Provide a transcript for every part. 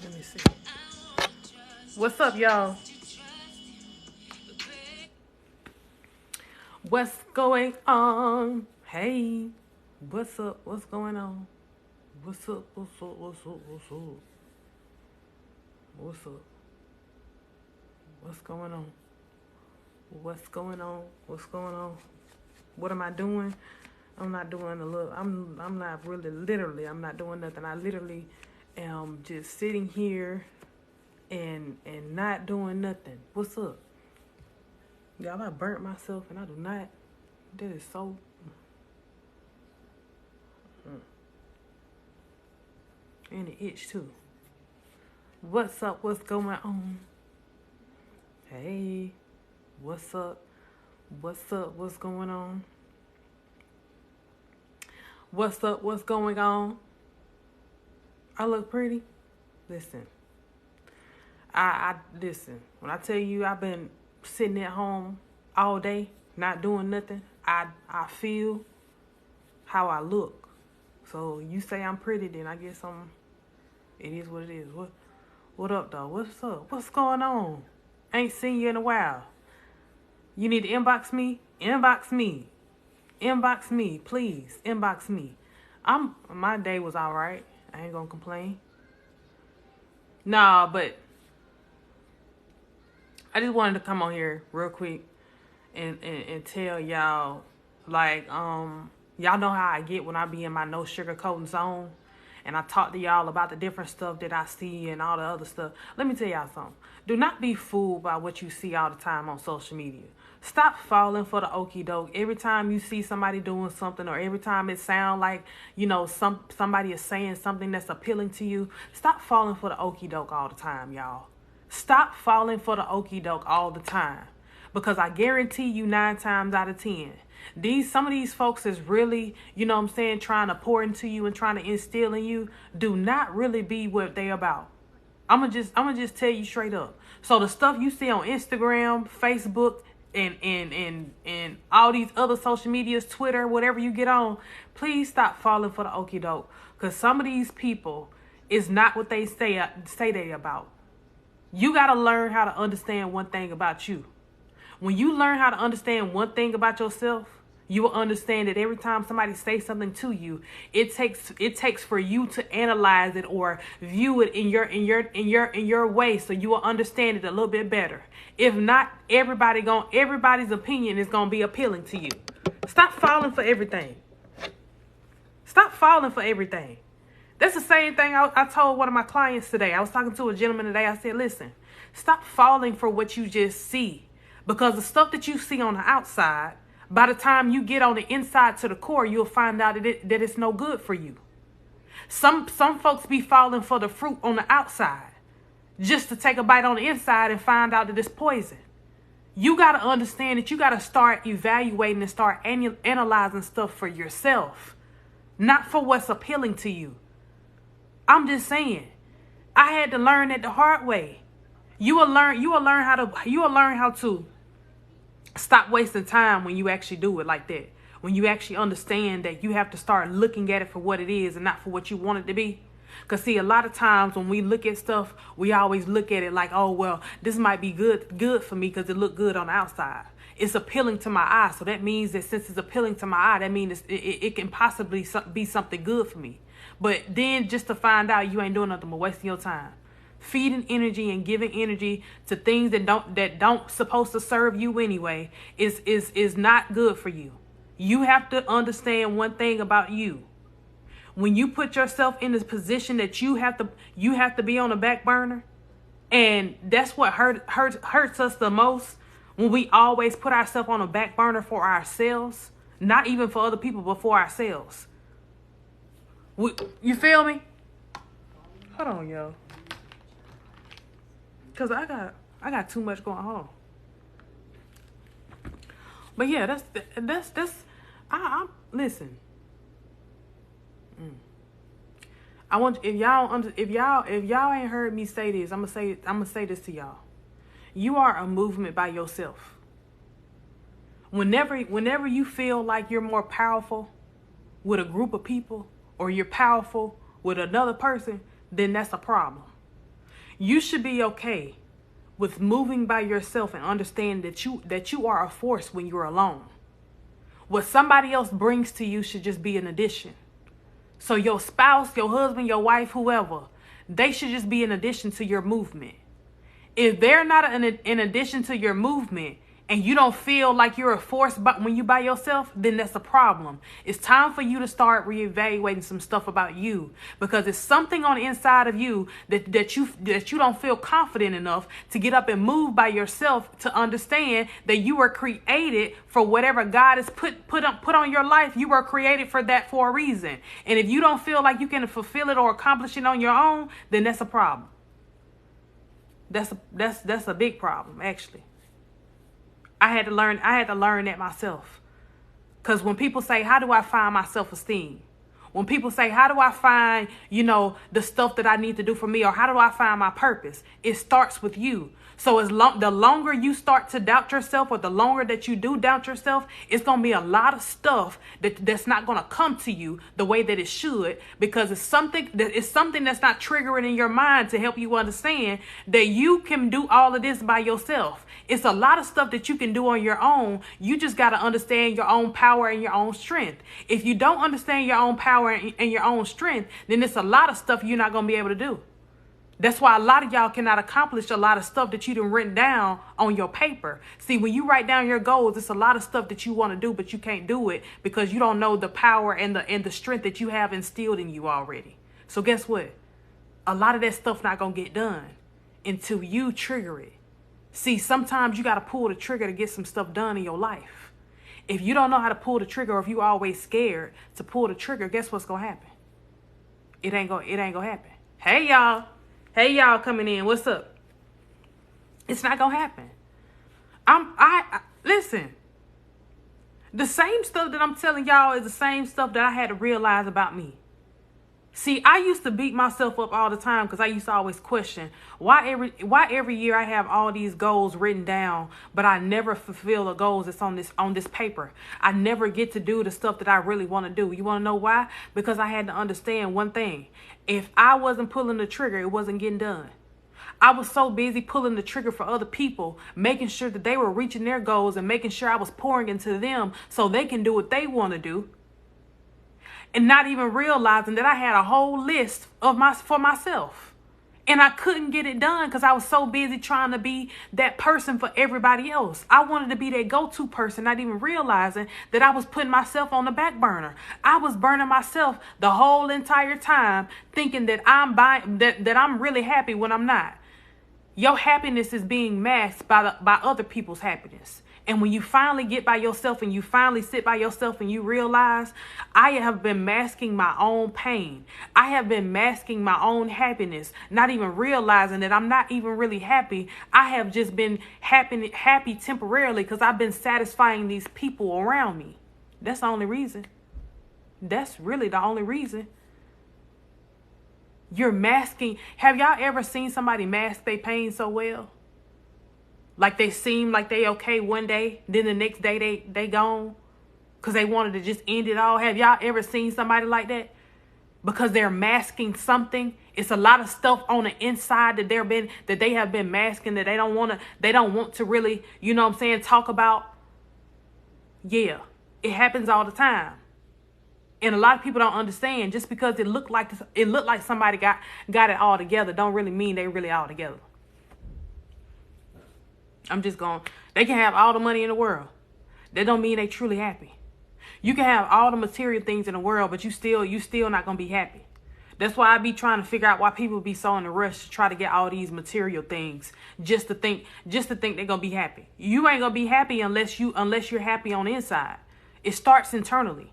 Let me see. What's up, y'all? What's going on? Hey, what's up? What's going on? What's up? What's up? What's up? What's up? What's up? What's going on? What's going on? What's going on? What am I doing? I'm not doing a little. I'm not really literally. I'm not doing nothing. I literally am just sitting here and not doing nothing. What's up? Y'all, I burnt myself and I do not. That is so. And it itch too. What's up? What's going on? Hey, what's up? What's up? What's going on? What's up? What's going on? I look pretty. Listen, I listen. When I tell you I've been sitting at home all day, not doing nothing, I feel how I look. So you say I'm pretty, then I guess it is what it is. What up, though? What's up? What's going on? Ain't seen you in a while. You need to inbox me? Inbox me. Inbox me, please. Inbox me. My day was all right. I ain't gonna complain. Nah, but I just wanted to come on here real quick and tell y'all, like, y'all know how I get when I be in my no sugarcoating zone. And I talk to y'all about the different stuff that I see and all the other stuff. Let me tell y'all something. Do not be fooled by what you see all the time on social media. Stop falling for the okie doke. Every time you see somebody doing something, or every time it sounds like, somebody is saying something that's appealing to you, stop falling for the okie doke all the time, y'all. Stop falling for the okie doke all the time. Because I guarantee you 9 times out of 10, some of these folks is really, trying to pour into you and trying to instill in you, do not really be what they about. I'm gonna just tell you straight up. So the stuff you see on Instagram, Facebook, and all these other social medias, Twitter, whatever you get on, please stop falling for the okie doke. Because some of these people is not what they say they about. You gotta learn how to understand one thing about you. When you learn how to understand one thing about yourself, you will understand that every time somebody says something to you, it takes for you to analyze it or view it in your way, so you will understand it a little bit better. If not, everybody's opinion is gonna be appealing to you. Stop falling for everything. Stop falling for everything. That's the same thing I told one of my clients today. I was talking to a gentleman today. I said, listen, stop falling for what you just see. Because the stuff that you see on the outside, by the time you get on the inside to the core, you'll find out that it's no good for you. Some folks be falling for the fruit on the outside just to take a bite on the inside and find out that it's poison. You got to understand that you got to start evaluating and start analyzing stuff for yourself, not for what's appealing to you. I'm just saying, I had to learn that the hard way. You will learn how to stop wasting time when you actually do it like that. When you actually understand that you have to start looking at it for what it is and not for what you want it to be. Because see, a lot of times when we look at stuff, we always look at it like, oh, well, this might be good for me because it looked good on the outside. It's appealing to my eye. So that means that since it's appealing to my eye, that means it can possibly be something good for me. But then just to find out you ain't doing nothing but wasting your time. Feeding energy and giving energy to things that don't supposed to serve you anyway is not good for you. You have to understand one thing about you. When you put yourself in this position that you have to be on the back burner, and that's what hurts us the most. When we always put ourselves on a back burner for ourselves, not even for other people, but for ourselves. You feel me? Hold on, yo. Cause I got too much going on. But yeah, that's I listen. I want, if y'all ain't heard me say this, I'm gonna say this to y'all. You are a movement by yourself. Whenever you feel like you're more powerful with a group of people, or you're powerful with another person, then that's a problem. You should be okay with moving by yourself and understand that you are a force when you're alone. What somebody else brings to you should just be an addition. So your spouse, your husband, your wife, whoever, they should just be an addition to your movement. If they're not an addition to your movement, and you don't feel like you're a force when you by yourself, then that's a problem. It's time for you to start reevaluating some stuff about you, because it's something on the inside of you that you don't feel confident enough to get up and move by yourself, to understand that you were created for whatever God has put on your life. You were created for that, for a reason. And if you don't feel like you can fulfill it or accomplish it on your own, then that's a problem. That's a big problem, actually. I had to learn that myself. Because when people say, how do I find my self-esteem? When people say, how do I find, the stuff that I need to do for me, or how do I find my purpose? It starts with you. So the longer you start to doubt yourself, or the longer that you do doubt yourself, it's going to be a lot of stuff that's not going to come to you the way that it should, because it's something that's not triggering in your mind to help you understand that you can do all of this by yourself. It's a lot of stuff that you can do on your own. You just got to understand your own power and your own strength. If you don't understand your own power and your own strength, then it's a lot of stuff you're not going to be able to do. That's why a lot of y'all cannot accomplish a lot of stuff that you done written down on your paper. See, when you write down your goals, it's a lot of stuff that you want to do, but you can't do it because you don't know the power and the strength that you have instilled in you already. So guess what? A lot of that stuff not going to get done until you trigger it. See, sometimes you got to pull the trigger to get some stuff done in your life. If you don't know how to pull the trigger, or if you always scared to pull the trigger, guess what's going to happen? It ain't going to happen. Hey, y'all. Hey, y'all coming in. What's up? It's not going to happen. Listen, the same stuff that I'm telling y'all is the same stuff that I had to realize about me. See, I used to beat myself up all the time because I used to always question why every year I have all these goals written down, but I never fulfill the goals that's on this paper. I never get to do the stuff that I really want to do. You want to know why? Because I had to understand one thing. If I wasn't pulling the trigger, it wasn't getting done. I was so busy pulling the trigger for other people, making sure that they were reaching their goals and making sure I was pouring into them so they can do what they want to do. And not even realizing that I had a whole list for myself. And I couldn't get it done because I was so busy trying to be that person for everybody else. I wanted to be that go-to person, not even realizing that I was putting myself on the back burner. I was burning myself the whole entire time, thinking that I'm really happy when I'm not. Your happiness is being masked by other people's happiness. And when you finally get by yourself and you finally sit by yourself and you realize, I have been masking my own pain. I have been masking my own happiness, not even realizing that I'm not even really happy. I have just been happy temporarily because I've been satisfying these people around me. That's the only reason. That's really the only reason. You're masking. Have y'all ever seen somebody mask their pain so well? Like they seem like they okay one day, then the next day they gone because they wanted to just end it all. Have y'all ever seen somebody like that? Because they're masking something. It's a lot of stuff on the inside that they have been masking that they don't want to really, talk about. Yeah, it happens all the time. And a lot of people don't understand, just because it looked like somebody got it all together don't really mean they really all together. They can have all the money in the world. That don't mean they truly happy. You can have all the material things in the world, but you still not going to be happy. That's why I be trying to figure out why people be so in a rush to try to get all these material things just to think they're gonna be happy. You ain't gonna be happy unless you're happy on the inside. It starts internally.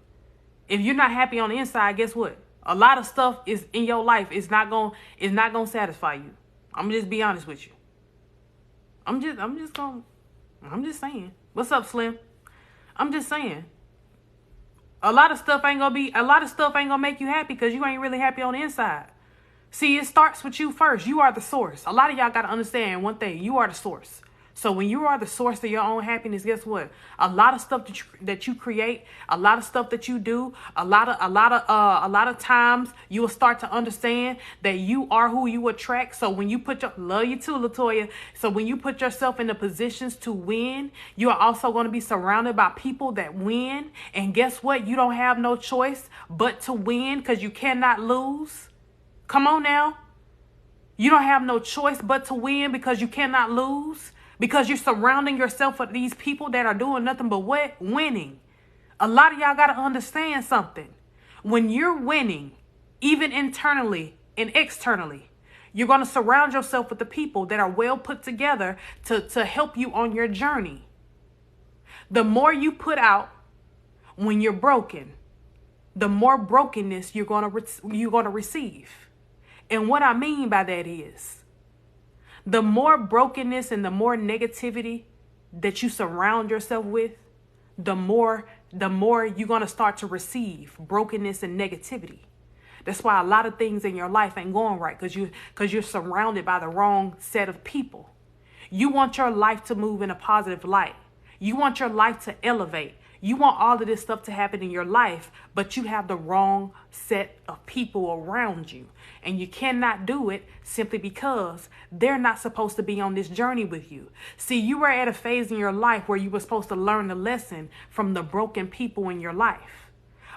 If you're not happy on the inside, guess what? A lot of stuff is in your life is not gonna satisfy you. I'm gonna just be honest with you. I'm just saying. What's up, Slim? I'm just saying. A lot of stuff ain't gonna make you happy because you ain't really happy on the inside. See, it starts with you first. You are the source. A lot of y'all gotta understand one thing. You are the source. So when you are the source of your own happiness, guess what? A lot of stuff that you create, a lot of stuff that you do, a lot of times you will start to understand that you are who you attract. So when you love you too, Latoya. So when you put yourself in the positions to win, you are also going to be surrounded by people that win. And guess what? You don't have no choice but to win because you cannot lose. Come on now. You don't have no choice but to win because you cannot lose. Because you're surrounding yourself with these people that are doing nothing but what? Winning. A lot of y'all got to understand something. When you're winning, even internally and externally, you're going to surround yourself with the people that are well put together to help you on your journey. The more you put out when you're broken, the more brokenness you're going to receive. And what I mean by that is, the more brokenness and the more negativity that you surround yourself with, the more you're going to start to receive brokenness and negativity. That's why a lot of things in your life ain't going right because you're surrounded by the wrong set of people. You want your life to move in a positive light. You want your life to elevate. You want all of this stuff to happen in your life, but you have the wrong set of people around you. And you cannot do it simply because they're not supposed to be on this journey with you. See, you were at a phase in your life where you were supposed to learn the lesson from the broken people in your life.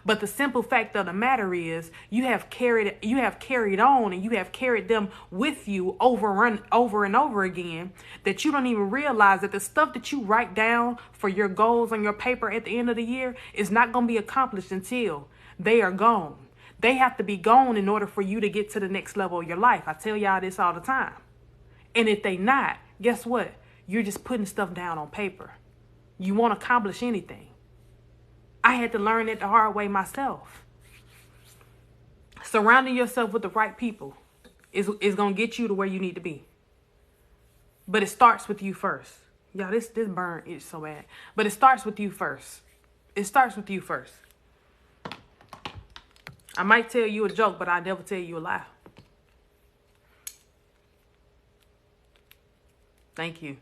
But the simple fact of the matter is you have carried on and you have carried them with you over and over again, that you don't even realize that the stuff that you write down for your goals on your paper at the end of the year is not going to be accomplished until they are gone. They have to be gone in order for you to get to the next level of your life. I tell y'all this all the time. And if they not, guess what? You're just putting stuff down on paper. You won't accomplish anything. I had to learn it the hard way myself. Surrounding yourself with the right people is going to get you to where you need to be. But it starts with you first. Y'all, this burn is so bad. But it starts with you first. It starts with you first. I might tell you a joke, but I never tell you a lie. Thank you.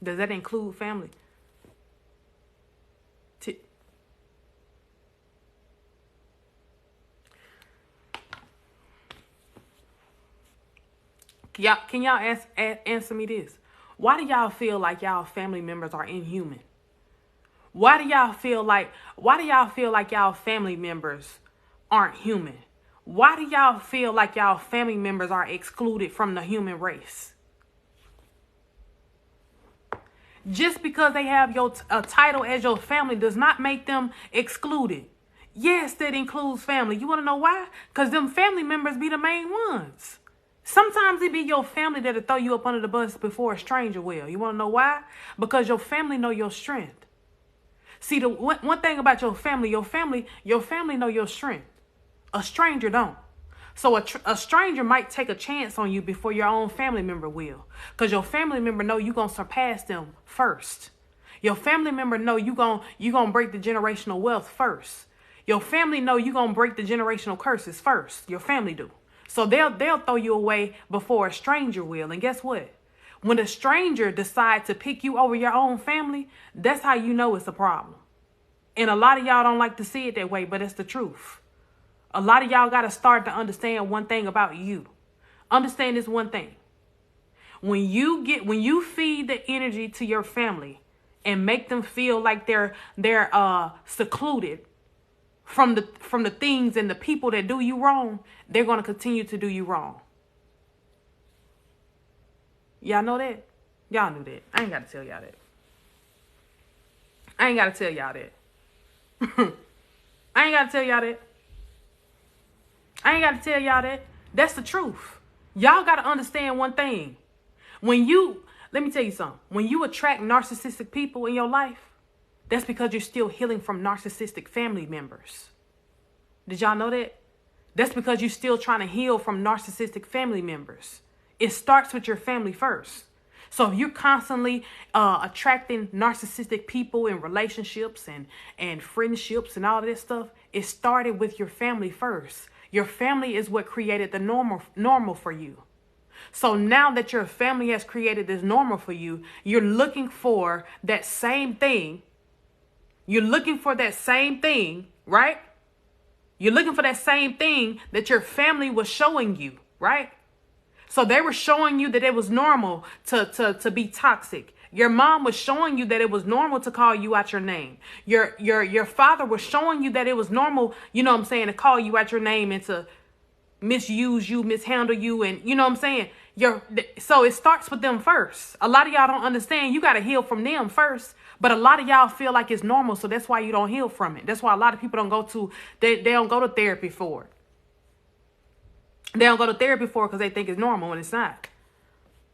Does that include family? Can y'all answer me this? Why do y'all feel like y'all family members are inhuman? Why do y'all feel like y'all family members aren't human? Why do y'all feel like y'all family members are excluded from the human race? Just because they have a title as your family does not make them excluded. Yes, that includes family. You want to know why? Because them family members be the main ones. Sometimes it be your family that'll throw you up under the bus before a stranger will. You want to know why? Because your family know your strength. See, the one thing about your family know your strength. A stranger don't. So a stranger might take a chance on you before your own family member will. Because your family member know you going to surpass them first. Your family member know you gonna break the generational wealth first. Your family know you going to break the generational curses first. Your family do. So they'll throw you away before a stranger will. And guess what? When a stranger decides to pick you over your own family, that's how you know it's a problem. And a lot of y'all don't like to see it that way, but it's the truth. A lot of y'all got to start to understand one thing about you. Understand this one thing. When you feed the energy to your family and make them feel like they're secluded from the things and the people that do you wrong, they're going to continue to do you wrong. Y'all know that? Y'all knew that. I ain't got to tell y'all that. I ain't got to tell y'all that. I ain't got to tell y'all that. I ain't got to tell y'all that. That's the truth. Y'all got to understand one thing. Let me tell you something. When you attract narcissistic people in your life, that's because you're still healing from narcissistic family members. Did y'all know that? That's because you're still trying to heal from narcissistic family members. It starts with your family first. So if you're constantly attracting narcissistic people in relationships and friendships and all this stuff, it started with your family first. Your family is what created the normal for you. So now that your family has created this normal for you, you're looking for that same thing. You're looking for that same thing, right? You're looking for that same thing that your family was showing you, right? So they were showing you that it was normal to be toxic. Your mom was showing you that it was normal to call you out your name. Your father was showing you that it was normal, you know what I'm saying, to call you out your name and to misuse you, mishandle you, and you know what I'm saying? So it starts with them first. A lot of y'all don't understand. You got to heal from them first. But a lot of y'all feel like it's normal, so that's why you don't heal from it. That's why a lot of people they don't go to therapy for it. They don't go to therapy for it because they think it's normal, and it's not.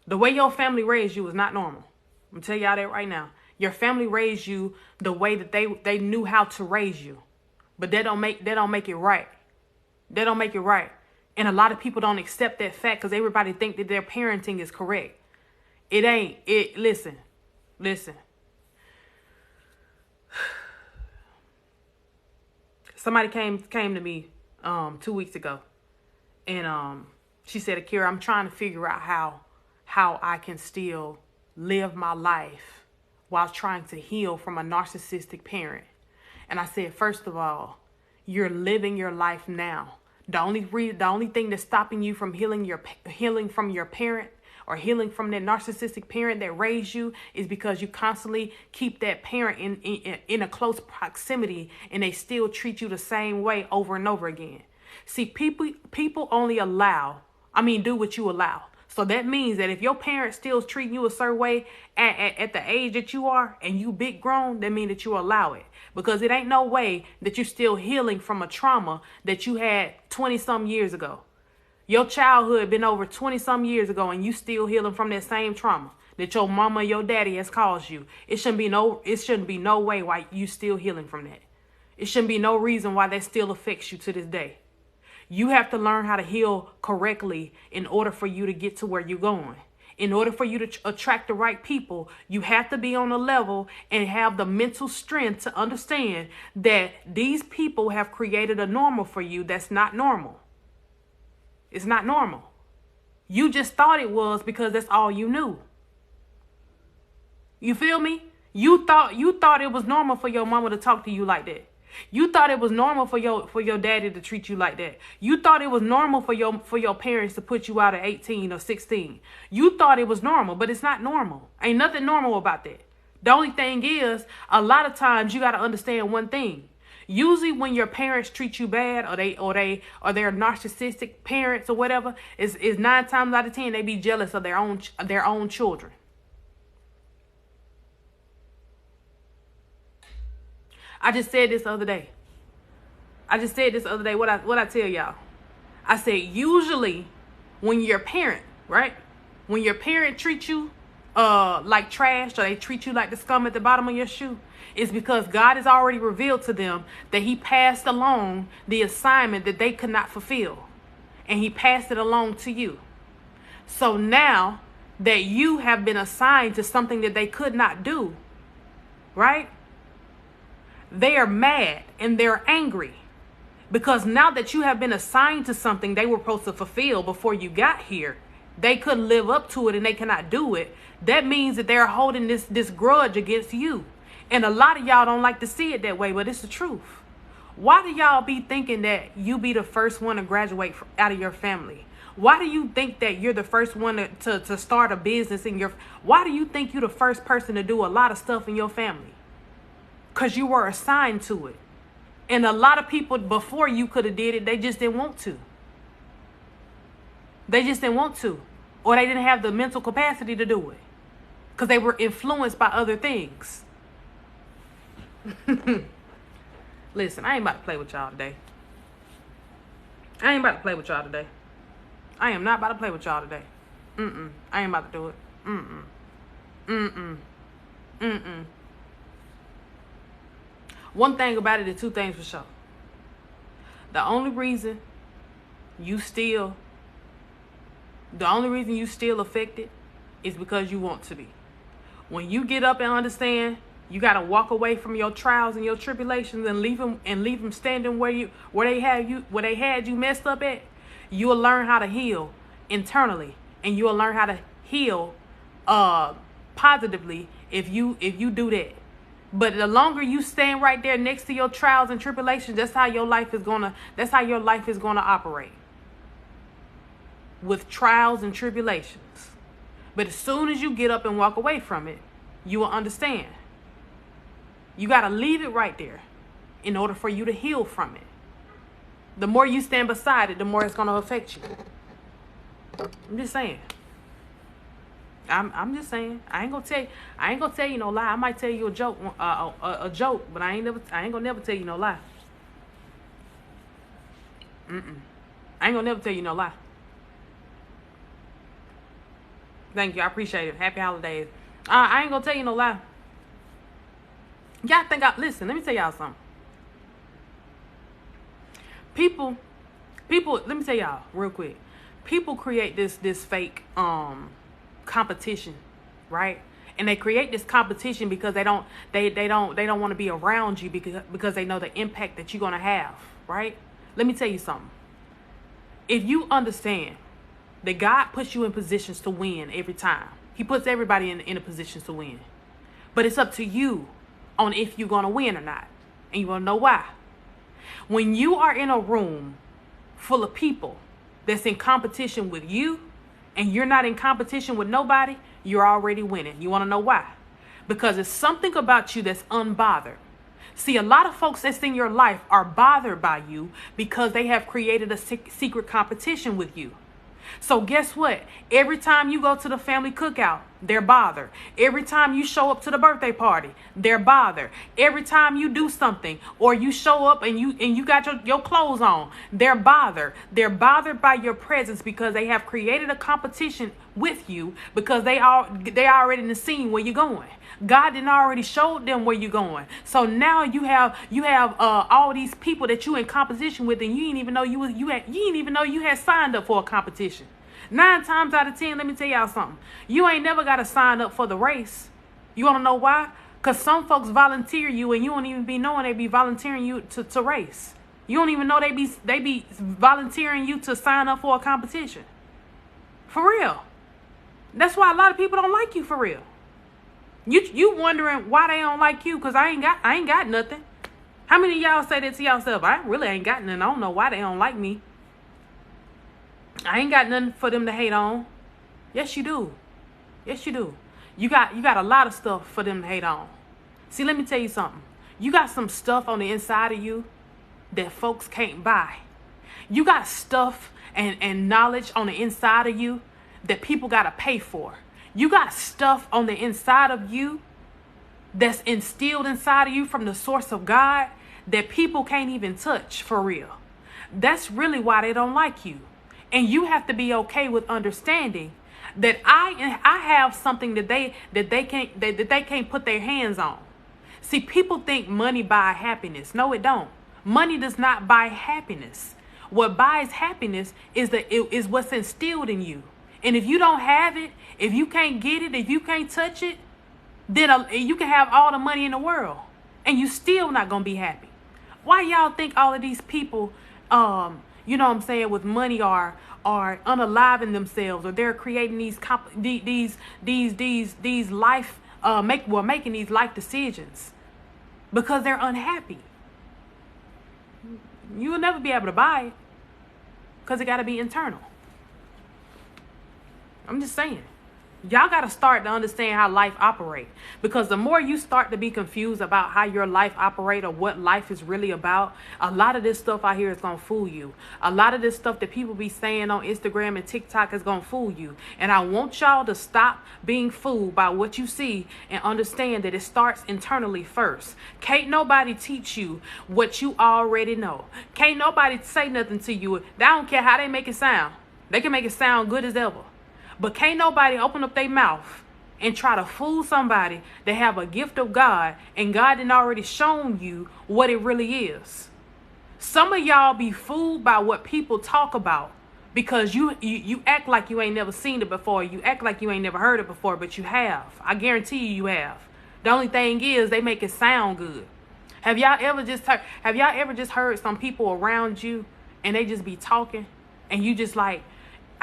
The way your family raised you is not normal. I'm going to tell y'all that right now. Your family raised you the way that they knew how to raise you. But they don't make it right. They don't make it right. And a lot of people don't accept that fact because everybody think that their parenting is correct. It ain't. Listen. Somebody came to me 2 weeks ago. And she said, Akira, I'm trying to figure out how I can still live my life while trying to heal from a narcissistic parent. And I said, first of all, you're living your life now. The only thing that's stopping you from healing from your parent or healing from that narcissistic parent that raised you is because you constantly keep that parent in a close proximity and they still treat you the same way over and over again. See, people only do what you allow. So that means that if your parent still treating you a certain way at the age that you are and you big grown, that means that you allow it. Because it ain't no way that you're still healing from a trauma that you had 20 some years ago. Your childhood been over 20 some years ago and you still healing from that same trauma that your mama or your daddy has caused you. It shouldn't be no way why you still healing from that. It shouldn't be no reason why that still affects you to this day. You have to learn how to heal correctly in order for you to get to where you're going. In order for you to attract the right people, you have to be on a level and have the mental strength to understand that these people have created a normal for you that's not normal. It's not normal. You just thought it was because that's all you knew. You feel me? You thought it was normal for your mama to talk to you like that. You thought it was normal for your daddy to treat you like that. You thought it was normal for your parents to put you out at 18 or 16. You thought it was normal, but it's not normal. Ain't nothing normal about that. The only thing is, a lot of times you got to understand one thing. Usually when your parents treat you bad or they're narcissistic parents or whatever, is 9 times out of 10 they be jealous of their own children. I just said this the other day. What I tell y'all. I said usually when your parent, right? When your parent treats you like trash or they treat you like the scum at the bottom of your shoe, it's because God has already revealed to them that he passed along the assignment that they could not fulfill. And he passed it along to you. So now that you have been assigned to something that they could not do, right? They are mad and they're angry because now that you have been assigned to something they were supposed to fulfill before you got here, they couldn't live up to it and they cannot do it. That means that they're holding this grudge against you. And a lot of y'all don't like to see it that way, but it's the truth. Why do y'all be thinking that you be the first one to graduate out of your family? Why do you think that you're the first one to start a business why do you think you're the first person to do a lot of stuff in your family? Because you were assigned to it. And a lot of people before you could have did it, they just didn't want to. They just didn't want to. Or they didn't have the mental capacity to do it. Because they were influenced by other things. Listen, I ain't about to play with y'all today. I ain't about to play with y'all today. I am not about to play with y'all today. I ain't about to do it. One thing about it is two things for sure. The only reason you still affected is because you want to be. When you get up and understand you got to walk away from your trials and your tribulations and leave them standing where they had you messed up at, you will learn how to heal internally, and you will learn how to heal positively if you do that. But the longer you stand right there next to your trials and tribulations, that's how your life is gonna operate. With trials and tribulations. But as soon as you get up and walk away from it, you will understand. You got to leave it right there in order for you to heal from it. The more you stand beside it, the more it's going to affect you. I'm just saying. I'm just saying. I ain't gonna tell you no lie. I might tell you a joke, but I ain't gonna never tell you no lie. I ain't gonna never tell you no lie. Thank you. I appreciate it. Happy holidays. I ain't gonna tell you no lie. Y'all think listen, let me tell y'all something. People, let me tell y'all real quick. People create this fake competition, right? And they create this competition because they don't want to be around you because they know the impact that you're gonna have, right? Let me tell you something. If you understand that God puts you in positions to win every time, He puts everybody in a position to win, but it's up to you on if you're gonna win or not, and you wanna know why. When you are in a room full of people that's in competition with you, and you're not in competition with nobody, you're already winning. You want to know why? Because it's something about you that's unbothered. See, a lot of folks that's in your life are bothered by you because they have created a secret competition with you. So guess what? Every time you go to the family cookout, they're bothered. Every time you show up to the birthday party, they're bothered. Every time you do something or you show up and you got your clothes on, they're bothered. They're bothered by your presence because they have created a competition with you because they already in the scene where you're going. God didn't already showed them where you're going. So now you have all these people that you in competition with, and you didn't even know you had signed up for a competition. 9 times out of 10, let me tell y'all something. You ain't never got to sign up for the race. You want to know why? Because some folks volunteer you, and you don't even be knowing they be volunteering you to race. You don't even know they be volunteering you to sign up for a competition. For real. That's why a lot of people don't like you, for real. You wondering why they don't like you? Because I ain't got nothing. How many of y'all say that to yourself? I really ain't got nothing. I don't know why they don't like me. I ain't got nothing for them to hate on. Yes, you do. Yes, you do. You got a lot of stuff for them to hate on. See, let me tell you something. You got some stuff on the inside of you that folks can't buy. You got stuff and knowledge on the inside of you that people got to pay for. You got stuff on the inside of you that's instilled inside of you from the source of God that people can't even touch, for real. That's really why they don't like you. And you have to be okay with understanding that I have something that they can't put their hands on. See, people think money buys happiness. No, it don't. Money does not buy happiness. What buys happiness is what's instilled in you. And if you don't have it, if you can't get it, if you can't touch it, then you can have all the money in the world and you still not going to be happy. Why y'all think all of these people, you know what I'm saying, with money are unaliving themselves, or they're creating these life, making these life decisions because they're unhappy. You will never be able to buy it because it got to be internal. I'm just saying. Y'all got to start to understand how life operates, because the more you start to be confused about how your life operates or what life is really about, a lot of this stuff out here is going to fool you. A lot of this stuff that people be saying on Instagram and TikTok is going to fool you. And I want y'all to stop being fooled by what you see and understand that it starts internally first. Can't nobody teach you what you already know. Can't nobody say nothing to you. They don't care how they make it sound. They can make it sound good as ever. But can't nobody open up their mouth and try to fool somebody that have a gift of God, and God done already shown you what it really is. Some of y'all be fooled by what people talk about because you act like you ain't never seen it before. You act like you ain't never heard it before, but you have. I guarantee you have. The only thing is they make it sound good. Have y'all ever just heard some people around you and they just be talking and you just like,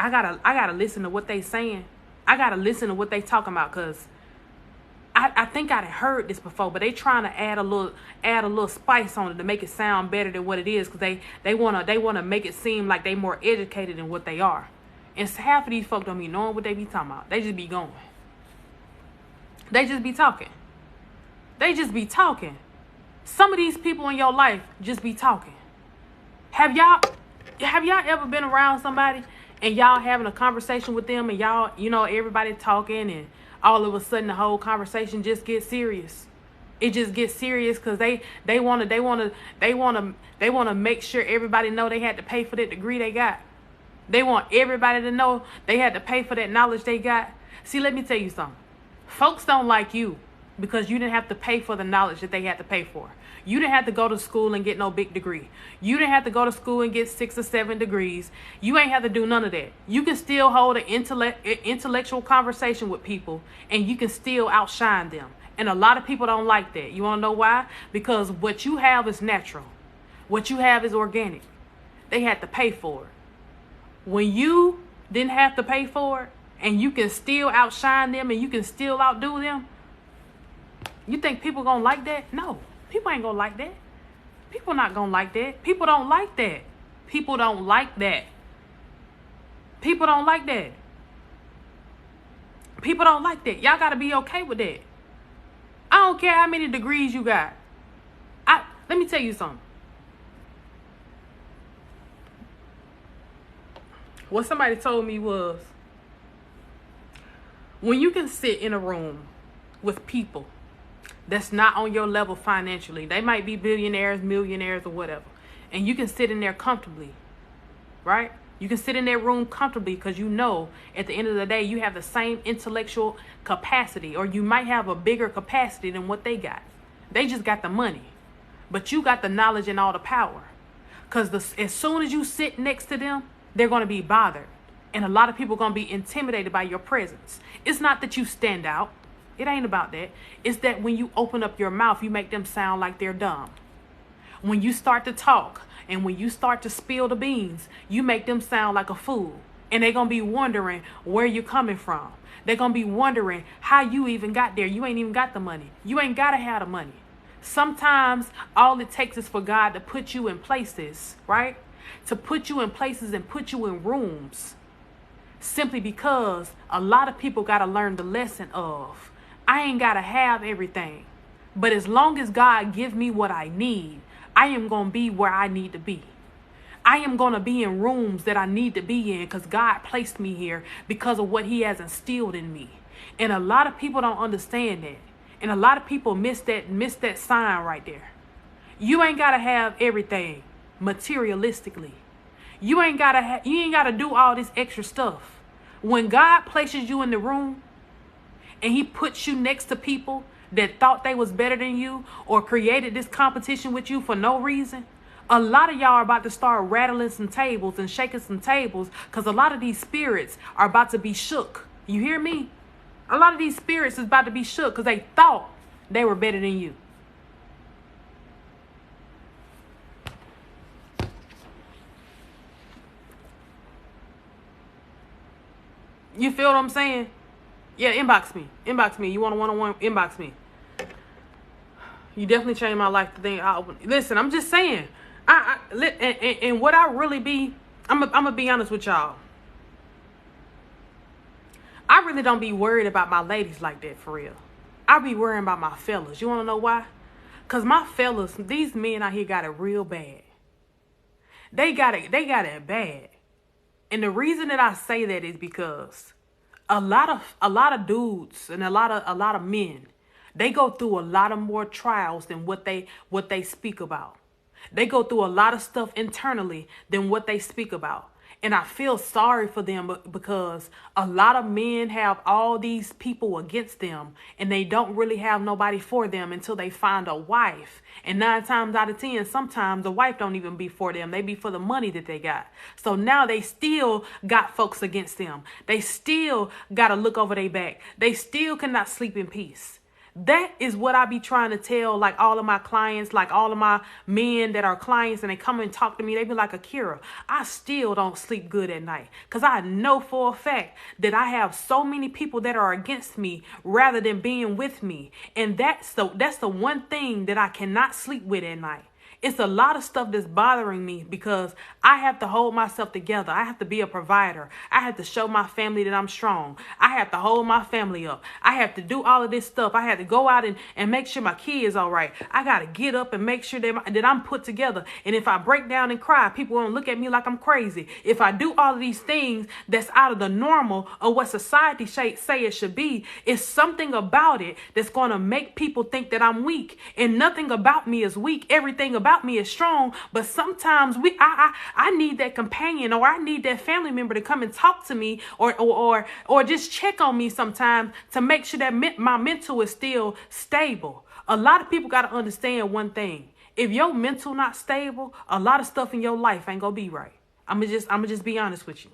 I gotta listen to what they saying. I gotta listen to what they talking about, because I think I'd heard this before, but they trying to add a little spice on it to make it sound better than what it is, because they wanna make it seem like they more educated than what they are. And half of these folks don't be knowing what they be talking about. They just be going. They just be talking. They just be talking. Some of these people in your life just be talking. Have y'all ever been around somebody and y'all having a conversation with them and y'all, everybody talking, and all of a sudden the whole conversation just gets serious? It just gets serious because they want to make sure everybody know they had to pay for that degree they got. They want everybody to know they had to pay for that knowledge they got. See, let me tell you something. Folks don't like you because you didn't have to pay for the knowledge that they had to pay for. You didn't have to go to school and get no big degree. You didn't have to go to school and get 6 or 7 degrees. You ain't have to do none of that. You can still hold an intellectual conversation with people, and you can still outshine them. And a lot of people don't like that. You want to know why? Because what you have is natural. What you have is organic. They had to pay for it. When you didn't have to pay for it, and you can still outshine them and you can still outdo them, you think people gonna like that? No. People ain't gonna like that. People not gonna like that. People don't like that. People don't like that. People don't like that. People don't like that. Y'all gotta be okay with that. I don't care how many degrees you got. Let me tell you something. What somebody told me was, when you can sit in a room with people that's not on your level financially, they might be billionaires, millionaires, or whatever, and you can sit in there comfortably, right? You can sit in that room comfortably because you know at the end of the day you have the same intellectual capacity, or you might have a bigger capacity than what they got. They just got the money, but you got the knowledge and all the power. Because as soon as you sit next to them, they're going to be bothered. And a lot of people are going to be intimidated by your presence. It's not that you stand out. It ain't about that. It's that when you open up your mouth, you make them sound like they're dumb. When you start to talk and when you start to spill the beans, you make them sound like a fool. And they're going to be wondering where you're coming from. They're going to be wondering how you even got there. You ain't even got the money. You ain't got to have the money. Sometimes all it takes is for God to put you in places, right? To put you in places and put you in rooms. Simply because a lot of people got to learn the lesson of, I ain't got to have everything. But as long as God give me what I need, I am going to be where I need to be. I am going to be in rooms that I need to be in because God placed me here because of what he has instilled in me. And a lot of people don't understand that. And a lot of people miss that sign right there. You ain't got to have everything materialistically. You ain't got to do all this extra stuff. When God places you in the room and he puts you next to people that thought they was better than you or created this competition with you for no reason, a lot of y'all are about to start rattling some tables and shaking some tables because a lot of these spirits are about to be shook. You hear me? A lot of these spirits is about to be shook because they thought they were better than you. You feel what I'm saying? Yeah, inbox me. Inbox me. You want a one-on-one? Inbox me. You definitely changed my life today. Listen, I'm just saying. And what I really be, I'm gonna be honest with y'all. I really don't be worried about my ladies like that for real. I be worrying about my fellas. You want to know why? Because my fellas, these men out here got it real bad. They got it bad. And the reason that I say that is because a lot of dudes and a lot of men, they go through a lot of more trials than what they speak about. They go through a lot of stuff internally than what they speak about. And I feel sorry for them because a lot of men have all these people against them and they don't really have nobody for them until they find a wife. And 9 times out of 10, sometimes the wife don't even be for them. They be for the money that they got. So now they still got folks against them. They still got to look over their back. They still cannot sleep in peace. That is what I be trying to tell, like, all of my clients, like all of my men that are clients, and they come and talk to me. They be like, Akira, I still don't sleep good at night because I know for a fact that I have so many people that are against me rather than being with me. And that's the one thing that I cannot sleep with at night. It's a lot of stuff that's bothering me because I have to hold myself together. I have to be a provider. I have to show my family that I'm strong. I have to hold my family up. I have to do all of this stuff. I have to go out and make sure my kids all right. I got to get up and make sure that I'm put together. And if I break down and cry, people won't look at me like I'm crazy. If I do all of these things that's out of the normal of what society say it should be, it's something about it that's going to make people think that I'm weak. And nothing about me is weak. Everything about me is strong, but sometimes I need that companion, or I need that family member to come and talk to me, or just check on me sometimes to make sure that my mental is still stable. A lot of people got to understand one thing: if your mental not stable, a lot of stuff in your life ain't gonna be right. I'm gonna just be honest with you.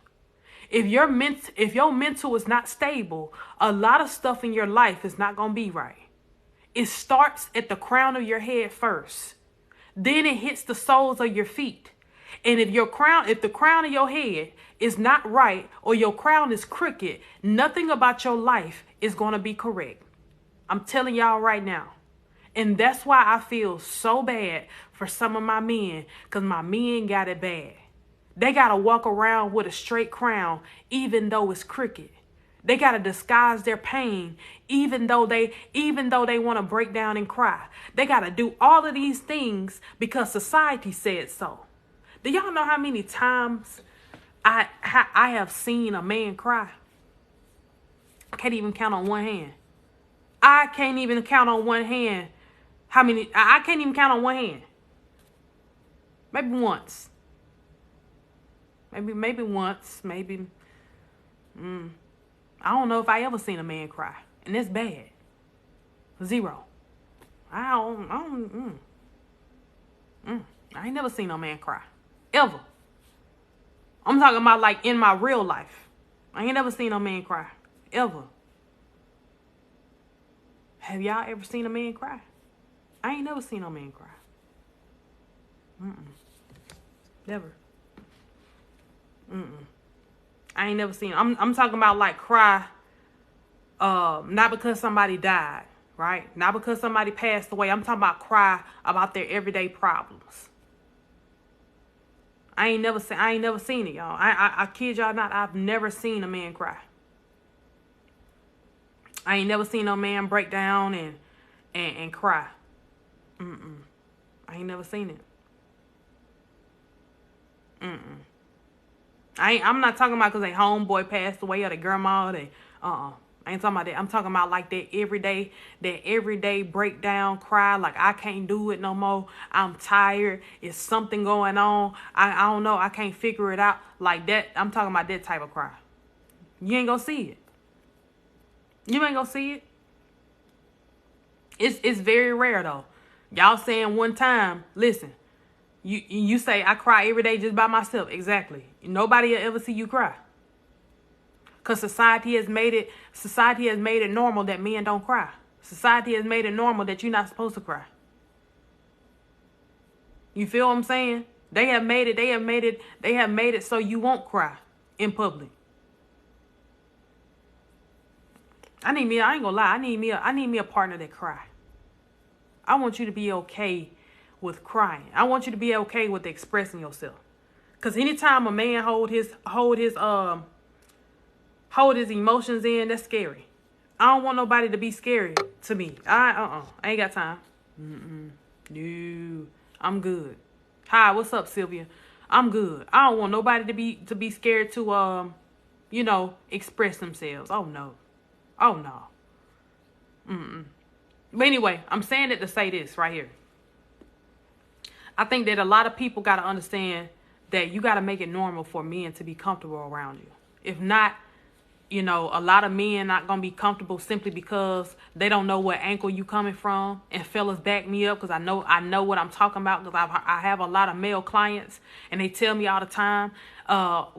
If your mental is not stable, a lot of stuff in your life is not gonna be right. It starts at the crown of your head first. Then it hits the soles of your feet. And if the crown of your head is not right, or your crown is crooked, nothing about your life is going to be correct. I'm telling y'all right now. And that's why I feel so bad for some of my men, because my men got it bad. They got to walk around with a straight crown, even though it's crooked. They got to disguise their pain, even though they want to break down and cry. They got to do all of these things because society said so. Do y'all know how many times I have seen a man cry? I can't even count on one hand. I can't even count on one hand how many. I can't even count on one hand. Maybe once. Maybe once. Maybe. I don't know if I ever seen a man cry. And that's bad. 0. I ain't never seen no man cry. Ever. I'm talking about like in my real life. I ain't never seen no man cry. Ever. Have y'all ever seen a man cry? I ain't never seen no man cry. Never. I ain't never seen. I'm talking about like cry. Not because somebody died, right? Not because somebody passed away. I'm talking about cry about their everyday problems. I ain't never seen it, y'all. I kid y'all not. I've never seen a man cry. I ain't never seen no man break down and cry. I ain't never seen it. I'm not talking about because their homeboy passed away or their grandma. I ain't talking about that. I'm talking about like that everyday breakdown cry. Like, I can't do it no more. I'm tired. It's something going on. I don't know. I can't figure it out. Like that. I'm talking about that type of cry. You ain't gonna see it. You ain't gonna see it. It's very rare though. Y'all saying one time, listen, you say I cry every day just by myself. Exactly. Nobody will ever see you cry. Because society has made it normal that men don't cry. Society has made it normal that you're not supposed to cry. You feel what I'm saying? They have made it so you won't cry in public. I ain't gonna lie, I need me a partner that cry. I want you to be okay with crying. I want you to be okay with expressing yourself. Cause anytime a man hold his hold his emotions in. That's scary. I don't want nobody to be scary to me. I ain't got time. No, I'm good. Hi, what's up, Sylvia? I'm good. I don't want nobody to be scared to express themselves. Oh no. But anyway, I'm saying it to say this right here. I think that a lot of people got to understand that you got to make it normal for men to be comfortable around you. If not, a lot of men not going to be comfortable simply because they don't know what ankle you coming from. And fellas, back me up, because I know what I'm talking about, because I have a lot of male clients and they tell me all the time,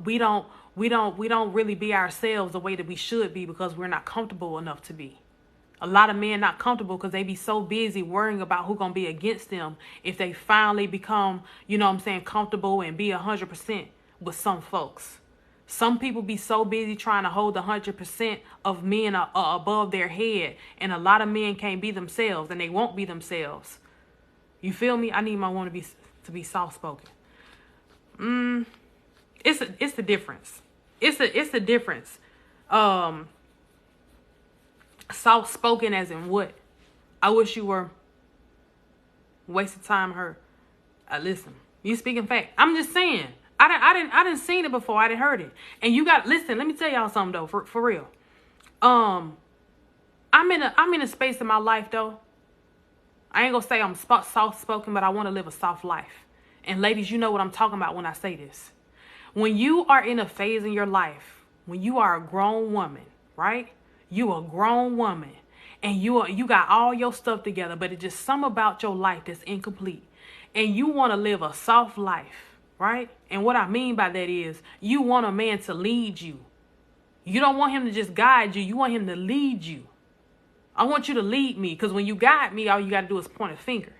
we don't really be ourselves the way that we should be because we're not comfortable enough to be. A lot of men not comfortable because they be so busy worrying about who's going to be against them if they finally become, comfortable and be 100% with some folks. Some people be so busy trying to hold 100% of men above their head, and a lot of men can't be themselves, and they won't be themselves. You feel me? I need my woman to be soft-spoken. It's the difference. It's the difference. Soft-spoken as in what? I wish you were wasting time her. Listen, you speaking fact. I'm just saying. I didn't seen it before. I didn't heard it. And you got listen. Let me tell y'all something though. For real. I'm in a space in my life though. I ain't gonna say I'm soft-spoken, but I want to live a soft life. And ladies, you know what I'm talking about when I say this. When you are in a phase in your life, when you are a grown woman, right? You a grown woman and you got all your stuff together, but it's just something about your life that's incomplete. And you want to live a soft life, right? And what I mean by that is you want a man to lead you. You don't want him to just guide you. You want him to lead you. I want you to lead me, because when you guide me, all you got to do is point a finger.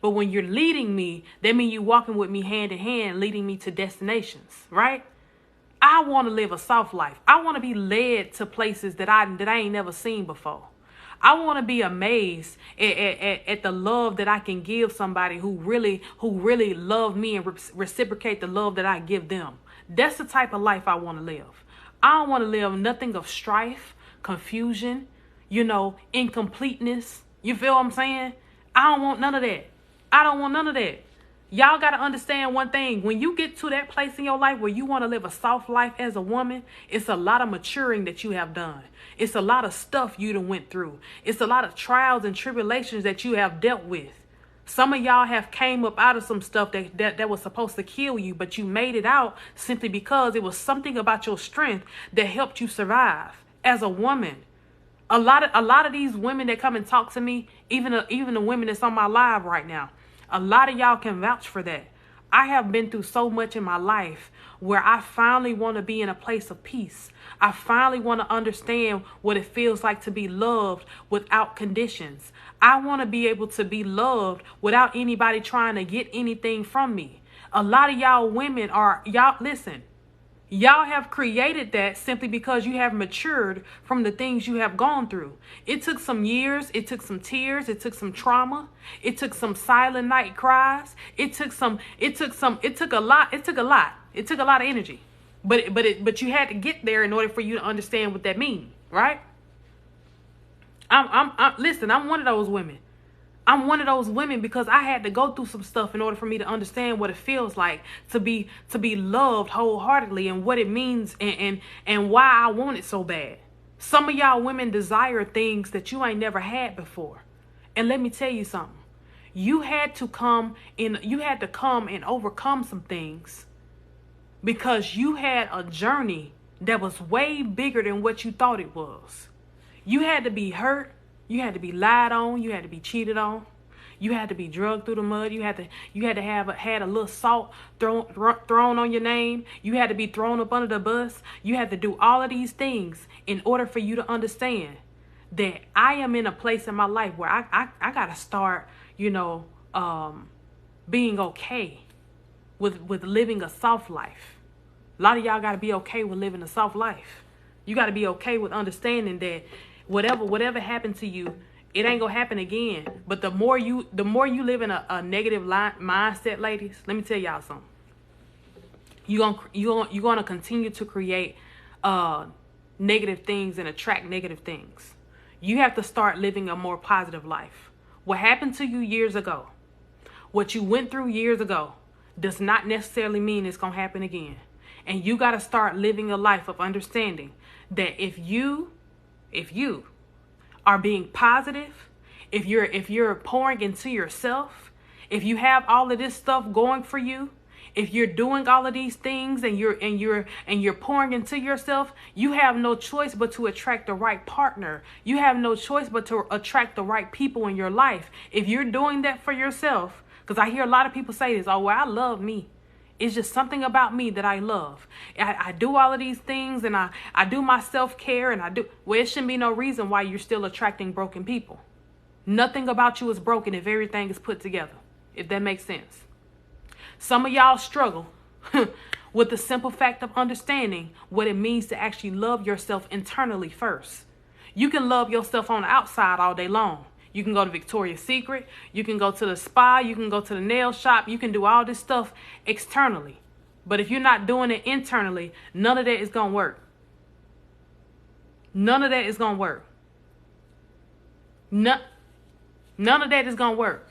But when you're leading me, that means you're walking with me hand in hand, leading me to destinations, right? I want to live a soft life. I want to be led to places that I ain't never seen before. I want to be amazed at the love that I can give somebody who really love me and reciprocate the love that I give them. That's the type of life I want to live. I don't want to live nothing of strife, confusion, incompleteness. You feel what I'm saying? I don't want none of that. I don't want none of that. Y'all got to understand one thing. When you get to that place in your life where you want to live a soft life as a woman, it's a lot of maturing that you have done. It's a lot of stuff you done went through. It's a lot of trials and tribulations that you have dealt with. Some of y'all have came up out of some stuff that was supposed to kill you, but you made it out simply because it was something about your strength that helped you survive as a woman. A lot of these women that come and talk to me, even the women that's on my live right now, a lot of y'all can vouch for that. I have been through so much in my life where I finally want to be in a place of peace. I finally want to understand what it feels like to be loved without conditions. I want to be able to be loved without anybody trying to get anything from me. A lot of y'all women listen. Y'all have created that simply because you have matured from the things you have gone through. It took some years. It took some tears. It took some trauma. It took some silent night cries. It took a lot. It took a lot. It took a lot of energy. But you had to get there in order for you to understand what that means, right? Listen, I'm one of those women. I'm one of those women because I had to go through some stuff in order for me to understand what it feels like to be loved wholeheartedly and what it means and why I want it so bad. Some of y'all women desire things that you ain't never had before. And let me tell you something. You had to come and overcome some things because you had a journey that was way bigger than what you thought it was. You had to be hurt. You had to be lied on. You had to be cheated on. You had to be drugged through the mud. You had to have had a little salt thrown on your name. You had to be thrown up under the bus. You had to do all of these things in order for you to understand that I am in a place in my life where I gotta start, being okay with living a soft life. A lot of y'all gotta be okay with living a soft life. You gotta be okay with understanding that whatever happened to you, it ain't gonna happen again. But the more you live in a negative mindset, ladies, let me tell y'all something. You're gonna continue to create negative things and attract negative things. You have to start living a more positive life. What happened to you years ago, what you went through years ago, does not necessarily mean it's going to happen again. And you got to start living a life of understanding that if you are being positive, if you're pouring into yourself, if you have all of this stuff going for you, if you're doing all of these things and you're pouring into yourself, you have no choice but to attract the right partner. You have no choice but to attract the right people in your life. If you're doing that for yourself, because I hear a lot of people say this, oh, well, I love me. It's just something about me that I love. I do all of these things and I do my self-care and well, it shouldn't be no reason why you're still attracting broken people. Nothing about you is broken if everything is put together, if that makes sense. Some of y'all struggle with the simple fact of understanding what it means to actually love yourself internally first. You can love yourself on the outside all day long. You can go to Victoria's Secret. You can go to the spa. You can go to the nail shop. You can do all this stuff externally. But if you're not doing it internally, none of that is going to work. None of that is going to work. None of that is going to work.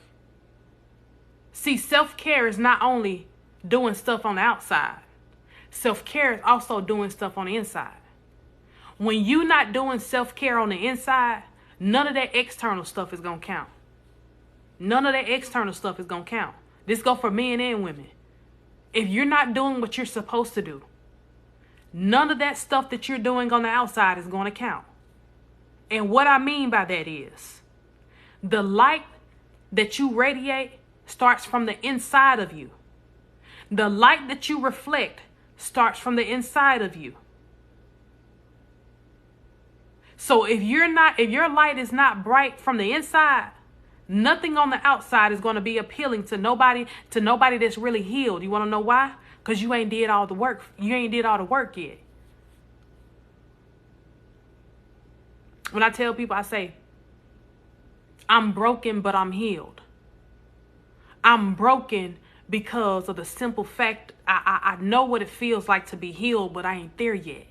See, self-care is not only doing stuff on the outside. Self-care is also doing stuff on the inside. When you're not doing self-care on the inside, none of that external stuff is going to count. None of that external stuff is going to count. This go for men and women. If you're not doing what you're supposed to do, none of that stuff that you're doing on the outside is going to count. And what I mean by that is the light that you radiate starts from the inside of you. The light that you reflect starts from the inside of you. So if your light is not bright from the inside, nothing on the outside is going to be appealing to nobody that's really healed. You want to know why? Because you ain't did all the work. You ain't did all the work yet. When I tell people, I say, I'm broken, but I'm healed. I'm broken because of the simple fact I know what it feels like to be healed, but I ain't there yet.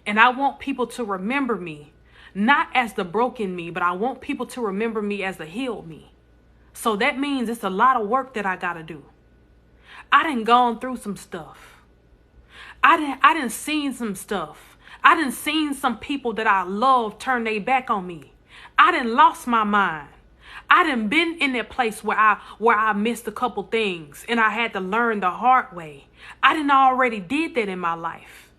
And I want people to remember me, not as the broken me, but I want people to remember me as the healed me. So that means it's a lot of work that I got to do. I done gone through some stuff. I done seen some stuff. I done seen some people that I love turn their back on me. I done lost my mind. I done been in that place where I missed a couple things and I had to learn the hard way. I done already did that in my life.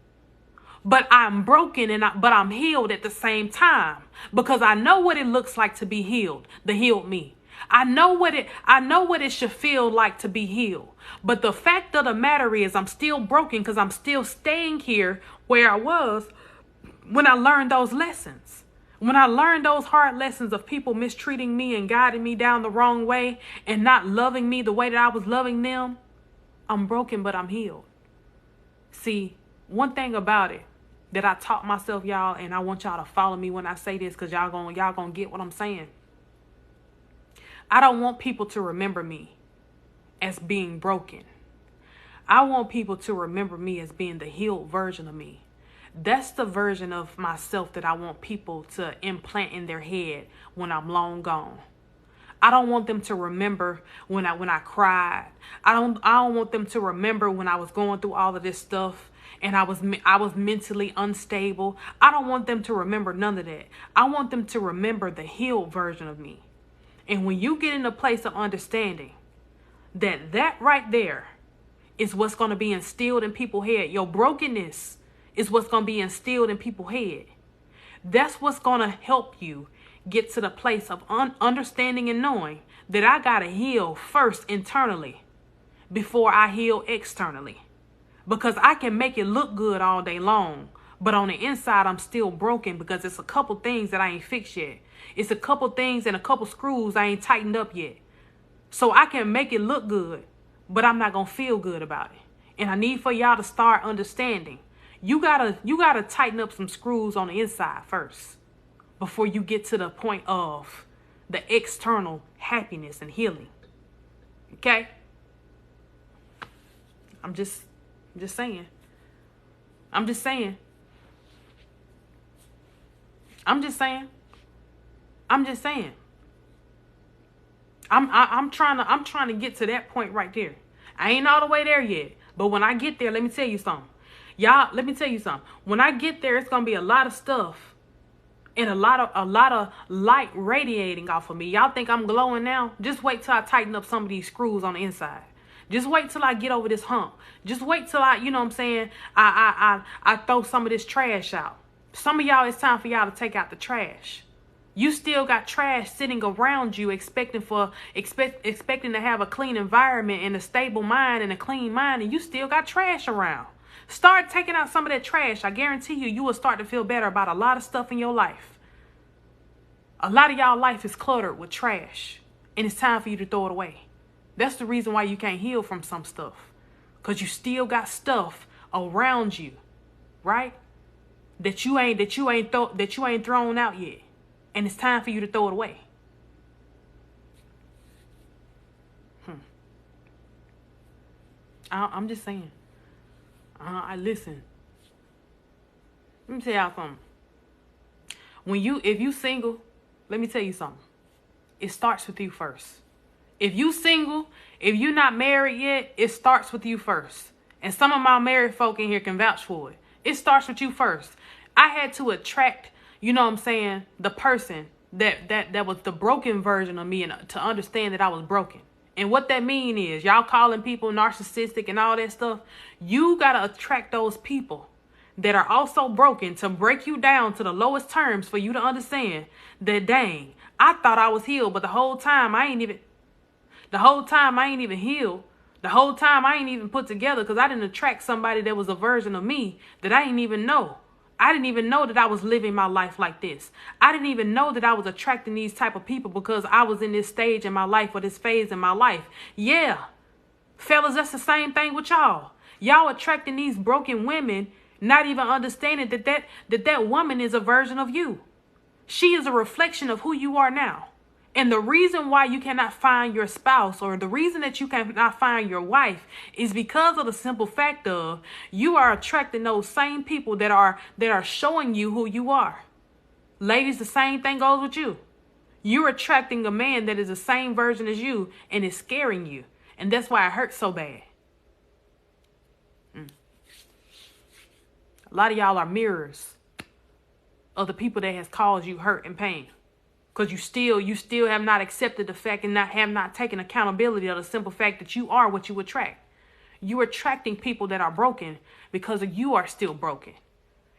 But I'm broken but I'm healed at the same time because I know what it looks like to be healed, the healed me. I know what it should feel like to be healed. But the fact of the matter is I'm still broken because I'm still staying here where I was when I learned those lessons. When I learned those hard lessons of people mistreating me and guiding me down the wrong way and not loving me the way that I was loving them, I'm broken, but I'm healed. See, one thing about it that I taught myself, y'all, and I want y'all to follow me when I say this because y'all gonna get what I'm saying. I don't want people to remember me as being broken. I want people to remember me as being the healed version of me. That's the version of myself that I want people to implant in their head when I'm long gone. I don't want them to remember when I cried. I don't want them to remember when I was going through all of this stuff and I was mentally unstable. I don't want them to remember none of that. I want them to remember the healed version of me. And when you get in a place of understanding that right there is what's going to be instilled in people's head, your brokenness is what's going to be instilled in people's head. That's what's going to help you get to the place of understanding and knowing that I got to heal first internally before I heal externally. Because I can make it look good all day long, but on the inside, I'm still broken because it's a couple things that I ain't fixed yet. It's a couple things and a couple screws I ain't tightened up yet. So I can make it look good, but I'm not going to feel good about it. And I need for y'all to start understanding. You gotta tighten up some screws on the inside first before you get to the point of the external happiness and healing. Okay? I'm just saying. I'm just saying. I'm just saying. I'm just saying. I'm trying to get to that point right there. I ain't all the way there yet. But when I get there, let me tell you something. Y'all, let me tell you something. When I get there, it's gonna be a lot of stuff and a lot of light radiating off of me. Y'all think I'm glowing now? Just wait till I tighten up some of these screws on the inside. Just wait till I get over this hump. Just wait till I, you know what I'm saying, I throw some of this trash out. Some of y'all, it's time for y'all to take out the trash. You still got trash sitting around you expecting to have a clean environment and a stable mind and a clean mind, and you still got trash around. Start taking out some of that trash. I guarantee you will start to feel better about a lot of stuff in your life. A lot of y'all life is cluttered with trash, and it's time for you to throw it away. That's the reason why you can't heal from some stuff, because you still got stuff around you, right? That you ain't thrown out yet. And it's time for you to throw it away. I'm just saying. I listen. Let me tell y'all something. If you single, let me tell you something. It starts with you first. If you single, if you're not married yet, it starts with you first. And some of my married folk in here can vouch for it. It starts with you first. I had to attract, you know what I'm saying, the person that was the broken version of me, and to understand that I was broken. And what that mean is, y'all calling people narcissistic and all that stuff, you got to attract those people that are also broken to break you down to the lowest terms for you to understand that, dang, I thought I was healed, but the whole time I ain't even healed. The whole time I ain't even put together, because I didn't attract somebody that was a version of me that I didn't even know. I didn't even know that I was living my life like this. I didn't even know that I was attracting these type of people because I was in this stage in my life, or this phase in my life. Yeah. Fellas, that's the same thing with y'all. Y'all attracting these broken women, not even understanding that woman is a version of you. She is a reflection of who you are now. And the reason why you cannot find your spouse, or the reason that you cannot find your wife, is because of the simple fact of you are attracting those same people that are showing you who you are. Ladies, the same thing goes with you. You're attracting a man that is the same version as you, and is scaring you. And that's why it hurts so bad. A lot of y'all are mirrors of the people that has caused you hurt and pain. Because you still have not accepted the fact and have not taken accountability of the simple fact that you are what you attract. You're attracting people that are broken because you are still broken.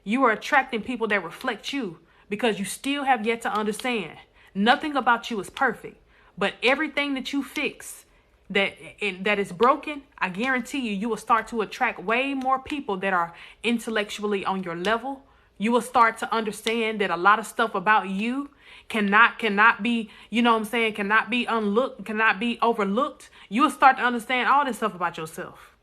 You are attracting people that reflect you because you still have yet to understand. Nothing about you is perfect, but everything that you fix that is broken, I guarantee you will start to attract way more people that are intellectually on your level. You will start to understand that a lot of stuff about you cannot be, you know what I'm saying, cannot be overlooked. You will start to understand all this stuff about yourself.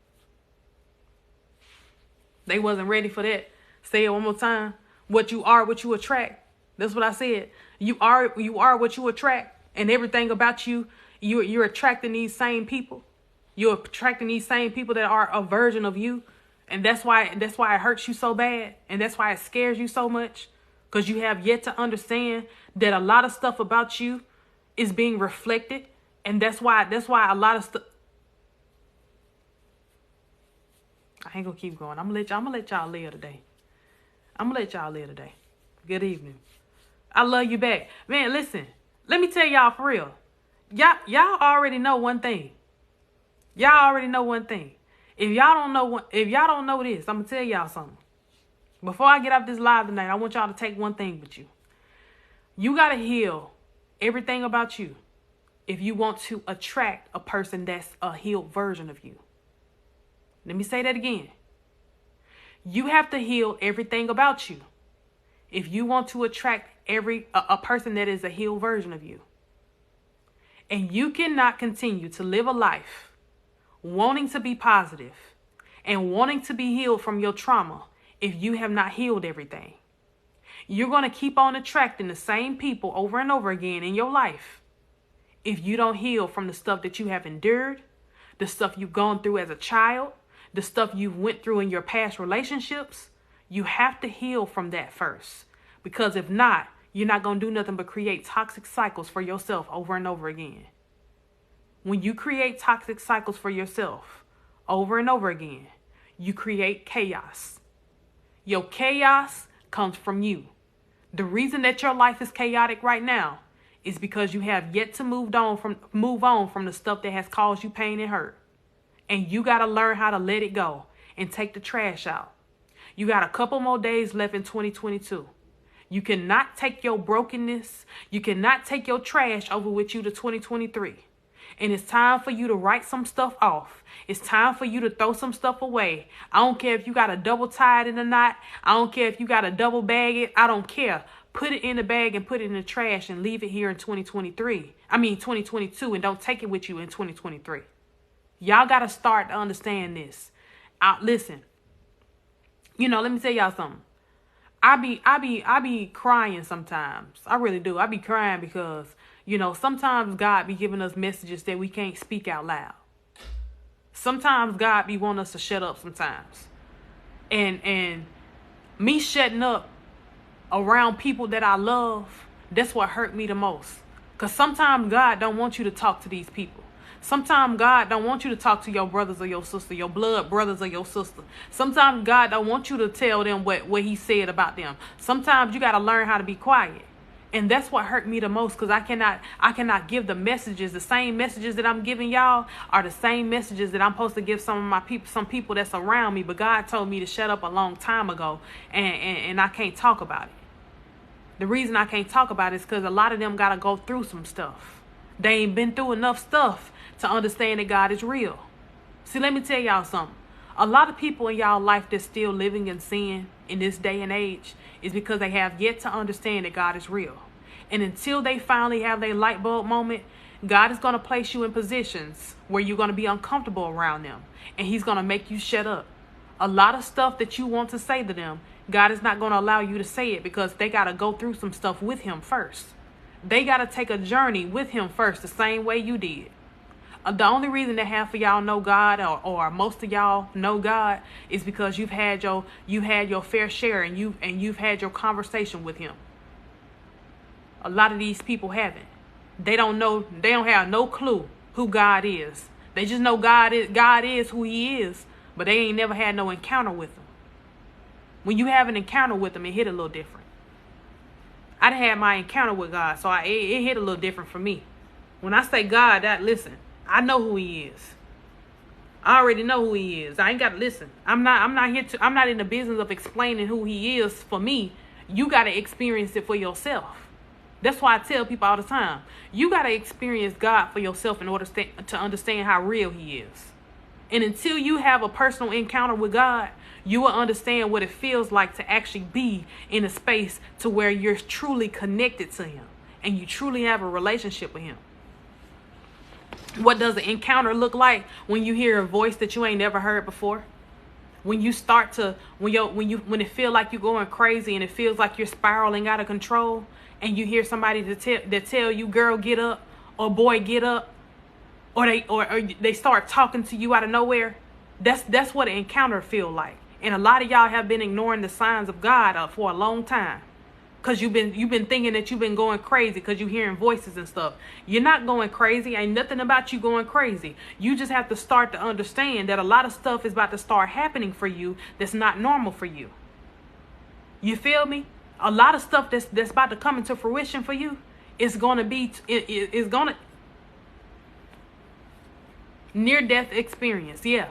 They wasn't ready for that. Say it one more time. What you are, what you attract. That's what I said. You are what you attract, and everything about you, you're attracting these same people. You're attracting these same people that are a version of you. And that's why it hurts you so bad. And that's why it scares you so much. Because you have yet to understand that a lot of stuff about you is being reflected. And that's why a lot of stuff. I ain't gonna keep going. I'm gonna let y'all live today. Good evening. I love you back. Man, listen. Let me tell y'all for real. Y'all already know one thing. If y'all don't know this, I'm gonna tell y'all something. Before I get off this live tonight, I want y'all to take one thing with you. You gotta heal everything about you if you want to attract a person that's a healed version of you. Let me say that again. You have to heal everything about you if you want to attract a person that is a healed version of you. And you cannot continue to live a life wanting to be positive and wanting to be healed from your trauma if you have not healed everything. You're going to keep on attracting the same people over and over again in your life if you don't heal from the stuff that you have endured, the stuff you've gone through as a child, the stuff you've went through in your past relationships. You have to heal from that first Because if not, you're not going to do nothing but create toxic cycles for yourself over and over again. When you create toxic cycles for yourself over and over again, you create chaos. Your chaos comes from you. The reason that your life is chaotic right now is because you have yet to move on from the stuff that has caused you pain and hurt. And you got to learn how to let it go and take the trash out. You got a couple more days left in 2022. You cannot take your brokenness, you cannot take your trash over with you to 2023. And it's time for you to write some stuff off. It's time for you to throw some stuff away. I don't care if you got a double tie it in a knot. I don't care if you got a double bag it. I don't care. Put it in the bag and put it in the trash and leave it here in 2022, and don't take it with you in 2023. Y'all got to start to understand this. Listen, let me tell y'all something. I be crying sometimes. I really do. I be crying because, sometimes God be giving us messages that we can't speak out loud. Sometimes God be wanting us to shut up sometimes. And me shutting up around people that I love, that's what hurt me the most. Because sometimes God don't want you to talk to these people. Sometimes God don't want you to talk to your brothers or your sister, your blood brothers or your sister. Sometimes God don't want you to tell them what he said about them. Sometimes you got to learn how to be quiet. And that's what hurt me the most, because I cannot give the messages. The same messages that I'm giving y'all are the same messages that I'm supposed to give some people that's around me. But God told me to shut up a long time ago, and I can't talk about it. The reason I can't talk about it is because a lot of them got to go through some stuff. They ain't been through enough stuff to understand that God is real. See, let me tell y'all something. A lot of people in y'all life that's still living in sin in this day and age is because they have yet to understand that God is real. And until they finally have their light bulb moment, God is going to place you in positions where you're going to be uncomfortable around them. And he's going to make you shut up. A lot of stuff that you want to say to them, God is not going to allow you to say it, because they got to go through some stuff with him first. They got to take a journey with him first, the same way you did. The only reason that half of y'all know God, or most of y'all know God, is because you've had your fair share, and you've had your conversation with him. A lot of these people haven't. They don't know. They don't have no clue who God is. They just know God is who he is, but they ain't never had no encounter with him. When you have an encounter with him, it hit a little different. I done had my encounter with God, so it hit a little different for me. When I say God, listen, I know who he is. I already know who he is. I ain't got to listen. I'm not in the business of explaining who he is for me. You got to experience it for yourself. That's why I tell people all the time, you got to experience God for yourself in order to understand how real he is. And until you have a personal encounter with God, you will understand what it feels like to actually be in a space to where you're truly connected to him and you truly have a relationship with him. What does an encounter look like? When you hear a voice that you ain't never heard before. When you start to, when it feel like you're going crazy and it feels like you're spiraling out of control, and you hear somebody that tell you, girl, get up, or boy, get up, or they start talking to you out of nowhere. That's what an encounter feel like. And a lot of y'all have been ignoring the signs of God for a long time. Because you've been thinking that you've been going crazy because you're hearing voices and stuff. You're not going crazy. Ain't nothing about you going crazy. You just have to start to understand that a lot of stuff is about to start happening for you that's not normal for you. You feel me? A lot of stuff that's about to come into fruition for you is going to be, is going to, near-death experience, yeah.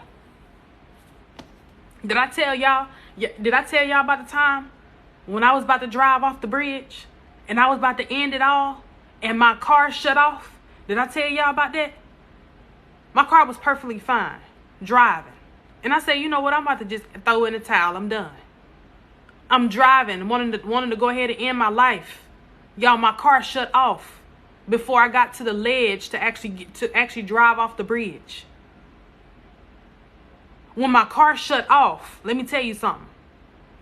Did I tell y'all about the time when I was about to drive off the bridge and I was about to end it all and my car shut off? Did I tell y'all about that? My car was perfectly fine driving. And I said, you know what? I'm about to just throw in the towel. I'm done. I'm driving, wanting to go ahead and end my life. Y'all, my car shut off before I got to the ledge to actually drive off the bridge. When my car shut off, let me tell you something.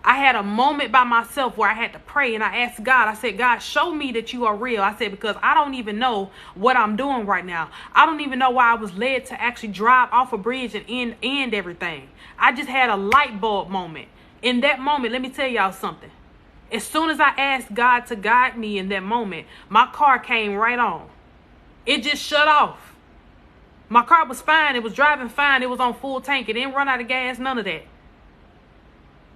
I had a moment by myself where I had to pray, and I asked God, I said, God, show me that you are real. I said, because I don't even know what I'm doing right now. I don't even know why I was led to actually drive off a bridge and end everything. I just had a light bulb moment. In that moment, let me tell y'all something. As soon as I asked God to guide me in that moment, my car came right on. It just shut off. My car was fine. It was driving fine. It was on full tank. It didn't run out of gas, none of that.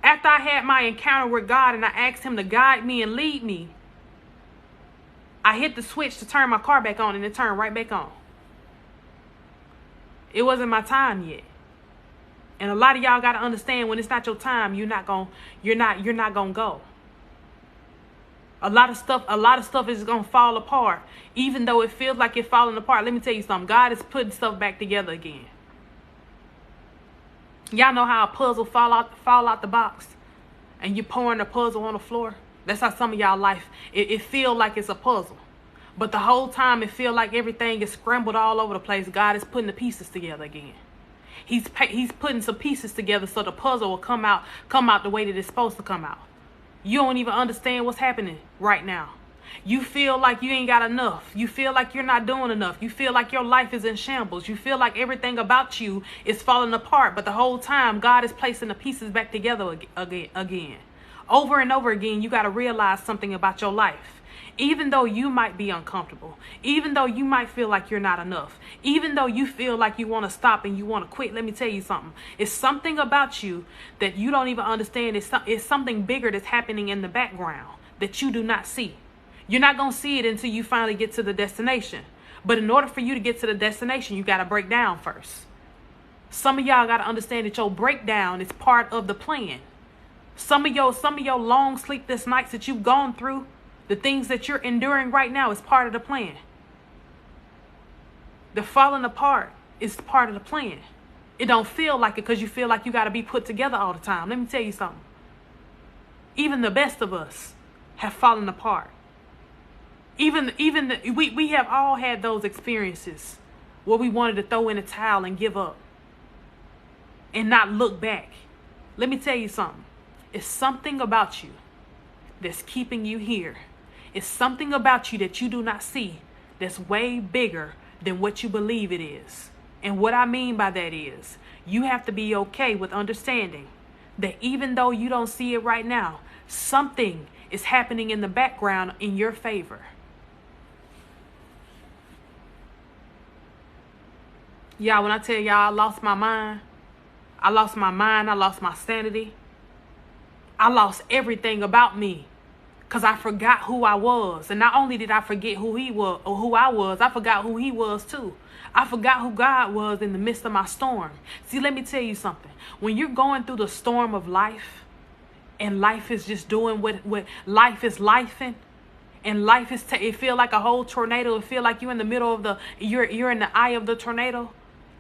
After I had my encounter with God and I asked him to guide me and lead me, I hit the switch to turn my car back on and it turned right back on. It wasn't my time yet. And a lot of y'all got to understand, when it's not your time, you're not going to go. A lot of stuff is going to fall apart. Even though it feels like it's falling apart, let me tell you something. God is putting stuff back together again. Y'all know how a puzzle fall out the box and you're pouring the puzzle on the floor? That's how some of y'all life, it feel like it's a puzzle. But the whole time it feel like everything is scrambled all over the place. God is putting the pieces together again. He's putting some pieces together so the puzzle will come out the way that it's supposed to come out. You don't even understand what's happening right now. You feel like you ain't got enough. You feel like you're not doing enough. You feel like your life is in shambles. You feel like everything about you is falling apart. But the whole time, God is placing the pieces back together again. Over and over again, you got to realize something about your life. Even though you might be uncomfortable, even though you might feel like you're not enough, even though you feel like you want to stop and you want to quit, let me tell you something. It's something about you that you don't even understand. It's something bigger that's happening in the background that you do not see. You're not going to see it until you finally get to the destination. But in order for you to get to the destination, you got to break down first. Some of y'all got to understand that your breakdown is part of the plan. Some of your long sleepless nights that you've gone through, the things that you're enduring right now, is part of the plan. The falling apart is part of the plan. It don't feel like it because you feel like you got to be put together all the time. Let me tell you something. Even the best of us have fallen apart. We have all had those experiences where we wanted to throw in a towel and give up and not look back. Let me tell you something. It's something about you that's keeping you here. It's something about you that you do not see that's way bigger than what you believe it is. And what I mean by that is, you have to be okay with understanding that even though you don't see it right now, something is happening in the background in your favor. Y'all, when I tell y'all I lost my mind, I lost my sanity. I lost everything about me because I forgot who I was. And not only did I forget who he was or who I was, I forgot who he was too. I forgot who God was in the midst of my storm. See, let me tell you something. When you're going through the storm of life and life is just doing what life is lifing, and life is, it feel like a whole tornado. It feel like you're in the middle of you're in the eye of the tornado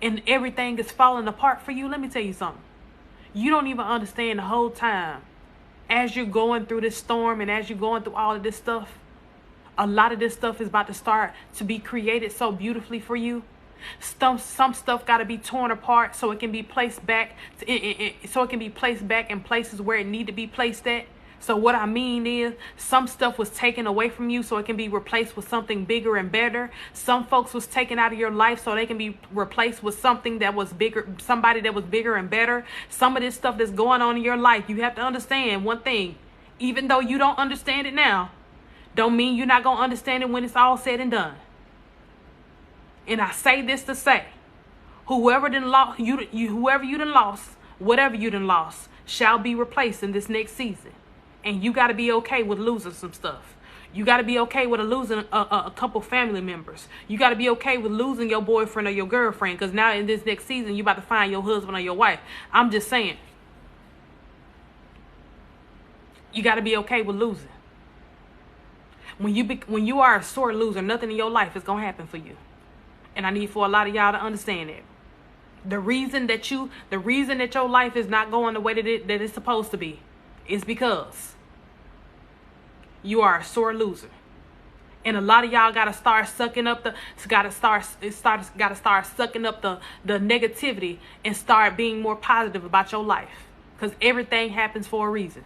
and everything is falling apart for you. Let me tell you something. You don't even understand the whole time. As you're going through this storm and as you're going through all of this stuff, a lot of this stuff is about to start to be created so beautifully for you. Some stuff got to be torn apart so it can be placed back. So it can be placed back in places where it need to be placed at. So what I mean is, some stuff was taken away from you so it can be replaced with something bigger and better. Some folks was taken out of your life so they can be replaced with something that was bigger, somebody that was bigger and better. Some of this stuff that's going on in your life, you have to understand one thing. Even though you don't understand it now, don't mean you're not going to understand it when it's all said and done. And I say this to say, whoever you done lost, whatever you done lost, shall be replaced in this next season. And you got to be okay with losing some stuff. You got to be okay with losing a couple family members. You got to be okay with losing your boyfriend or your girlfriend. Because now in this next season, you about to find your husband or your wife. I'm just saying. You got to be okay with losing. When you are a sore loser, nothing in your life is going to happen for you. And I need for a lot of y'all to understand that. The reason that your life is not going the way that it's supposed to be is because you are a sore loser. And a lot of y'all gotta start sucking up the negativity and start being more positive about your life. Because everything happens for a reason.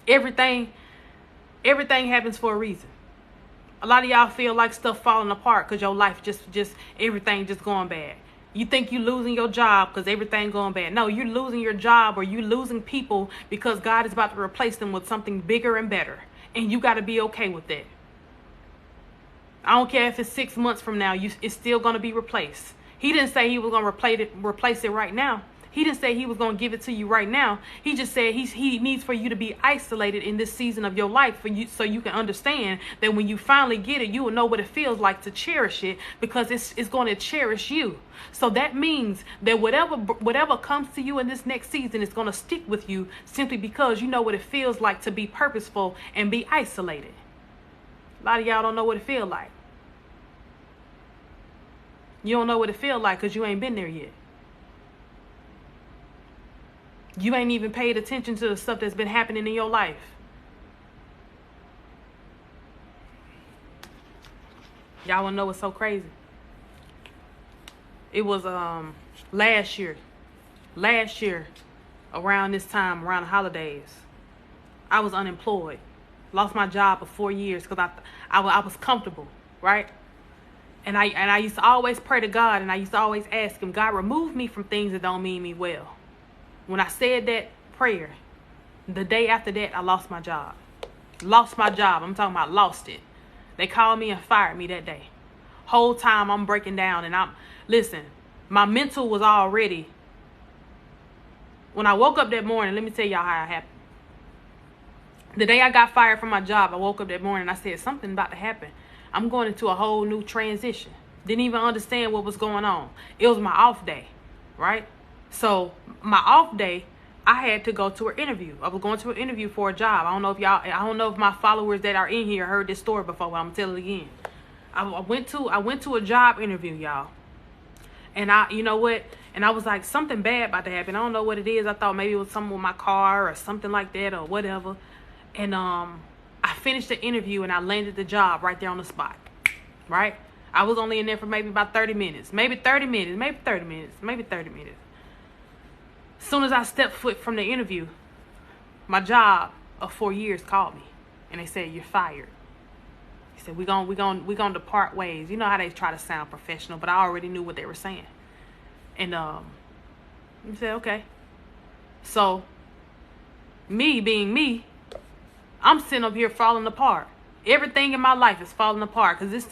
Everything happens for a reason. A lot of y'all feel like stuff falling apart because your life just everything just going bad. You think you're losing your job because everything going bad. No, you're losing your job, or you're losing people because God is about to replace them with something bigger and better. And you got to be okay with that. I don't care if it's 6 months from now, it's still going to be replaced. He didn't say he was going to replace it right now. He didn't say he was going to give it to you right now. He just said he needs for you to be isolated in this season of your life so you can understand that when you finally get it, you will know what it feels like to cherish it, because it's going to cherish you. So that means that whatever comes to you in this next season is going to stick with you, simply because you know what it feels like to be purposeful and be isolated. A lot of y'all don't know what it feels like. You don't know what it feels like because you ain't been there yet. You ain't even paid attention to the stuff that's been happening in your life. Y'all wanna know what's so crazy? It was last year around this time, around the holidays, I was unemployed. Lost my job for 4 years because I was comfortable, right? And I used to always pray to God, and I used to always ask him, God, remove me from things that don't mean me well. When I said that prayer, the day after that, I lost my job. Lost my job. I'm talking about lost it. They called me and fired me that day. Whole time I'm breaking down, and listen, my mental was already. When I woke up that morning, let me tell y'all how it happened. The day I got fired from my job, I woke up that morning and I said, something about to happen. I'm going into a whole new transition. Didn't even understand what was going on. It was my off day, right? So my off day, I had to go to an interview. I was going to an interview for a job. I don't know if my followers that are in here heard this story before, but I'm gonna tell it again. I went to a job interview, y'all. And you know what? And I was like, something bad about to happen. I don't know what it is. I thought maybe it was something with my car or something like that or whatever. And I finished the interview and I landed the job right there on the spot, right? I was only in there for maybe about 30 minutes, maybe 30 minutes. As soon as I stepped foot from the interview, my job of 4 years called me and they said, you're fired. He said, we're gonna depart ways. You know how they try to sound professional, but I already knew what they were saying. And he said, okay. So me being me, I'm sitting up here falling apart. Everything in my life is falling apart because this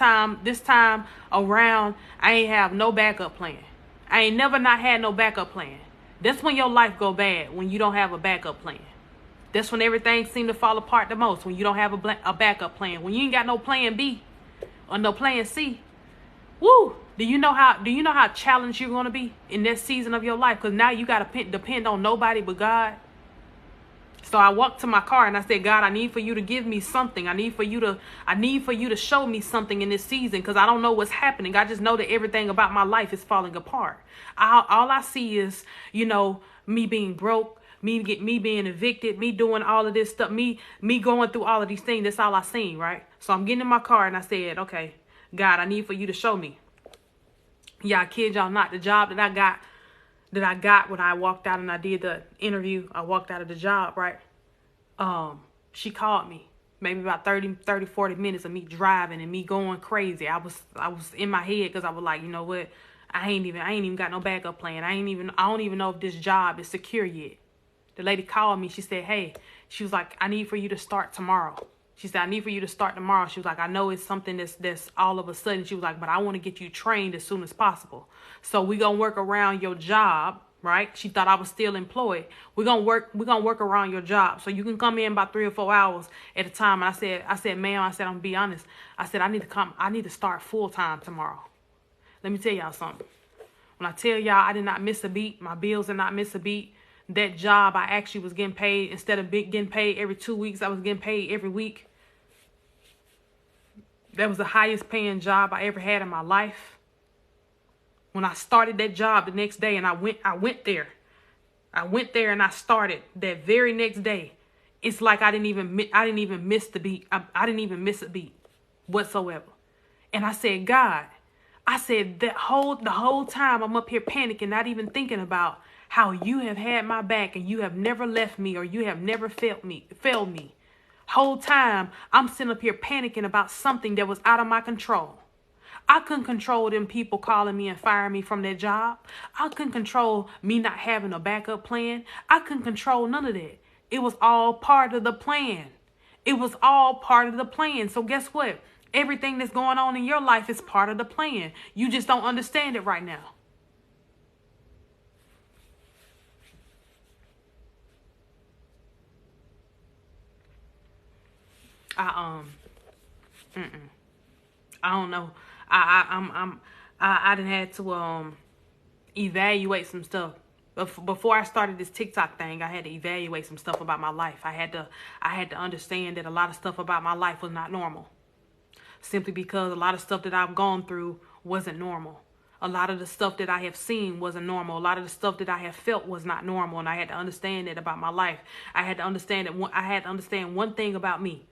time around, I ain't have no backup plan. I ain't never not had no backup plan. That's when your life go bad, when you don't have a backup plan. That's when everything seem to fall apart the most, when you don't have a backup plan. When you ain't got no plan B or no plan C. Woo! Do you know how challenged you're going to be in this season of your life? Because now you got to depend on nobody but God. So I walked to my car and I said, God, I need for you to give me something. I need for you to show me something in this season, because I don't know what's happening. I just know that everything about my life is falling apart. All I see is, me being broke, me being evicted, me doing all of this stuff, me going through all of these things. That's all I seen, right? So I'm getting in my car and I said, okay, God, I need for you to show me. Yeah, I kid y'all not. The job that I got when I walked out and I did the interview, I walked out of the job, right? She called me maybe about 40 minutes of me driving and me going crazy. I was in my head because I was like, you know what? I ain't even got no backup plan. I don't even know if this job is secure yet. The lady called me. She said, hey, she was like, I need for you to start tomorrow. She said, I need for you to start tomorrow. She was like, I know it's something that's all of a sudden. She was like, but I want to get you trained as soon as possible. So we going to work around your job, right? She thought I was still employed. We're going to work around your job. So you can come in about 3 or 4 hours at a time. And I said, ma'am, I'm going to be honest. I said, I need to start full time tomorrow. Let me tell y'all something. When I tell y'all I did not miss a beat, my bills did not miss a beat. That job, I actually was getting paid. Instead of getting paid every 2 weeks, I was getting paid every week. That was the highest paying job I ever had in my life. When I started that job the next day and I went there and I started that very next day. It's like I didn't even miss the beat. I didn't even miss a beat whatsoever. And I said, God, the whole time I'm up here panicking, not even thinking about how you have had my back and you have never left me or you have never failed me. Whole time I'm sitting up here panicking about something that was out of my control. I couldn't control them people calling me and firing me from their job. I couldn't control me not having a backup plan. I couldn't control none of that. It was all part of the plan. It was all part of the plan. So guess what? Everything that's going on in your life is part of the plan. You just don't understand it right now. I don't know. I done had to evaluate some stuff. Before I started this TikTok thing, I had to evaluate some stuff about my life. I had to understand that a lot of stuff about my life was not normal. Simply because a lot of stuff that I've gone through wasn't normal. A lot of the stuff that I have seen wasn't normal. A lot of the stuff that I have felt was not normal. And I had to understand that about my life. I had to understand one thing about me.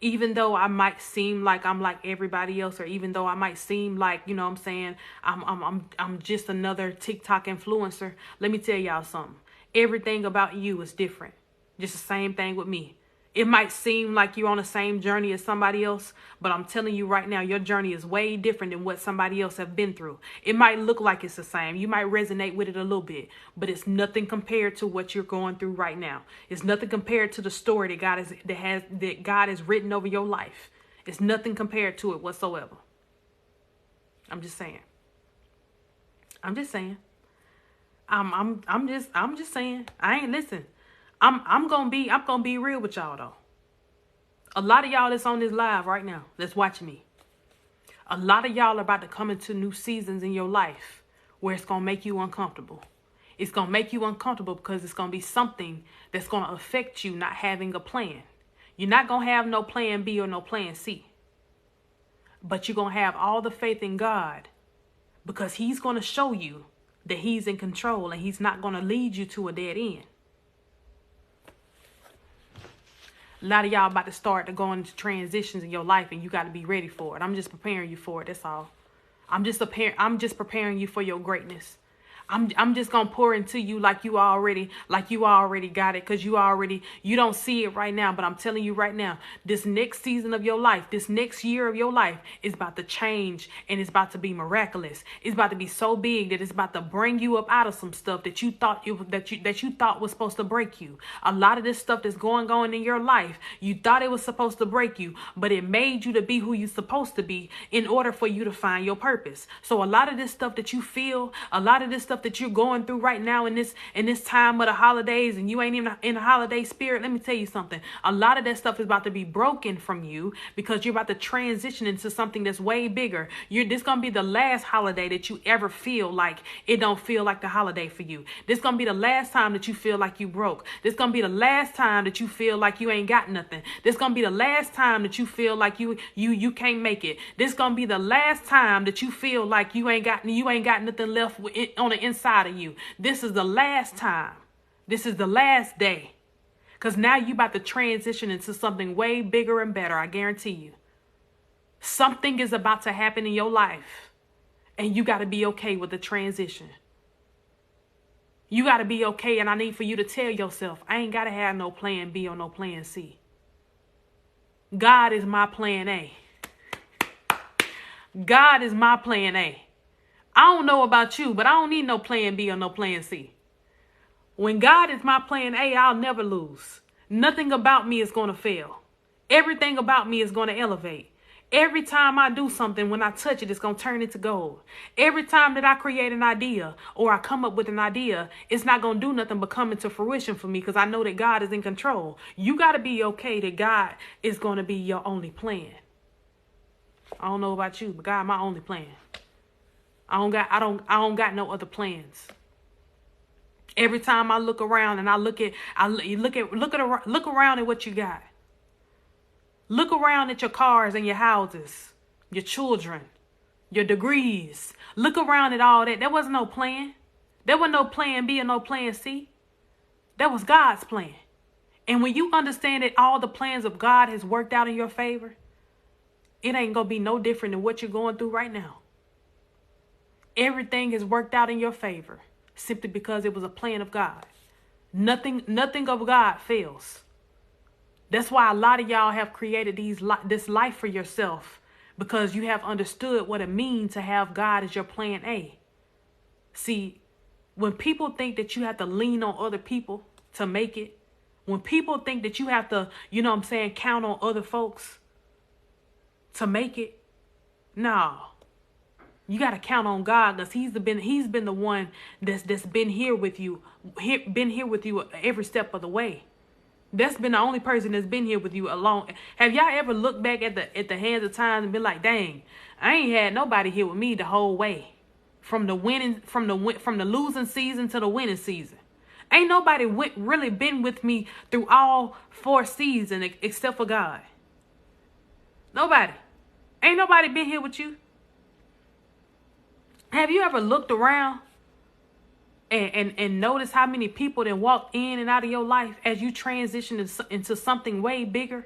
Even though I might seem like I'm like everybody else, or even though I might seem like, you know what I'm saying, I'm just another TikTok influencer, let me tell y'all something. Everything about you is different. Just the same thing with me. It might seem like you're on the same journey as somebody else, but I'm telling you right now, your journey is way different than what somebody else have been through. It might look like it's the same. You might resonate with it a little bit, but it's nothing compared to what you're going through right now. It's nothing compared to the story that God has written over your life. It's nothing compared to it whatsoever. I'm just saying. I'm just saying. I'm just saying. I ain't listen. I'm gonna be real with y'all though. A lot of y'all that's on this live right now, that's watching me. A lot of y'all are about to come into new seasons in your life where it's gonna make you uncomfortable. It's gonna make you uncomfortable because it's gonna be something that's gonna affect you not having a plan. You're not gonna have no plan B or no plan C. But you're gonna have all the faith in God because He's gonna show you that He's in control and He's not gonna lead you to a dead end. A lot of y'all about to start to go into transitions in your life, and you got to be ready for it. I'm just preparing you for it. That's all. I'm just preparing you for your greatness. I'm just gonna pour into you like you already got it, because you don't see it right now, but I'm telling you right now, this next season of your life, this next year of your life is about to change, and it's about to be miraculous. It's about to be so big that it's about to bring you up out of some stuff that you thought was supposed to break you. A lot of this stuff that's going on in your life, you thought it was supposed to break you, but it made you to be who you're supposed to be in order for you to find your purpose. So a lot of this stuff that you feel, a lot of this stuff that you're going through right now in this time of the holidays, and you ain't even in the holiday spirit, let me tell you something. A lot of that stuff is about to be broken from you because you're about to transition into something that's way bigger. This gonna be the last holiday that you ever feel like it don't feel like the holiday for you. This gonna be the last time that you feel like you broke. This gonna be the last time that you feel like you ain't got nothing. This gonna be the last time that you feel like you can't make it. This gonna be the last time that you feel like you ain't got nothing left on the inside of you. This is the last time. This is the last day. Because now you about to transition into something way bigger and better. I guarantee you. Something is about to happen in your life. And you got to be okay with the transition. You got to be okay. And I need for you to tell yourself, I ain't got to have no plan B or no plan C. God is my plan A. God is my plan A. I don't know about you, but I don't need no plan B or no plan C. When God is my plan A, I'll never lose. Nothing about me is going to fail. Everything about me is going to elevate. Every time I do something, when I touch it, it's going to turn into gold. Every time that I create an idea or I come up with an idea, it's not going to do nothing but come into fruition for me because I know that God is in control. You got to be okay that God is going to be your only plan. I don't know about you, but God, my only plan. I don't got no other plans. Every time I look around and look around at what you got. Look around at your cars and your houses, your children, your degrees. Look around at all that. There was no plan. There was no plan B or no plan C. That was God's plan. And when you understand that all the plans of God has worked out in your favor, it ain't going to be no different than what you're going through right now. Everything has worked out in your favor simply because it was a plan of God. Nothing of God fails. That's why a lot of y'all have created this life for yourself because you have understood what it means to have God as your plan A. See, when people think that you have to lean on other people to make it, when people think that you have to, you know what I'm saying, count on other folks to make it, no. You got to count on God, because he's been the one that's been here with you, every step of the way. That's been the only person that's been here with you alone. Have y'all ever looked back at the hands of times and been like, dang, I ain't had nobody here with me the whole way, from the losing season to the winning season. Ain't nobody really been with me through all 4 seasons except for God. Nobody. Ain't nobody been here with you. Have you ever looked around and noticed how many people that walked in and out of your life as you transition into something way bigger?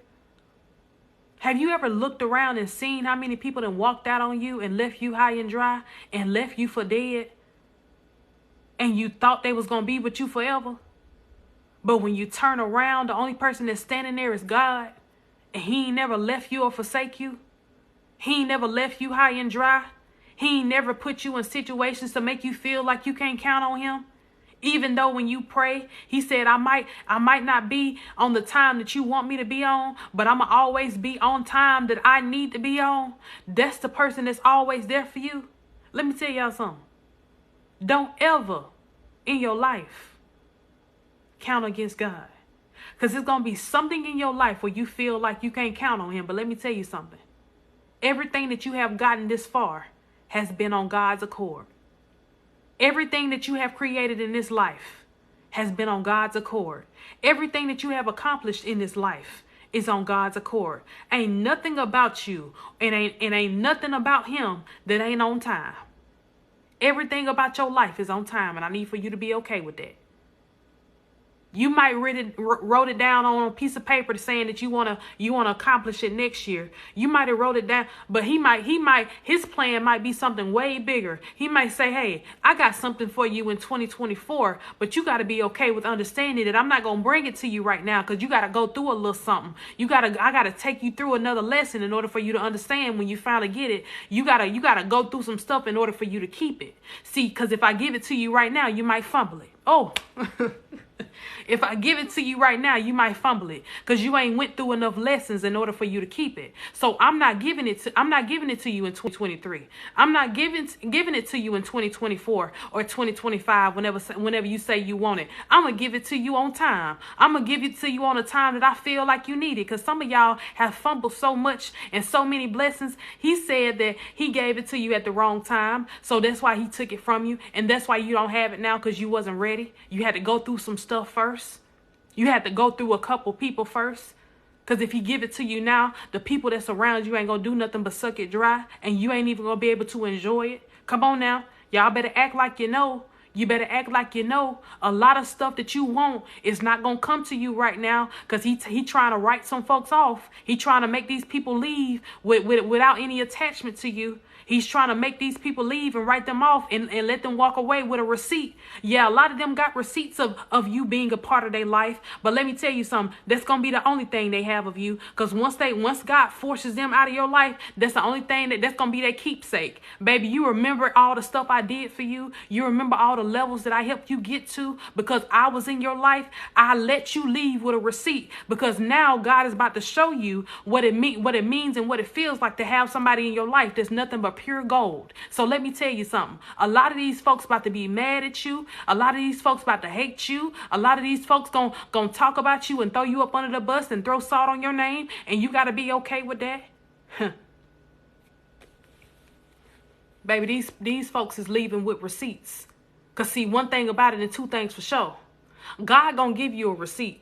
Have you ever looked around and seen how many people that walked out on you and left you high and dry and left you for dead? And you thought they was going to be with you forever? But when you turn around, the only person that's standing there is God. And he ain't never left you or forsake you. He ain't never left you high and dry. He ain't never put you in situations to make you feel like you can't count on him. Even though when you pray, he said, I might not be on the time that you want me to be on, but I'm going to always be on time that I need to be on. That's the person that's always there for you. Let me tell y'all something. Don't ever in your life count against God. Because there's going to be something in your life where you feel like you can't count on him. But let me tell you something. Everything that you have gotten this far has been on God's accord. Everything that you have created in this life has been on God's accord. Everything that you have accomplished in this life is on God's accord. Ain't nothing about you and ain't nothing about him that ain't on time. Everything about your life is on time, and I need for you to be okay with that. You might wrote it down on a piece of paper saying that you wanna accomplish it next year. You might have wrote it down, but his plan might be something way bigger. He might say, hey, I got something for you in 2024, but you got to be okay with understanding that I'm not gonna bring it to you right now, because you got to go through a little something. I got to take you through another lesson in order for you to understand. When you finally get it, you gotta go through some stuff in order for you to keep it. See, because if I give it to you right now, you might fumble it. Oh. If I give it to you right now, you might fumble it, because you ain't went through enough lessons in order for you to keep it. So I'm not giving it to you in 2023. I'm not giving it to you in 2024 or 2025. Whenever you say you want it, I'm gonna give it to you on time. I'm gonna give it to you on a time that I feel like you need it. Because some of y'all have fumbled so much and so many blessings. He said that he gave it to you at the wrong time, so that's why he took it from you, and that's why you don't have it now, because you wasn't ready. You had to go through some stuff first. You had to go through a couple people first. Because if he give it to you now, the people that's around you ain't going to do nothing but suck it dry. And you ain't even going to be able to enjoy it. Come on now. Y'all better act like you know. You better act like you know. A lot of stuff that you want is not going to come to you right now. Because he trying to write some folks off. He trying to make these people leave without any attachment to you. He's trying to make these people leave and write them off and let them walk away with a receipt. Yeah, a lot of them got receipts of you being a part of their life. But let me tell you something. That's going to be the only thing they have of you. Because once God forces them out of your life, that's the only thing that's going to be their keepsake. Baby, you remember all the stuff I did for you. You remember all the levels that I helped you get to because I was in your life. I let you leave with a receipt, because now God is about to show you what it means and what it feels like to have somebody in your life that's nothing but pure gold. So let me tell you something. A lot of these folks about to be mad at you. A lot of these folks about to hate you. A lot of these folks gonna talk about you and throw you up under the bus and throw salt on your name, and you got to be okay with that. Baby, these folks is leaving with receipts. Because see, one thing about it and two things for sure. God gonna give you a receipt.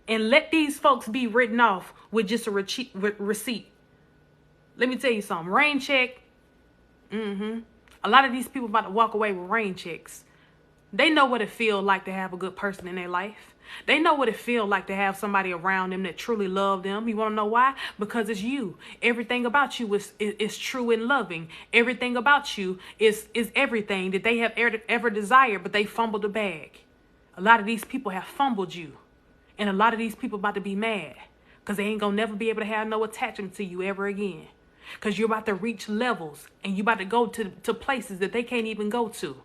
And let these folks be written off with just a receipt. Let me tell you something. Rain check. A lot of these people about to walk away with rain checks. They know what it feels like to have a good person in their life. They know what it feels like to have somebody around them that truly love them. You want to know why? Because it's you. Everything about you is true and loving. Everything about you is everything that they have ever desired, but they fumbled the bag. A lot of these people have fumbled you. And a lot of these people about to be mad because they ain't going to never be able to have no attachment to you ever again. Because you're about to reach levels and you're about to go to places that they can't even go to.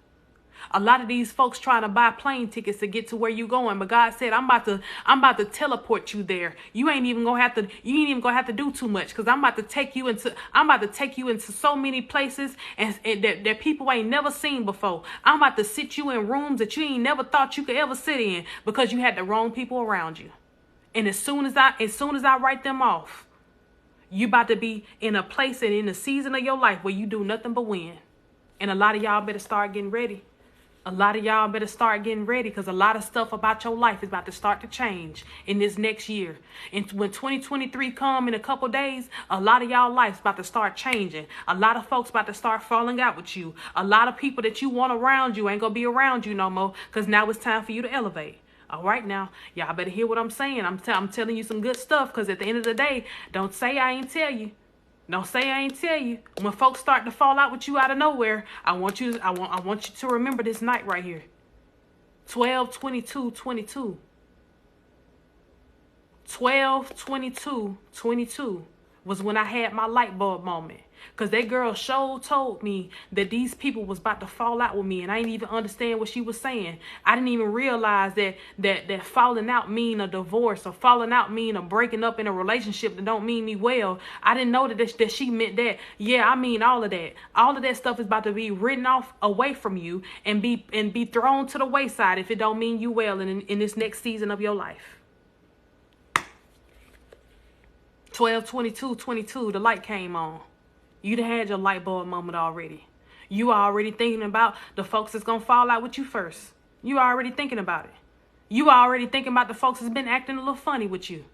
A lot of these folks trying to buy plane tickets to get to where you going, but God said, I'm about to teleport you there. You ain't even gonna have to do too much, because I'm about to take you into so many places and that people ain't never seen before. I'm about to sit you in rooms that you ain't never thought you could ever sit in because you had the wrong people around you. And as soon as I write them off, you about to be in a place and in a season of your life where you do nothing but win. And a lot of y'all better start getting ready. A lot of y'all better start getting ready, because a lot of stuff about your life is about to start to change in this next year. And when 2023 come in a couple days, a lot of y'all life's about to start changing. A lot of folks about to start falling out with you. A lot of people that you want around you ain't gonna be around you no more, because now it's time for you to elevate. All right, now, y'all better hear what I'm saying. I'm telling you some good stuff, because at the end of the day, don't say I ain't tell you. Don't say I ain't tell you. When folks start to fall out with you out of nowhere, I want you to remember this night right here. 12/22/22. 12/22/22 was when I had my light bulb moment. Because that girl sure told me that these people was about to fall out with me, and I didn't even understand what she was saying. I didn't even realize that falling out mean a divorce, or falling out mean a breaking up in a relationship that don't mean me well. I didn't know that she meant that. Yeah, I mean all of that. All of that stuff is about to be written off away from you and be thrown to the wayside if it don't mean you well in this next season of your life. 12/22/22, the light came on. You done had your light bulb moment already. You are already thinking about the folks that's going to fall out with you first. You are already thinking about it. You are already thinking about the folks that's been acting a little funny with you.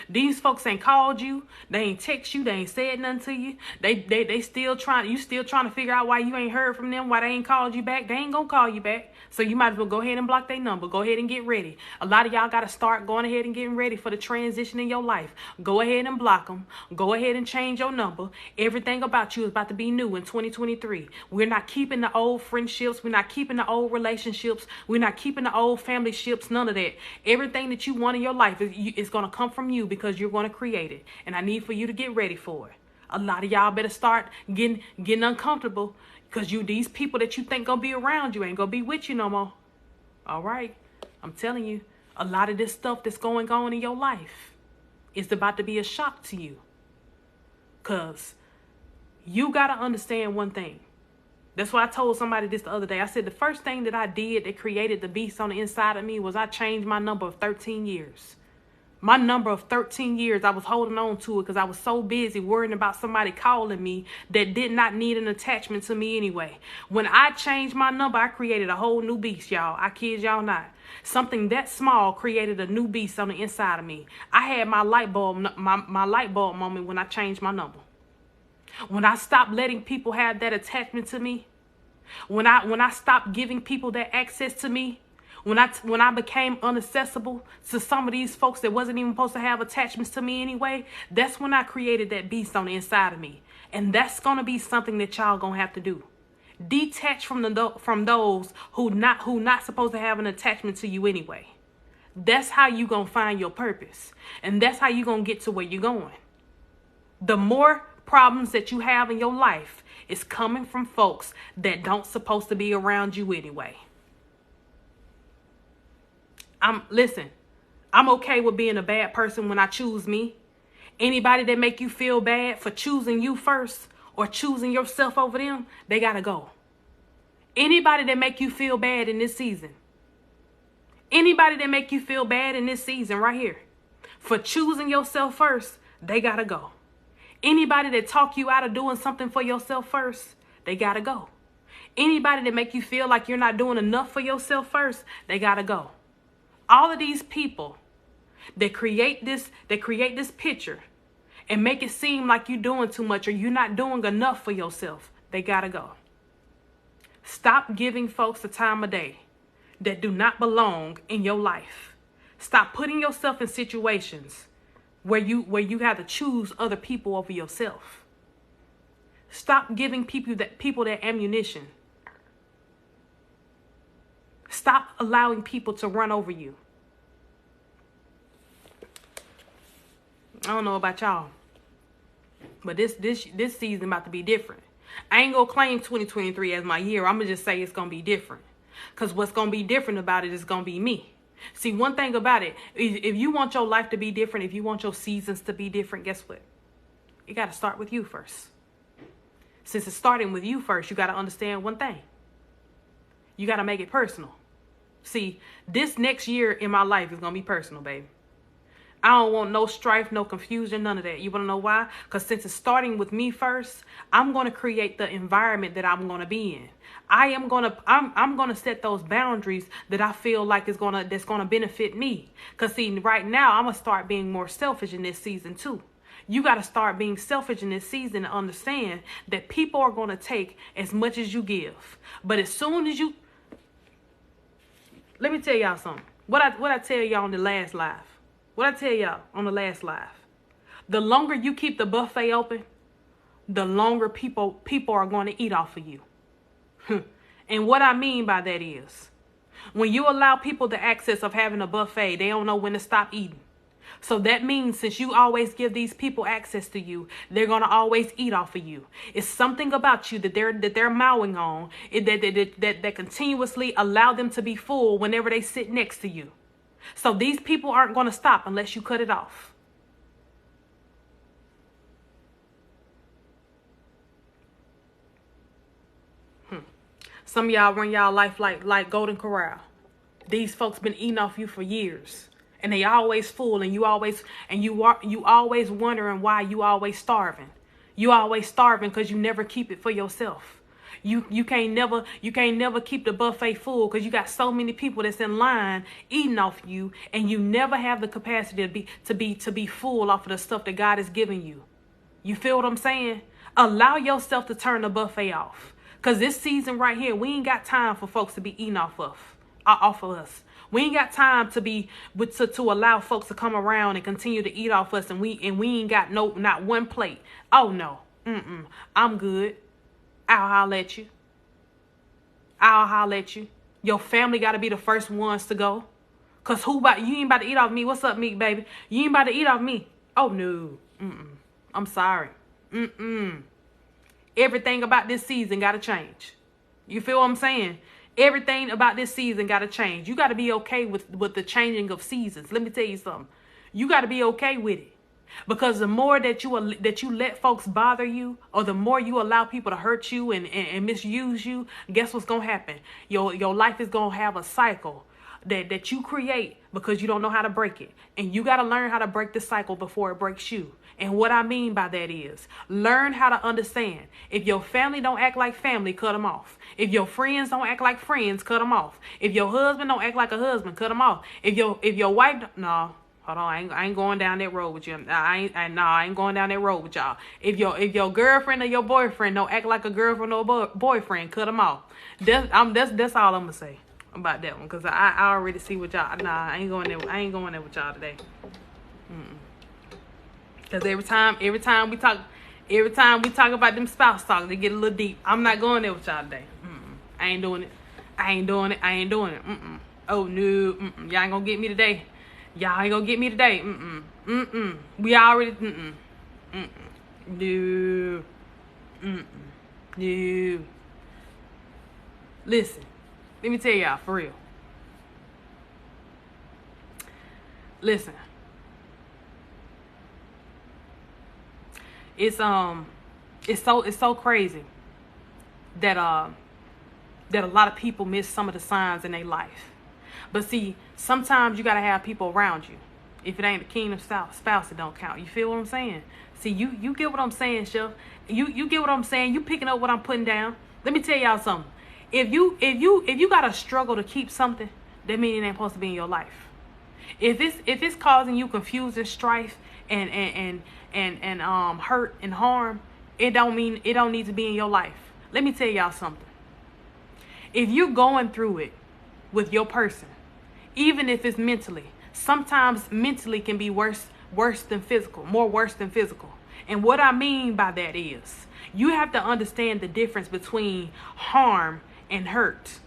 These folks ain't called you. They ain't text you. They ain't said nothing to you. They still trying to figure out why you ain't heard from them, why they ain't called you back. They ain't going to call you back. So you might as well go ahead and block their number. Go ahead and get ready. A lot of y'all got to start going ahead and getting ready for the transition in your life. Go ahead and block them. Go ahead and change your number. Everything about you is about to be new in 2023. We're not keeping the old friendships. We're not keeping the old relationships. We're not keeping the old family ships. None of that. Everything that you want in your life is going to come from you, because you're going to create it. And I need for you to get ready for it. A lot of y'all better start getting uncomfortable, because these people that you think gonna be around you ain't gonna be with you no more. All right. I'm telling you, a lot of this stuff that's going on in your life is about to be a shock to you. Because you got to understand one thing. That's why I told somebody this the other day. I said the first thing that I did that created the beast on the inside of me was I changed my number of 13 years. My number of 13 years, I was holding on to it because I was so busy worrying about somebody calling me that did not need an attachment to me anyway. When I changed my number, I created a whole new beast, y'all. I kid y'all not. Something that small created a new beast on the inside of me. I had my light bulb moment when I changed my number. When I stopped letting people have that attachment to me, when I stopped giving people that access to me, when I became inaccessible to some of these folks that wasn't even supposed to have attachments to me anyway, that's when I created that beast on the inside of me. And that's going to be something that y'all going to have to do. Detach from those who not supposed to have an attachment to you anyway. That's how you going to find your purpose. And that's how you going to get to where you're going. The more problems that you have in your life is coming from folks that don't supposed to be around you anyway. Listen, I'm okay with being a bad person when I choose me. Anybody that make you feel bad for choosing you first or choosing yourself over them, they got to go. Anybody that make you feel bad in this season. Anybody that make you feel bad in this season right here for choosing yourself first, they got to go. Anybody that talk you out of doing something for yourself first, they got to go. Anybody that make you feel like you're not doing enough for yourself first, they got to go. All of these people that create this picture and make it seem like you're doing too much or you're not doing enough for yourself, they gotta go. Stop giving folks the time of day that do not belong in your life. Stop putting yourself in situations where you have to choose other people over yourself. Stop giving people that ammunition. Stop allowing people to run over you. I don't know about y'all, But this season about to be different. I ain't gonna claim 2023 as my year. I'm gonna just say it's gonna be different. Because what's gonna be different about it is gonna be me. See, one thing about it, if you want your life to be different, if you want your seasons to be different, guess what? You gotta start with you first. Since it's starting with you first, you gotta understand one thing. You gotta make it personal. See, this next year in my life is gonna be personal, baby. I don't want no strife, no confusion, none of that. You want to know why? Because since it's starting with me first, I'm going to create the environment that I'm going to be in. I'm going to set those boundaries that I feel like that's going to benefit me. Because see, right now, I'm going to start being more selfish in this season too. You got to start being selfish in this season and understand that people are going to take as much as you give. But as soon as you, let me tell y'all something. What I tell y'all on the last live. What I tell y'all on the last live, the longer you keep the buffet open, the longer people are going to eat off of you. And what I mean by that is, when you allow people the access of having a buffet, they don't know when to stop eating. So that means since you always give these people access to you, they're going to always eat off of you. It's something about you that they're mowing on, that continuously allow them to be full whenever they sit next to you. So these people aren't going to stop unless you cut it off. Some of y'all run y'all life like Golden Corral. These folks been eating off you for years, and they always full, and you always wondering why you always starving. You always starving because you never keep it for yourself. You can't never keep the buffet full because you got so many people that's in line eating off you, and you never have the capacity to be full off of the stuff that God is giving you. You feel what I'm saying? Allow yourself to turn the buffet off, because this season right here, we ain't got time for folks to be eating off of us. We ain't got time to allow folks to come around and continue to eat off us, and we ain't got not one plate. Oh no, I'm good. I'll holler at you. Your family got to be the first ones to go. Because you ain't about to eat off me. What's up, Meek, baby? You ain't about to eat off me. Oh, no. I'm sorry. Everything about this season got to change. You feel what I'm saying? Everything about this season got to change. You got to be okay with the changing of seasons. Let me tell you something. You got to be okay with it. Because the more that you let folks bother you, or the more you allow people to hurt you and misuse you, guess what's going to happen? Your life is going to have a cycle that you create because you don't know how to break it. And you got to learn how to break the cycle before it breaks you. And what I mean by that is, learn how to understand. If your family don't act like family, cut them off. If your friends don't act like friends, cut them off. If your husband don't act like a husband, cut them off. If your wife, no. Hold on, I ain't going down that road with you. I ain't going down that road with y'all. If your girlfriend or your boyfriend don't act like a girlfriend or boyfriend, cut them off. That's all I'm gonna say about that one, because I already see what y'all. Nah, I ain't going there with y'all today. Because every time we talk about them spouse talk, they get a little deep. I'm not going there with y'all today. I ain't doing it. Oh no. Y'all ain't gonna get me today. Y'all ain't gonna get me today. We already. No. No. Listen, let me tell y'all for real. Listen. It's so crazy that a lot of people miss some of the signs in their life. But see, sometimes you got to have people around you. If it ain't the kingdom spouse, it don't count. You feel what I'm saying? See, you get what I'm saying, Chef. You get what I'm saying. You picking up what I'm putting down. Let me tell y'all something. If you got to struggle to keep something, that means it ain't supposed to be in your life. If it's causing you confusion, strife, and hurt and harm, it don't need to be in your life. Let me tell y'all something. If you're going through it with your person, even if it's mentally, sometimes mentally can be worse than physical, more worse than physical. And what I mean by that is, you have to understand the difference between harm and hurt.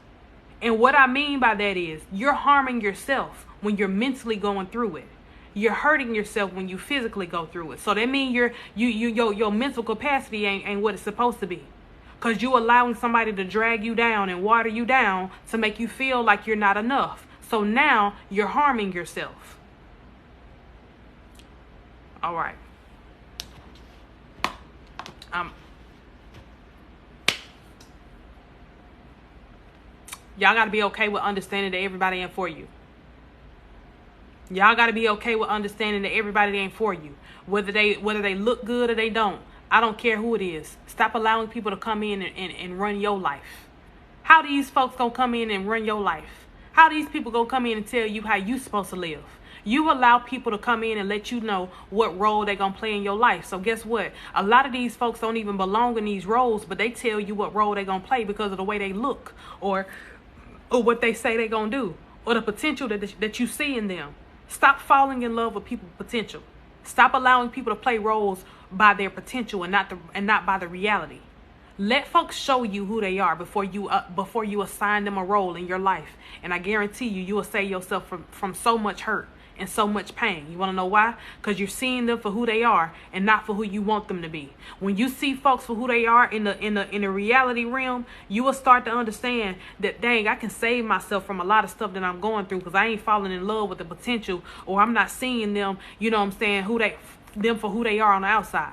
And what I mean by that is, you're harming yourself when you're mentally going through it. you're hurting yourself when you physically go through it. So that means your mental capacity ain't what it's supposed to be. Because you allowing somebody to drag you down and water you down to make you feel like you're not enough. So now you're harming yourself. All right. Y'all got to be okay with understanding that everybody ain't for you. Y'all got to be okay with understanding that everybody ain't for you. Whether they look good or they don't. I don't care who it is. Stop allowing people to come in and run your life. How these folks gonna come in and run your life? How these people gonna come in and tell you how you supposed to live? You allow people to come in and let you know what role they're gonna play in your life. So guess what? A lot of these folks don't even belong in these roles, but they tell you what role they're gonna play because of the way they look or what they say they're gonna do or the potential that you see in them. Stop falling in love with people's potential. Stop allowing people to play roles by their potential and not by the reality. Let folks show you who they are before you assign them a role in your life. And I guarantee you will save yourself from so much hurt and so much pain. You want to know why? Because you're seeing them for who they are and not for who you want them to be. When you see folks for who they are in the reality realm, you will start to understand that, dang, I can save myself from a lot of stuff that I'm going through because I ain't falling in love with the potential, or I'm not seeing them, you know what I'm saying, them for who they are on the outside.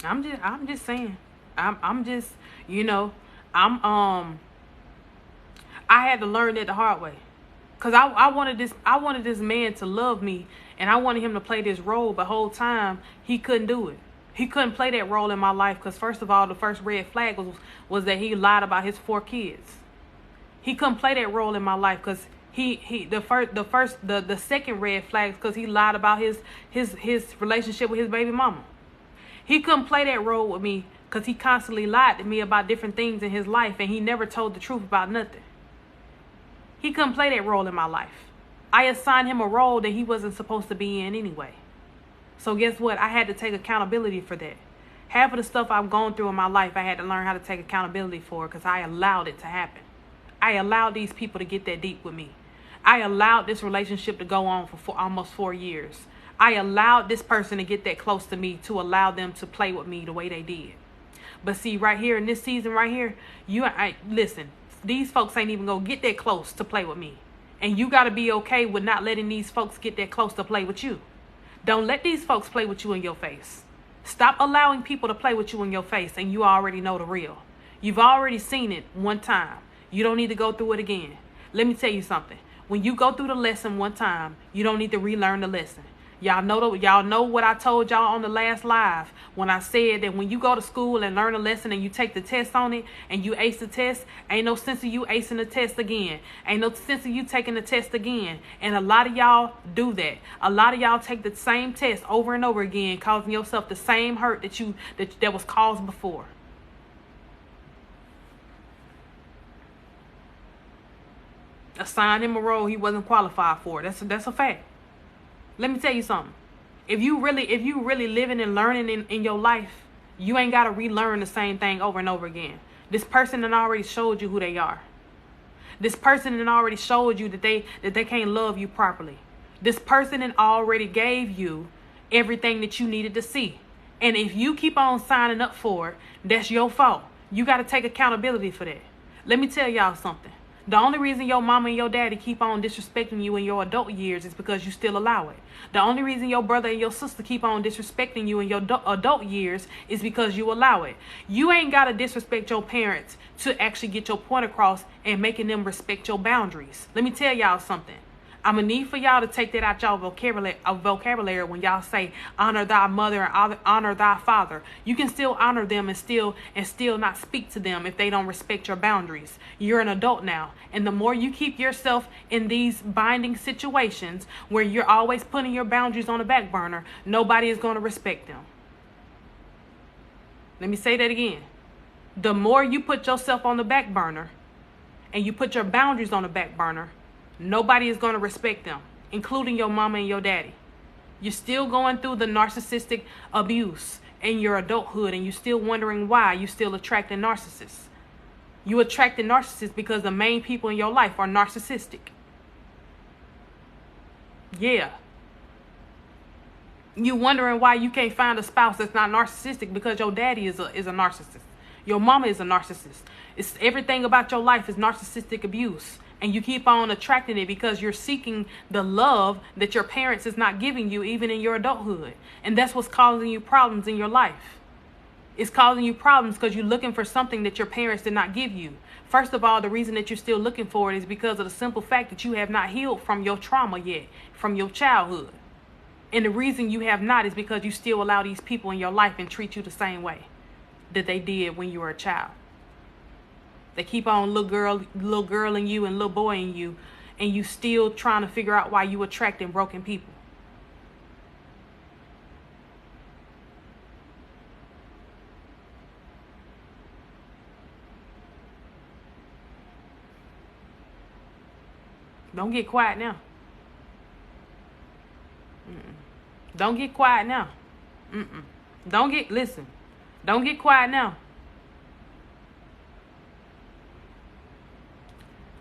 I'm just saying. I'm just, you know, I had to learn that the hard way. Cause I wanted this man to love me, and I wanted him to play this role, but the whole time he couldn't do it. He couldn't play that role in my life because first of all, the first red flag was that he lied about his 4 kids. He couldn't play that role in my life because the second red flag is because he lied about his relationship with his baby mama. He couldn't play that role with me because he constantly lied to me about different things in his life, and he never told the truth about nothing. He couldn't play that role in my life. I assigned him a role that he wasn't supposed to be in anyway. So guess what? I had to take accountability for that. Half of the stuff I've gone through in my life, I had to learn how to take accountability for because I allowed it to happen. I allowed these people to get that deep with me. I allowed this relationship to go on for almost 4 years. I allowed this person to get that close to me to allow them to play with me the way they did. But see, right here in this season right here, listen, these folks ain't even gonna get that close to play with me. And you gotta be okay with not letting these folks get that close to play with you. Don't let these folks play with you in your face. Stop allowing people to play with you in your face, and you already know the real. You've already seen it one time. You don't need to go through it again. Let me tell you something. When you go through the lesson one time, you don't need to relearn the lesson. Y'all know what I told y'all on the last live when I said that when you go to school and learn a lesson and you take the test on it and you ace the test, ain't no sense of you acing the test again. Ain't no sense of you taking the test again. And a lot of y'all do that. A lot of y'all take the same test over and over again, causing yourself the same hurt that was caused before. Assign him a role he wasn't qualified for. That's a fact. Let me tell you something. If you really living and learning in your life, you ain't got to relearn the same thing over and over again. This person done already showed you who they are. This person done already showed you that they can't love you properly. This person done already gave you everything that you needed to see. And if you keep on signing up for it, that's your fault. You got to take accountability for that. Let me tell y'all something. The only reason your mama and your daddy keep on disrespecting you in your adult years is because you still allow it. The only reason your brother and your sister keep on disrespecting you in your adult years is because you allow it. You ain't got to disrespect your parents to actually get your point across and making them respect your boundaries. Let me tell y'all something. I'm going to need for y'all to take that out y'all vocabulary when y'all say honor thy mother and honor thy father. You can still honor them and still not speak to them if they don't respect your boundaries. You're an adult now. And the more you keep yourself in these binding situations where you're always putting your boundaries on the back burner, nobody is going to respect them. Let me say that again. The more you put yourself on the back burner and you put your boundaries on the back burner, nobody is going to respect them, including your mama and your daddy. You're still going through the narcissistic abuse in your adulthood, and you're still wondering why you're still attracting narcissists. You attracted narcissists because the main people in your life are narcissistic. Yeah. You wondering why you can't find a spouse that's not narcissistic because your daddy is a narcissist. Your mama is a narcissist. It's everything about your life is narcissistic abuse. And you keep on attracting it because you're seeking the love that your parents is not giving you even in your adulthood. And that's what's causing you problems in your life. It's causing you problems because you're looking for something that your parents did not give you. First of all, the reason that you're still looking for it is because of the simple fact that you have not healed from your trauma yet, from your childhood. And the reason you have not is because you still allow these people in your life and treat you the same way that they did when you were a child. They keep on little girl in you and little boy in you, and you still trying to figure out why you attracting broken people. Don't get quiet now. Don't get quiet now. Listen. Don't get quiet now.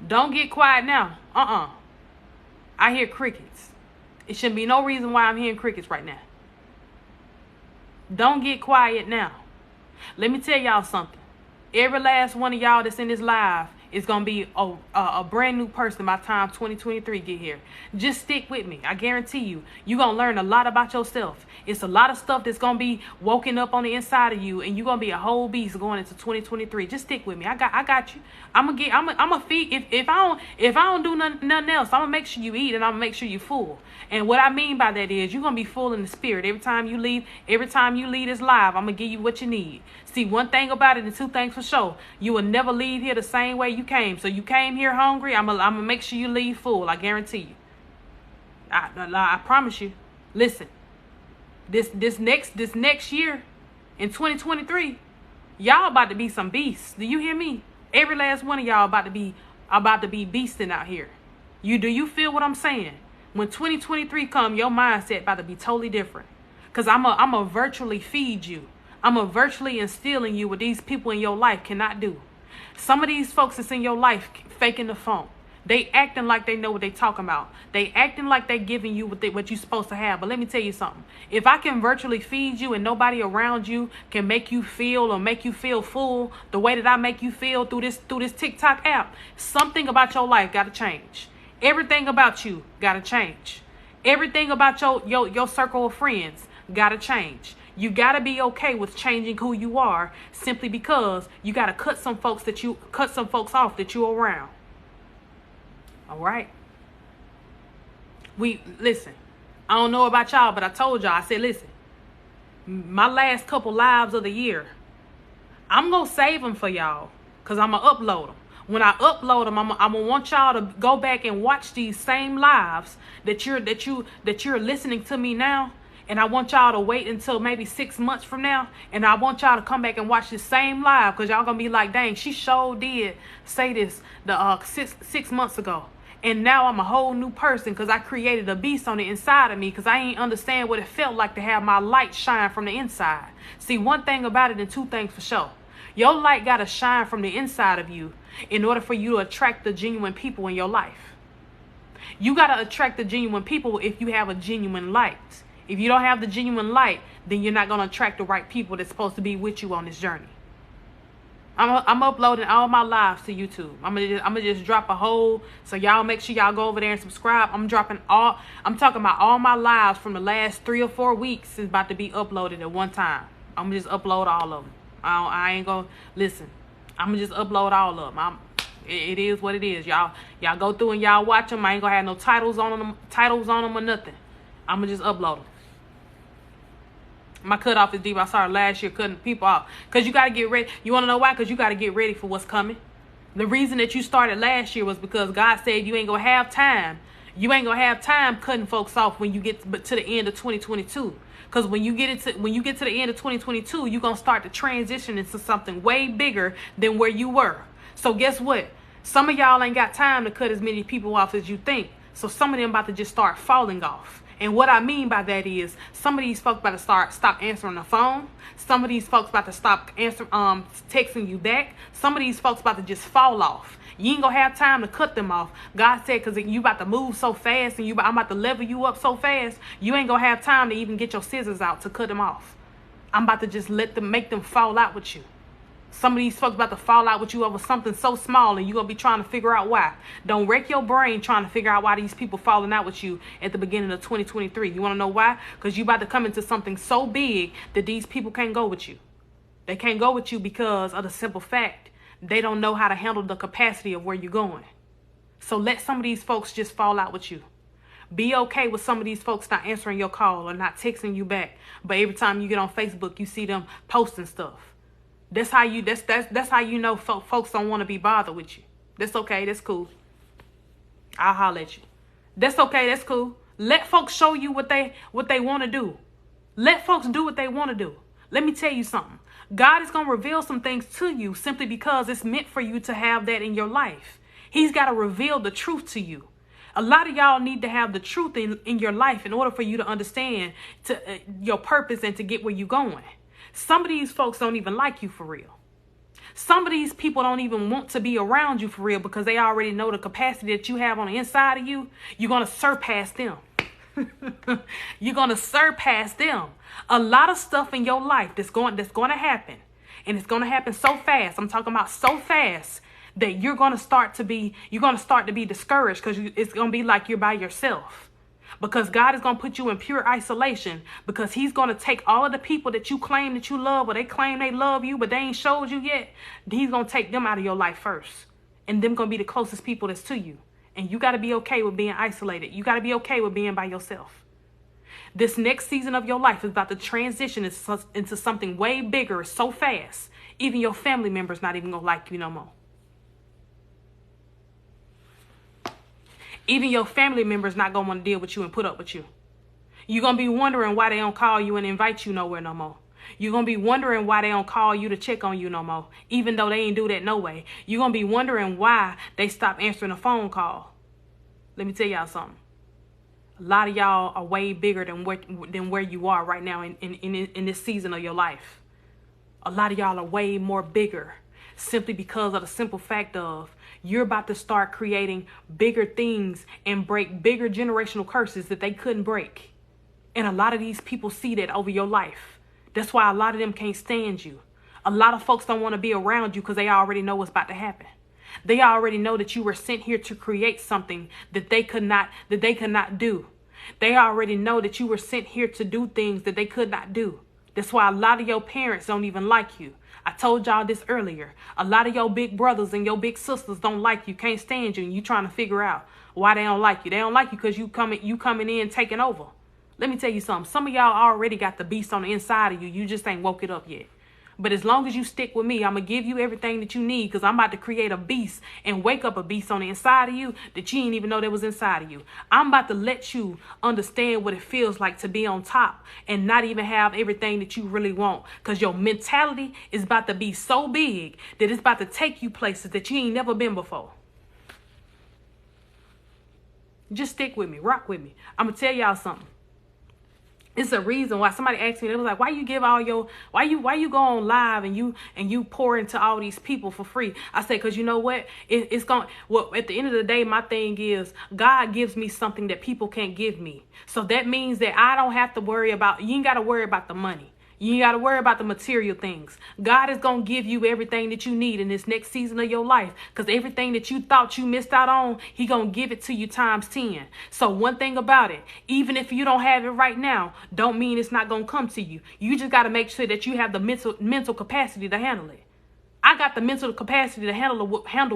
Don't get quiet now. I hear crickets. It shouldn't be no reason why I'm hearing crickets right now. Don't get quiet now. Let me tell y'all something. Every last one of y'all that's in this live is going to be a brand new person by the time 2023 get here. Just stick with me. I guarantee you, you're going to learn a lot about yourself. It's a lot of stuff that's going to be woken up on the inside of you, and you're going to be a whole beast going into 2023. Just stick with me. I got you. I'm gonna feed. If I don't do nothing else, I'm gonna make sure you eat, and I'm gonna make sure you're full. And what I mean by that is you're gonna be full in the spirit every time you leave this live. I'm gonna give you what you need. See, one thing about it and two things for sure. You will never leave here the same way you came. So you came here hungry. I'm gonna make sure you leave full. I guarantee you. I promise you. Listen. This next year in 2023, y'all about to be some beasts. Do you hear me? Every last one of y'all about to be beasting out here. Do you feel what I'm saying? When 2023 come, your mindset about to be totally different. Cause I'm a virtually feed you. I'm a virtually instilling you what these people in your life cannot do. Some of these folks that's in your life faking the phone. They acting like they know what they talking about. They acting like they giving you what you're supposed to have. But let me tell you something. If I can virtually feed you and nobody around you can make you feel or make you feel full the way that I make you feel through this TikTok app, something about your life got to change. Everything about you got to change. Everything about your circle of friends got to change. You got to be okay with changing who you are simply because you got to cut some folks off that you're around. All right. Listen, I don't know about y'all, but I told y'all, I said, listen, my last couple lives of the year, I'm going to save them for y'all because I'm going to upload them. When I upload them, I'm going to want y'all to go back and watch these same lives that you're listening to me now. And I want y'all to wait until maybe 6 months from now. And I want y'all to come back and watch the same live because y'all going to be like, dang, she sure did say this the 6 months ago. And now I'm a whole new person because I created a beast on the inside of me because I ain't understand what it felt like to have my light shine from the inside. See, one thing about it and two things for sure. Your light got to shine from the inside of you in order for you to attract the genuine people in your life. You got to attract the genuine people if you have a genuine light. If you don't have the genuine light, then you're not going to attract the right people that's supposed to be with you on this journey. I'm uploading all my lives to YouTube. I'm gonna just drop a whole, so y'all make sure y'all go over there and subscribe. I'm talking about all my lives from the last 3 or 4 weeks is about to be uploaded at one time. I'm gonna just upload all of them. I ain't gonna listen. I'm gonna just upload all of them. It is what it is. Y'all go through and y'all watch them. I ain't gonna have no titles on them or nothing. I'm gonna just upload them. My cutoff is deep. I started last year cutting people off. Because you got to get ready. You want to know why? Because you got to get ready for what's coming. The reason that you started last year was because God said you ain't going to have time. You ain't going to have time cutting folks off when you get to the end of 2022. Because when you get to the end of 2022, you're going to start to transition into something way bigger than where you were. So guess what? Some of y'all ain't got time to cut as many people off as you think. So some of them about to just start falling off. And what I mean by that is some of these folks about to stop answering the phone. Some of these folks about to stop texting you back. Some of these folks about to just fall off. You ain't gonna have time to cut them off. God said, because you about to move so fast and I'm about to level you up so fast, you ain't gonna have time to even get your scissors out to cut them off. I'm about to just make them fall out with you. Some of these folks about to fall out with you over something so small, and you're going to be trying to figure out why. Don't wreck your brain trying to figure out why these people falling out with you at the beginning of 2023. You want to know why? Because you about to come into something so big that these people can't go with you. They can't go with you because of the simple fact they don't know how to handle the capacity of where you're going. So let some of these folks just fall out with you. Be okay with some of these folks not answering your call or not texting you back. But every time you get on Facebook, you see them posting stuff. That's how you know folks don't want to be bothered with you. That's okay. That's cool. I'll holler at you. That's okay. That's cool. Let folks show you what they want to do. Let folks do what they want to do. Let me tell you something. God is going to reveal some things to you simply because it's meant for you to have that in your life. He's got to reveal the truth to you. A lot of y'all need to have the truth in your life in order for you to understand your purpose and to get where you're going. Some of these folks don't even like you for real. Some of these people don't even want to be around you for real because they already know the capacity that you have on the inside of you. You're going to surpass them. You're going to surpass them. A lot of stuff in your life that's going to happen. And it's going to happen so fast. I'm talking about so fast that you're going to start to be discouraged because it's going to be like you're by yourself. Because God is going to put you in pure isolation because he's going to take all of the people that you claim that you love or they claim they love you, but they ain't showed you yet. He's going to take them out of your life first. And them going to be the closest people that's to you. And you got to be okay with being isolated. You got to be okay with being by yourself. This next season of your life is about to transition into something way bigger so fast. Even your family members not even going to like you no more. Even your family members not going to want to deal with you and put up with you. You're going to be wondering why they don't call you and invite you nowhere no more. You're going to be wondering why they don't call you to check on you no more, even though they ain't do that no way. You're going to be wondering why they stopped answering a phone call. Let me tell y'all something. A lot of y'all are way bigger than where you are right now in this season of your life. A lot of y'all are way more bigger simply because of the simple fact of you're about to start creating bigger things and break bigger generational curses that they couldn't break. And a lot of these people see that over your life. That's why a lot of them can't stand you. A lot of folks don't want to be around you because they already know what's about to happen. They already know that you were sent here to create something that they could not do. They already know that you were sent here to do things that they could not do. That's why a lot of your parents don't even like you. I told y'all this earlier. A lot of your big brothers and your big sisters don't like you, can't stand you, and you trying to figure out why they don't like you. They don't like you because you coming in taking over. Let me tell you something. Some of y'all already got the beast on the inside of you. You just ain't woke it up yet. But as long as you stick with me, I'm going to give you everything that you need because I'm about to create a beast and wake up a beast on the inside of you that you didn't even know that was inside of you. I'm about to let you understand what it feels like to be on top and not even have everything that you really want because your mentality is about to be so big that it's about to take you places that you ain't never been before. Just stick with me. Rock with me. I'm going to tell y'all something. It's a reason why somebody asked me, they was like, why you go on live and you pour into all these people for free? I said, because you know what? At the end of the day, my thing is God gives me something that people can't give me. So that means that I don't have to you ain't got to worry about the money. You ain't got to worry about the material things. God is going to give you everything that you need in this next season of your life. Because everything that you thought you missed out on, he going to give it to you times 10. So one thing about it, even if you don't have it right now, don't mean it's not going to come to you. You just got to make sure that you have the mental capacity to handle it. I got the mental capacity to handle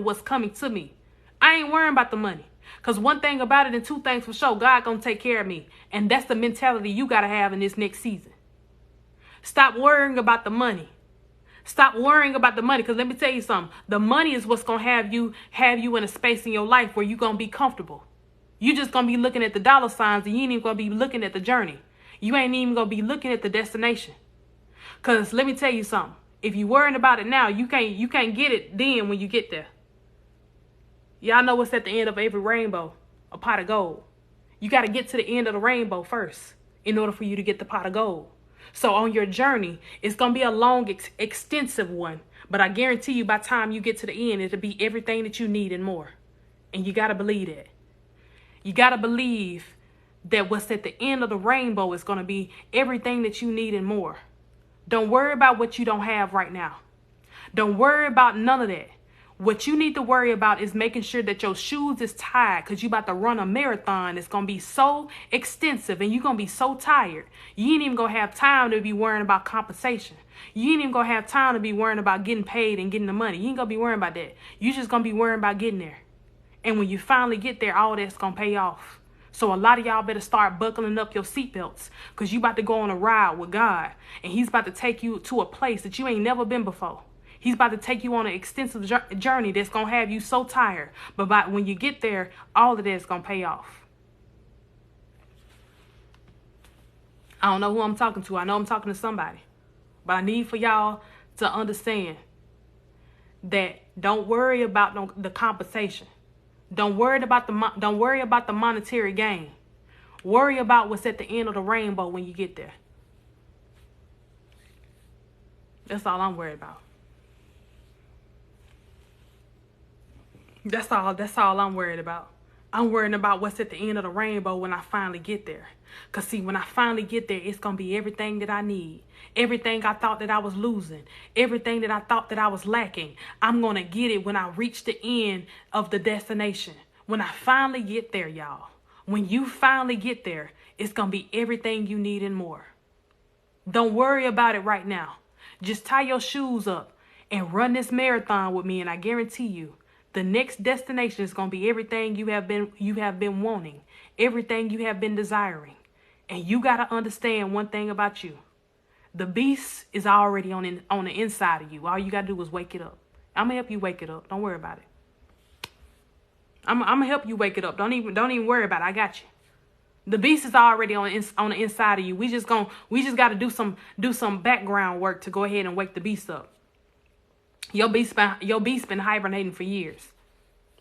what's coming to me. I ain't worrying about the money. Because one thing about it and two things for sure, God going to take care of me. And that's the mentality you got to have in this next season. Stop worrying about the money. Stop worrying about the money. Because let me tell you something. The money is what's going to have you in a space in your life where you're going to be comfortable. You just going to be looking at the dollar signs and you ain't even going to be looking at the journey. You ain't even going to be looking at the destination. Because let me tell you something. If you're worrying about it now, you can't get it then when you get there. Y'all know what's at the end of every rainbow? A pot of gold. You got to get to the end of the rainbow first in order for you to get the pot of gold. So on your journey, it's going to be a long, extensive one. But I guarantee you by the time you get to the end, it'll be everything that you need and more. And you got to believe that. You got to believe that what's at the end of the rainbow is going to be everything that you need and more. Don't worry about what you don't have right now. Don't worry about none of that. What you need to worry about is making sure that your shoes is tied, because you about to run a marathon. It's going to be so extensive and you're going to be so tired. You ain't even going to have time to be worrying about compensation. You ain't even going to have time to be worrying about getting paid and getting the money. You ain't going to be worrying about that. You just going to be worrying about getting there. And when you finally get there, all that's going to pay off. So a lot of y'all better start buckling up your seatbelts, because you about to go on a ride with God. And he's about to take you to a place that you ain't never been before. He's about to take you on an extensive journey that's going to have you so tired. But when you get there, all of that is going to pay off. I don't know who I'm talking to. I know I'm talking to somebody. But I need for y'all to understand that don't worry about the compensation. Don't worry about the monetary gain. Worry about what's at the end of the rainbow when you get there. That's all I'm worried about. That's all I'm worried about. I'm worrying about what's at the end of the rainbow when I finally get there. Because see, when I finally get there, it's going to be everything that I need. Everything I thought that I was losing. Everything that I thought that I was lacking. I'm going to get it when I reach the end of the destination. When I finally get there, y'all. When you finally get there, it's going to be everything you need and more. Don't worry about it right now. Just tie your shoes up and run this marathon with me, and I guarantee you, the next destination is going to be everything you have been wanting, everything you have been desiring. And you got to understand one thing about you. The beast is already on the inside of you. All you got to do is wake it up. I'm going to help you wake it up. Don't worry about it. I'm going to help you wake it up. Don't even worry about it. I got you. The beast is already on the inside of you. We just got to do some background work to go ahead and wake the beast up. Your beast been hibernating for years.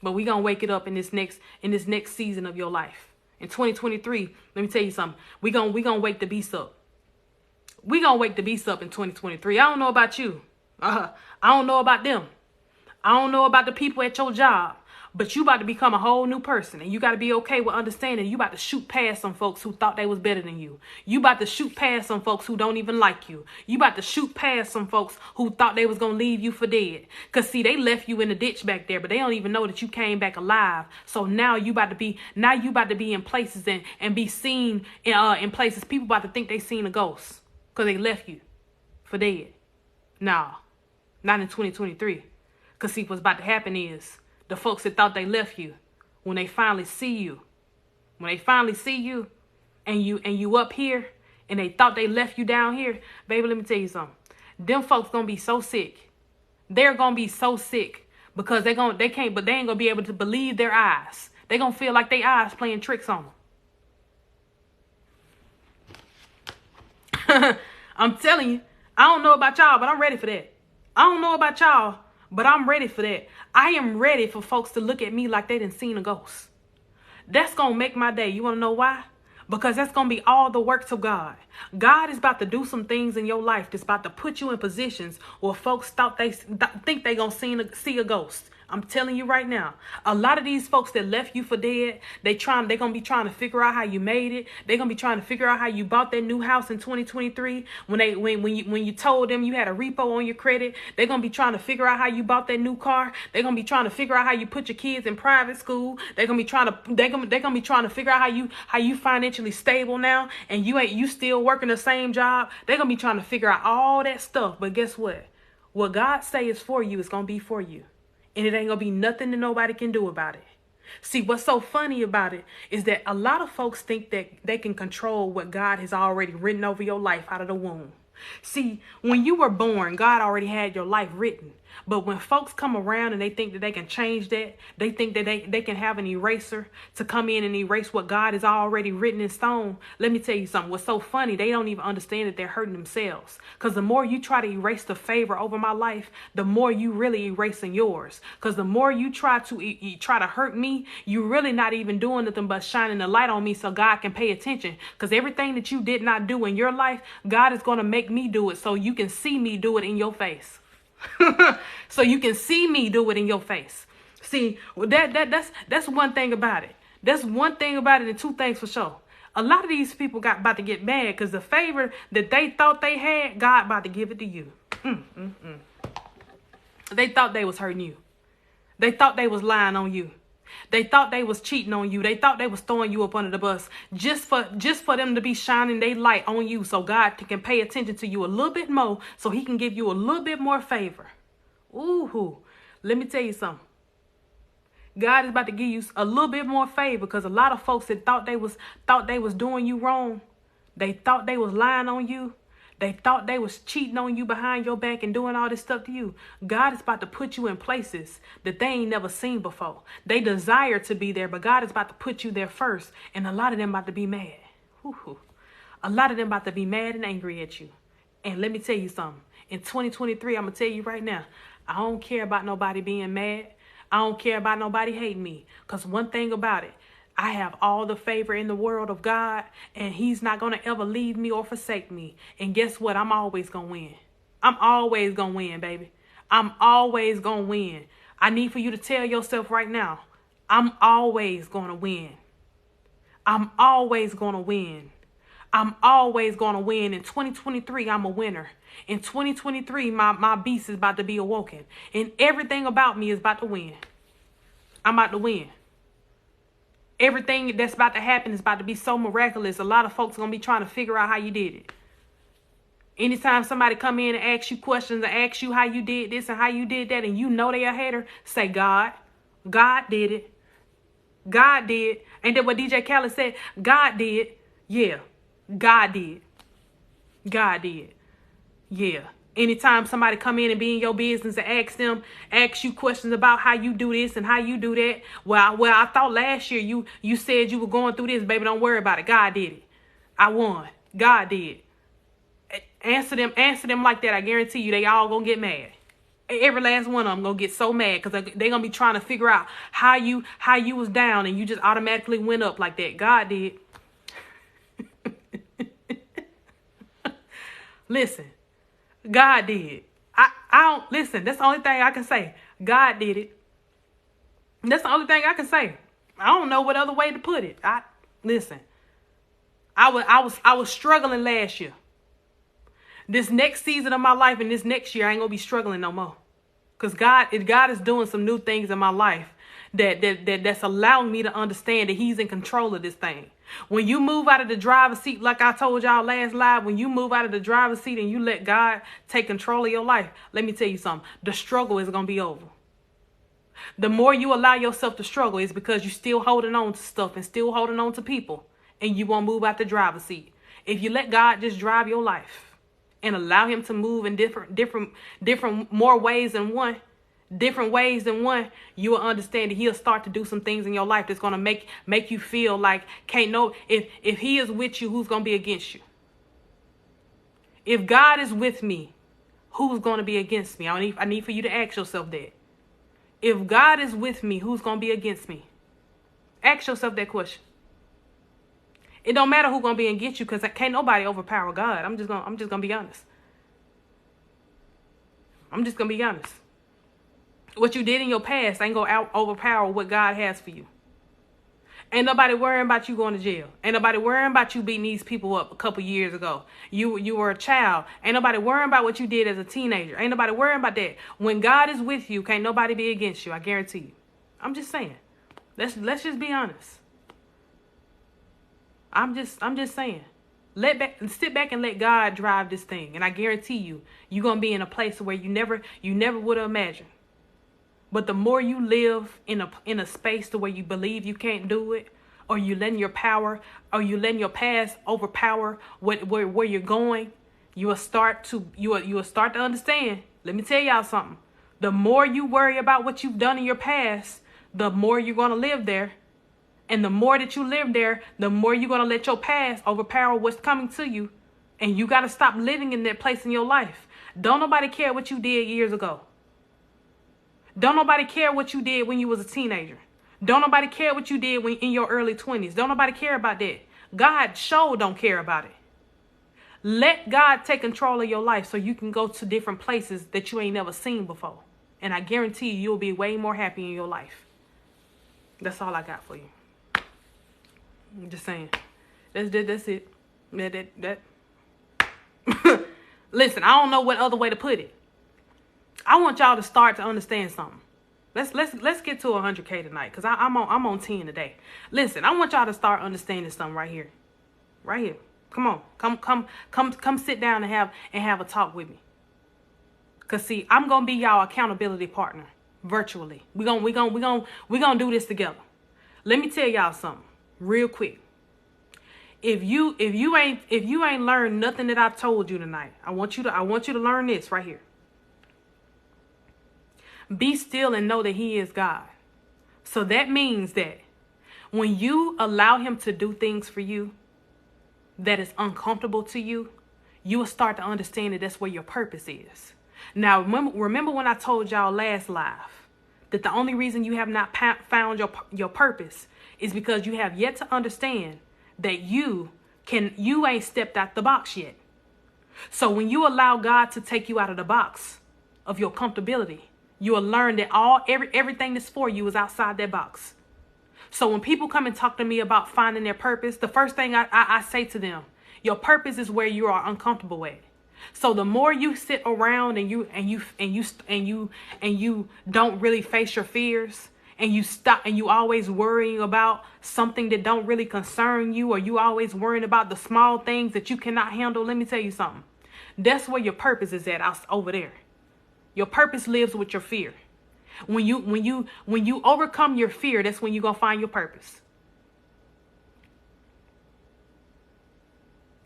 But we going to wake it up in this next season of your life. In 2023, let me tell you something. We going to wake the beast up. We going to wake the beast up in 2023. I don't know about you. I don't know about them. I don't know about the people at your job. But you about to become a whole new person. And you got to be okay with understanding you about to shoot past some folks who thought they was better than you. You about to shoot past some folks who don't even like you. You about to shoot past some folks who thought they was going to leave you for dead. Because, see, they left you in the ditch back there, but they don't even know that you came back alive. So now you about to be in places and be seen in places. People about to think they seen a ghost because they left you for dead. No, not in 2023. Because, see, what's about to happen is, the folks that thought they left you, when they finally see you, and you up here, and they thought they left you down here, baby, let me tell you something. Them folks gonna be so sick. They're gonna be so sick because they ain't gonna be able to believe their eyes. They gonna feel like their eyes playing tricks on them. I'm telling you, I don't know about y'all, but I'm ready for that. I don't know about y'all, but I'm ready for that. I am ready for folks to look at me like they done seen a ghost. That's going to make my day. You want to know why? Because that's going to be all the works of God. God is about to do some things in your life that's about to put you in positions where folks think they going to see a ghost. I'm telling you right now, a lot of these folks that left you for dead, they're going to be trying to figure out how you made it. They're going to be trying to figure out how you bought that new house in 2023. When you told them you had a repo on your credit, they're going to be trying to figure out how you bought that new car. They're going to be trying to figure out how you put your kids in private school. They're going to be trying to figure out how you financially stable now, and you still working the same job. They're going to be trying to figure out all that stuff. But guess what? What God say is for you is going to be for you. And it ain't going to be nothing that nobody can do about it. See, what's so funny about it is that a lot of folks think that they can control what God has already written over your life out of the womb. See, when you were born, God already had your life written. But when folks come around and they think that they can change that, they think that they can have an eraser to come in and erase what God has already written in stone. Let me tell you something. What's so funny, they don't even understand that they're hurting themselves. Because the more you try to erase the favor over my life, the more you really erasing yours. Because the more you try to hurt me, you're really not even doing nothing but shining the light on me so God can pay attention. Because everything that you did not do in your life, God is going to make me do it so you can see me do it in your face. So you can see me do it in your face. See, that's one thing about it. That's one thing about it, and two things for sure. A lot of these people got about to get mad because the favor that they thought they had, God about to give it to you. They thought they was hurting you. They thought they was lying on you. They thought they was cheating on you. They thought they was throwing you up under the bus just for them to be shining their light on you so God can pay attention to you a little bit more so he can give you a little bit more favor. Ooh, let me tell you something. God is about to give you a little bit more favor because a lot of folks that thought they was doing you wrong, they thought they was lying on you. They thought they was cheating on you behind your back and doing all this stuff to you. God is about to put you in places that they ain't never seen before. They desire to be there, but God is about to put you there first. And a lot of them about to be mad. A lot of them about to be mad and angry at you. And let me tell you something. In 2023, I'm going to tell you right now, I don't care about nobody being mad. I don't care about nobody hating me. Because one thing about it, I have all the favor in the world of God, and he's not going to ever leave me or forsake me. And guess what? I'm always going to win. I'm always going to win, baby. I'm always going to win. I need for you to tell yourself right now, I'm always going to win. I'm always going to win. I'm always going to win. In 2023, I'm a winner. In 2023, my beast is about to be awoken. And everything about me is about to win. I'm about to win. Everything that's about to happen is about to be so miraculous. A lot of folks are going to be trying to figure out how you did it. Anytime somebody come in and ask you questions and ask you how you did this and how you did that and you know they a hater, say God. God did it. God did. Ain't that what DJ Khaled said? God did. Yeah. God did. God did. Yeah. Anytime somebody come in and be in your business and ask you questions about how you do this and how you do that. Well, I thought last year you said you were going through this, baby. Don't worry about it. God did it. I won. God did. Answer them like that. I guarantee you they all gonna get mad. Every last one of them gonna get so mad because they gonna be trying to figure out how you was down and you just automatically went up like that. God did. Listen. God did. I don't listen. That's the only thing I can say. God did it. That's the only thing I can say. I don't know what other way to put it. Listen. I was struggling last year. This next season of my life and this next year, I ain't gonna be struggling no more. Cause God is doing some new things in my life that's allowing me to understand that he's in control of this thing. When you move out of the driver's seat, like I told y'all last live, when you move out of the driver's seat and you let God take control of your life, let me tell you something. The struggle is going to be over. The more you allow yourself to struggle is because you're still holding on to stuff and still holding on to people, and you won't move out the driver's seat. If you let God just drive your life and allow him to move in different more ways than one, you will understand that he'll start to do some things in your life that's going to make you feel like if he is with you, who's going to be against you? If God is with me, who's going to be against me? I need for you to ask yourself that. If God is with me, who's going to be against me? Ask yourself that question. It don't matter who's going to be against you because can't nobody overpower God. I'm just going to be honest. I'm just going to be honest. What you did in your past ain't going to overpower what God has for you. Ain't nobody worrying about you going to jail. Ain't nobody worrying about you beating these people up a couple years ago. You were a child. Ain't nobody worrying about what you did as a teenager. Ain't nobody worrying about that. When God is with you, can't nobody be against you. I guarantee you. I'm just saying. Let's just be honest. I'm just saying. Sit back and let God drive this thing. And I guarantee you, you're going to be in a place where you never would have imagined. But the more you live in a space to where you believe you can't do it, or you letting your past overpower where you're going, you will start to understand. Let me tell y'all something. The more you worry about what you've done in your past, the more you're going to live there. And the more that you live there, the more you're going to let your past overpower what's coming to you. And you got to stop living in that place in your life. Don't nobody care what you did years ago. Don't nobody care what you did when you was a teenager. Don't nobody care what you did when in your early 20s. Don't nobody care about that. God sure don't care about it. Let God take control of your life so you can go to different places that you ain't never seen before. And I guarantee you, you'll be way more happy in your life. That's all I got for you. I'm just saying. That's it. That. Listen, I don't know what other way to put it. I want y'all to start to understand something. Let's get to 100K tonight, because I'm on 10 today. Listen, I want y'all to start understanding something right here. Right here. Come on. Come sit down and have a talk with me. Cause see, I'm gonna be y'all accountability partner virtually. We gonna do this together. Let me tell y'all something real quick. If you ain't learned nothing that I've told you tonight, I want you to learn this right here. Be still and know that He is God. So that means that when you allow Him to do things for you that is uncomfortable to you, you will start to understand that that's where your purpose is. Now, remember when I told y'all last live that the only reason you have not found your purpose is because you have yet to understand that you ain't stepped out the box yet. So when you allow God to take you out of the box of your comfortability, you will learn that everything that's for you is outside that box. So when people come and talk to me about finding their purpose, the first thing I say to them, your purpose is where you are uncomfortable at. So the more you sit around and you don't really face your fears, and you always worrying about something that don't really concern you, or you always worrying about the small things that you cannot handle, let me tell you something. That's where your purpose is at, over there. Your purpose lives with your fear. When you overcome your fear, that's when you're going to find your purpose.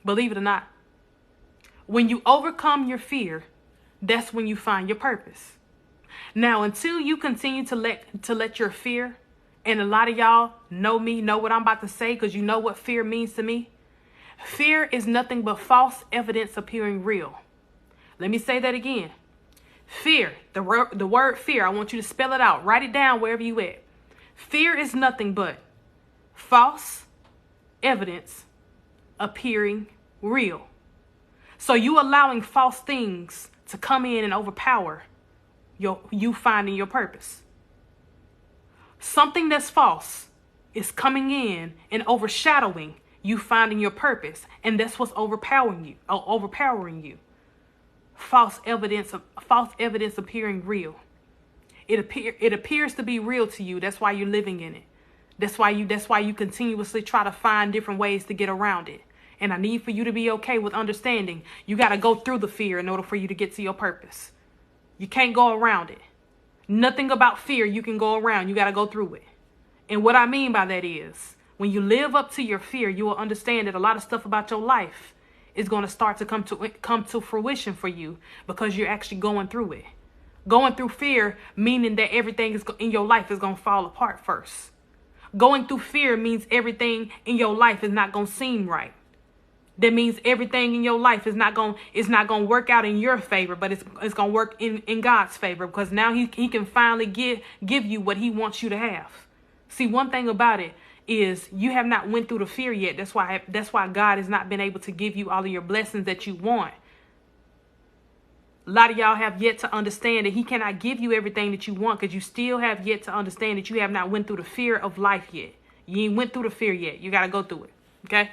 Believe it or not. When you overcome your fear, that's when you find your purpose. Now, until you continue to let your fear, and a lot of y'all know me, know what I'm about to say, because you know what fear means to me. Fear is nothing but false evidence appearing real. Let me say that again. Fear, the word fear, I want you to spell it out. Write it down wherever you at. Fear is nothing but false evidence appearing real. So you allowing false things to come in and overpower you finding your purpose. Something that's false is coming in and overshadowing you finding your purpose, and that's what's overpowering you. False evidence appearing real. It appears to be real to you. That's why you're living in it. That's why you continuously try to find different ways to get around it. And I need for you to be okay with understanding you got to go through the fear in order for you to get to your purpose. You can't go around it. Nothing about fear you can go around. You got to go through it. And what I mean by that is, when you live up to your fear, you will understand that a lot of stuff about your life is going to start to come to fruition for you, because you're actually going through it. Going through fear, meaning that everything in your life is going to fall apart first. Going through fear means everything in your life is not going to seem right. That means everything in your life is not going to work out in your favor, but it's going to work in God's favor, because now he can finally give you what He wants you to have. See, one thing about it is you have not went through the fear yet. That's why God has not been able to give you all of your blessings that you want. A lot of y'all have yet to understand that He cannot give you everything that you want, because you still have yet to understand that you have not went through the fear of life yet. You ain't went through the fear yet. You got to go through it. Okay?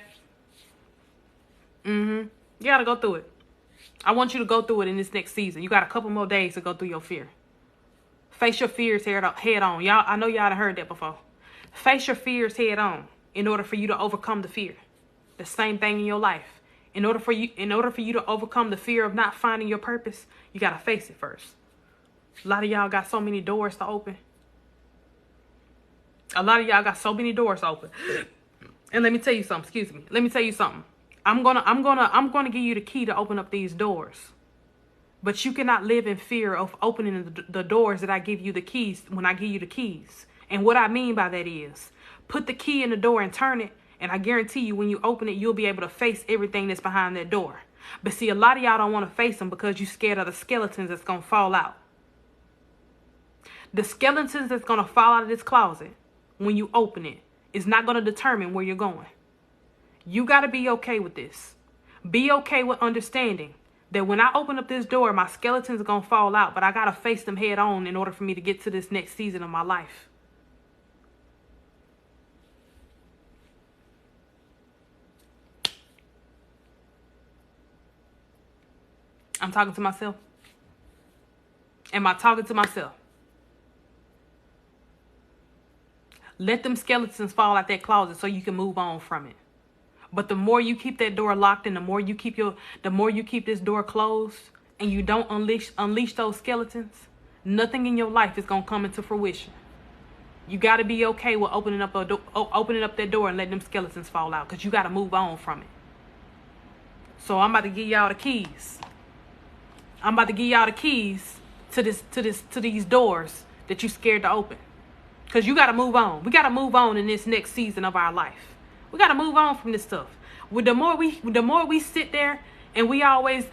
You got to go through it. I want you to go through it in this next season. You got a couple more days to go through your fear. Face your fears head on. Y'all, I know y'all have heard that before. Face your fears head on in order for you to overcome the fear. The same thing in your life. In order for you to overcome the fear of not finding your purpose, you got to face it first. A lot of y'all got so many doors to open. And let me tell you something. Let me tell you something. I'm gonna give you the key to open up these doors. But you cannot live in fear of opening the doors that I give you the keys when I give you the keys. And what I mean by that is, put the key in the door and turn it, and I guarantee you when you open it, you'll be able to face everything that's behind that door. But see, a lot of y'all don't want to face them because you're scared of the skeletons that's going to fall out. The skeletons that's going to fall out of this closet when you open it is not going to determine where you're going. You got to be okay with this. Be okay with understanding that when I open up this door, my skeletons are going to fall out, but I got to face them head on in order for me to get to this next season of my life. I'm talking to myself. Am I talking to myself? Let them skeletons fall out that closet so you can move on from it. But the more you keep that door locked and the more you keep this door closed and you don't unleash those skeletons, nothing in your life is going to come into fruition. You got to be okay with opening up that door and letting them skeletons fall out, because you got to move on from it. So I'm about to give y'all the keys. I'm about to give y'all the keys to these doors that you're scared to open. Because you got to move on. We got to move on in this next season of our life. We got to move on from this stuff. The more we sit there and we always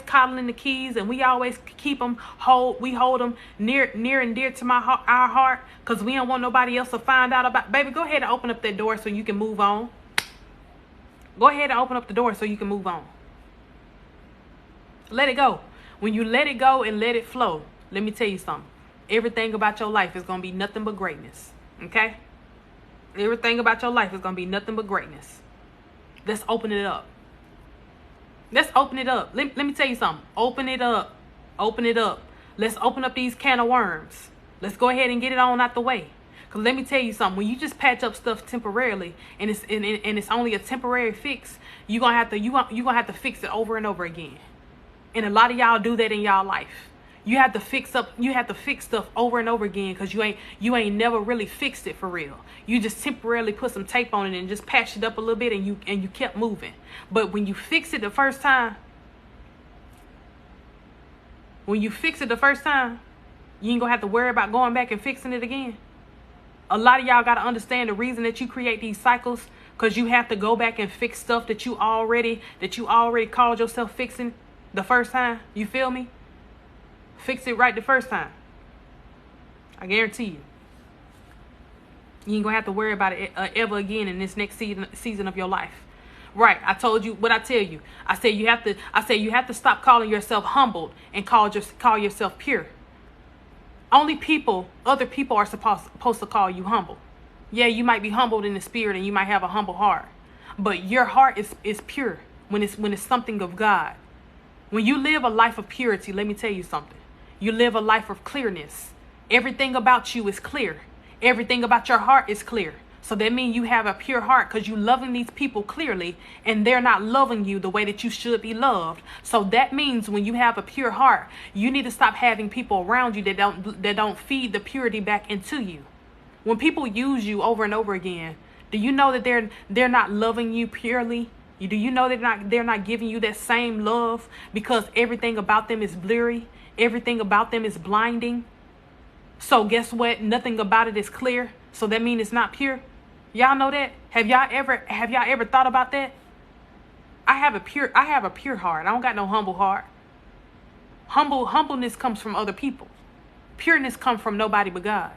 coddling the keys, and we always keep them hold them near and dear to our heart, because we don't want nobody else to find out about. Baby, go ahead and open up that door so you can move on. Go ahead and open up the door so you can move on. Let it go. When you let it go and let it flow, let me tell you something. Everything about your life is going to be nothing but greatness. Okay? Everything about your life is going to be nothing but greatness. Let's open it up. Let's open it up. Let me tell you something. Open it up. Open it up. Let's open up these can of worms. Let's go ahead and get it on out the way. Because let me tell you something. When you just patch up stuff temporarily and it's only a temporary fix, you're going to have to fix it over and over again. And a lot of y'all do that in y'all life. You have to fix stuff over and over again, because you ain't never really fixed it for real. You just temporarily put some tape on it and just patched it up a little bit, and you kept moving. But when you fix it the first time, you ain't gonna have to worry about going back and fixing it again. A lot of y'all gotta understand the reason that you create these cycles, because you have to go back and fix stuff that you already called yourself fixing the first time. You feel me? Fix it right the first time. I guarantee you. You ain't gonna have to worry about it ever again in this next season of your life. Right? I told you what I tell you. I said you have to stop calling yourself humbled and call yourself pure. Other people are supposed to call you humble. Yeah, you might be humbled in the spirit and you might have a humble heart, but your heart is pure when it's something of God. When you live a life of purity, let me tell you something. You live a life of clearness. Everything about you is clear. Everything about your heart is clear. So that means you have a pure heart, because you're loving these people clearly and they're not loving you the way that you should be loved. So that means when you have a pure heart, you need to stop having people around you that don't feed the purity back into you. When people use you over and over again, do you know that they're not loving you purely? Do you know they're not giving you that same love, because everything about them is blurry? Everything about them is blinding. So guess what? Nothing about it is clear. So that means it's not pure. Y'all know that? Have y'all ever thought about that? I have a pure heart. I don't got no humble heart. Humbleness comes from other people. Pureness comes from nobody but God.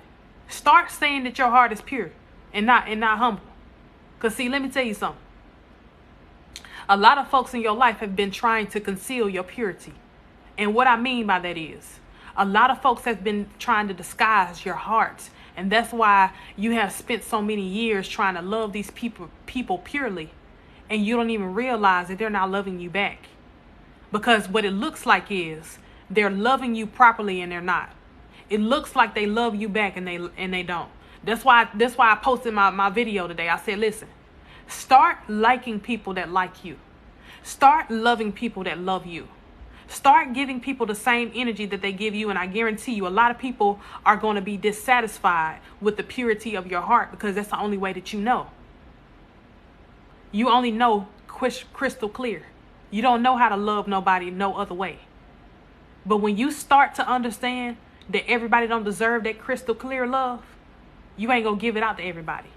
Start saying that your heart is pure and not humble. Because see, let me tell you something. A lot of folks in your life have been trying to conceal your purity. And what I mean by that is, a lot of folks have been trying to disguise your heart. And that's why you have spent so many years trying to love these people purely. And you don't even realize that they're not loving you back. Because what it looks like is they're loving you properly and they're not. It looks like they love you back and they don't. That's why I posted my video today. I said, listen, start liking people that like you. Start loving people that love you. Start giving people the same energy that they give you, and I guarantee you a lot of people are going to be dissatisfied with the purity of your heart, because that's the only way that you know. You only know crystal clear. You don't know how to love nobody no other way. But when you start to understand that everybody don't deserve that crystal clear love, you ain't gonna give it out to everybody.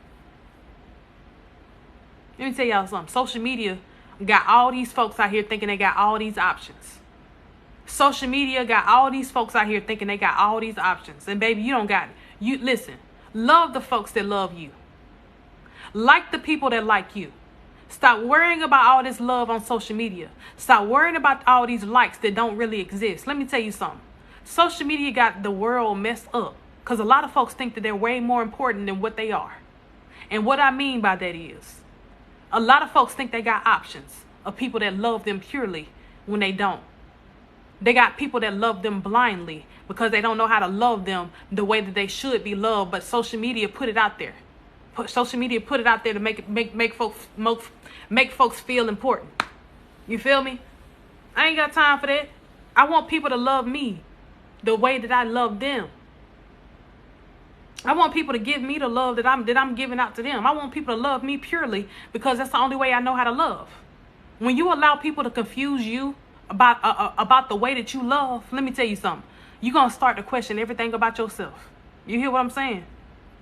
Let me tell y'all something. Social media got all these folks out here thinking they got all these options. Social media got all these folks out here thinking they got all these options. And baby, you don't got it. You listen, love the folks that love you. Like the people that like you. Stop worrying about all this love on social media. Stop worrying about all these likes that don't really exist. Let me tell you something. Social media got the world messed up because a lot of folks think that they're way more important than what they are. And what I mean by that is, a lot of folks think they got options of people that love them purely when they don't. They got people that love them blindly because they don't know how to love them the way that they should be loved. But social media put it out there. Social media put it out there to make folks feel important. You feel me? I ain't got time for that. I want people to love me the way that I love them. I want people to give me the love that I'm giving out to them. I want people to love me purely because that's the only way I know how to love. When you allow people to confuse you about the way that you love, let me tell you something. You're going to start to question everything about yourself. You hear what I'm saying?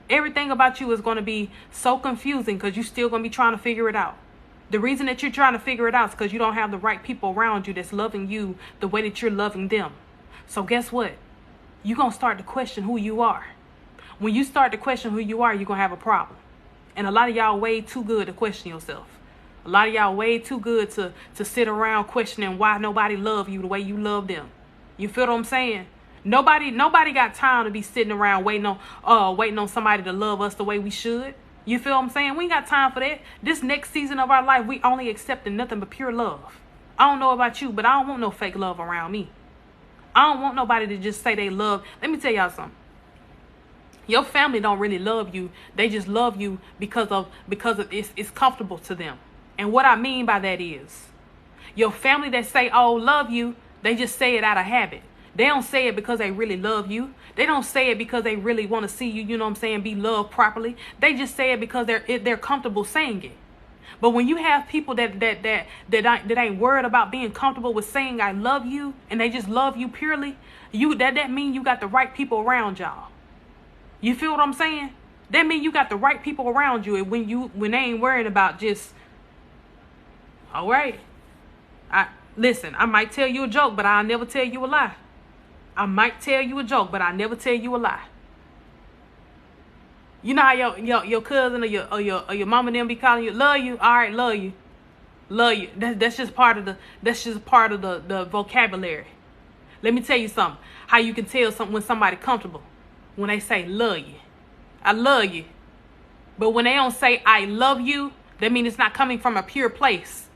Everything about you is going to be so confusing because you're still going to be trying to figure it out. The reason that you're trying to figure it out is because you don't have the right people around you that's loving you the way that you're loving them. So guess what? You're going to start to question who you are. When you start to question who you are, you're going to have a problem. And a lot of y'all way too good to question yourself. A lot of y'all way too good to sit around questioning why nobody love you the way you love them. You feel what I'm saying? Nobody got time to be sitting around waiting on somebody to love us the way we should. You feel what I'm saying? We ain't got time for that. This next season of our life, we only accepting nothing but pure love. I don't know about you, but I don't want no fake love around me. I don't want nobody to just say they love. Let me tell y'all something. Your family don't really love you. They just love you because of it's comfortable to them. And what I mean by that is, your family that say, oh, love you, they just say it out of habit. They don't say it because they really love you. They don't say it because they really want to see you, you know what I'm saying, be loved properly. They just say it because they're comfortable saying it. But when you have people that ain't worried about being comfortable with saying I love you, and they just love you purely, that mean you got the right people around y'all. You feel what I'm saying? That mean you got the right people around you, and when they ain't worrying about just, all right, listen, I might tell you a joke, but I'll never tell you a lie. I might tell you a joke, but I never tell you a lie. You know how your cousin or your mama and them be calling you, love you, all right, love you, love you. That's just part of the vocabulary. Let me tell you something. How you can tell something when somebody comfortable when they say love you, I love you. But when they don't say I love you, that means it's not coming from a pure place,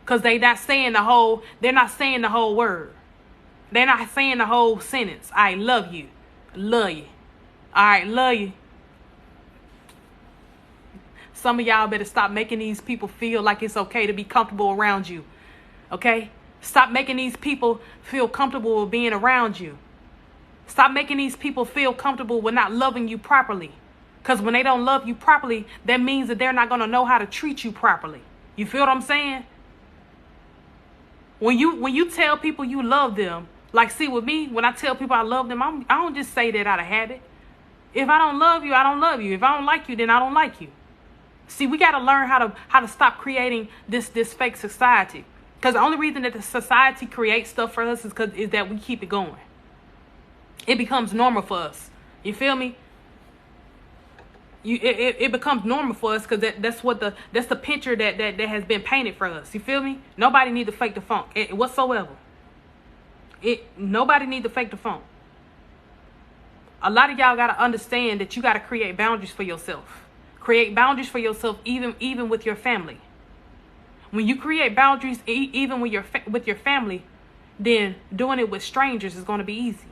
because they're not saying the whole word. They're not saying the whole sentence. I love you. Love you. All right, love you. Some of y'all better stop making these people feel like it's okay to be comfortable around you. Okay? Stop making these people feel comfortable with being around you. Stop making these people feel comfortable with not loving you properly. Because when they don't love you properly, that means that they're not going to know how to treat you properly. You feel what I'm saying? When you tell people you love them, like, see, with me, when I tell people I love them, I don't just say that out of habit. If I don't love you, I don't love you. If I don't like you, then I don't like you. See, we got to learn how to stop creating this fake society. Because the only reason that the society creates stuff for us is that we keep it going. It becomes normal for us. You feel me? It becomes normal for us because that's the picture that has been painted for us. You feel me? Nobody need to fake the funk whatsoever. Nobody need to fake the funk. A lot of y'all got to understand that you got to create boundaries for yourself. Create boundaries for yourself even with your family. When you create boundaries even with your family, then doing it with strangers is going to be easy.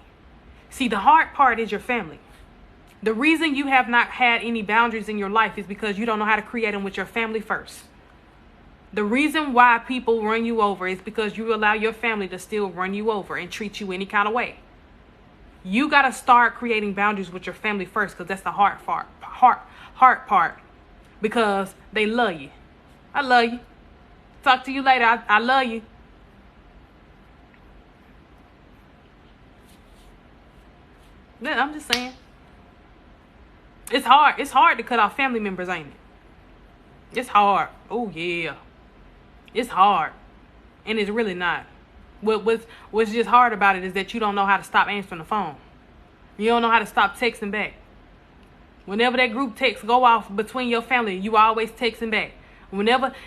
See, the hard part is your family. The reason you have not had any boundaries in your life is because you don't know how to create them with your family first. The reason why people run you over is because you allow your family to still run you over and treat you any kind of way. You got to start creating boundaries with your family first, because that's the hard part. Because they love you. I love you. Talk to you later. I love you. Yeah, I'm just saying. It's hard. It's hard to cut off family members, ain't it? It's hard. Oh, yeah. It's hard. And it's really not. What's just hard about it is that you don't know how to stop answering the phone. You don't know how to stop texting back. Whenever that group text go off between your family, you always texting back.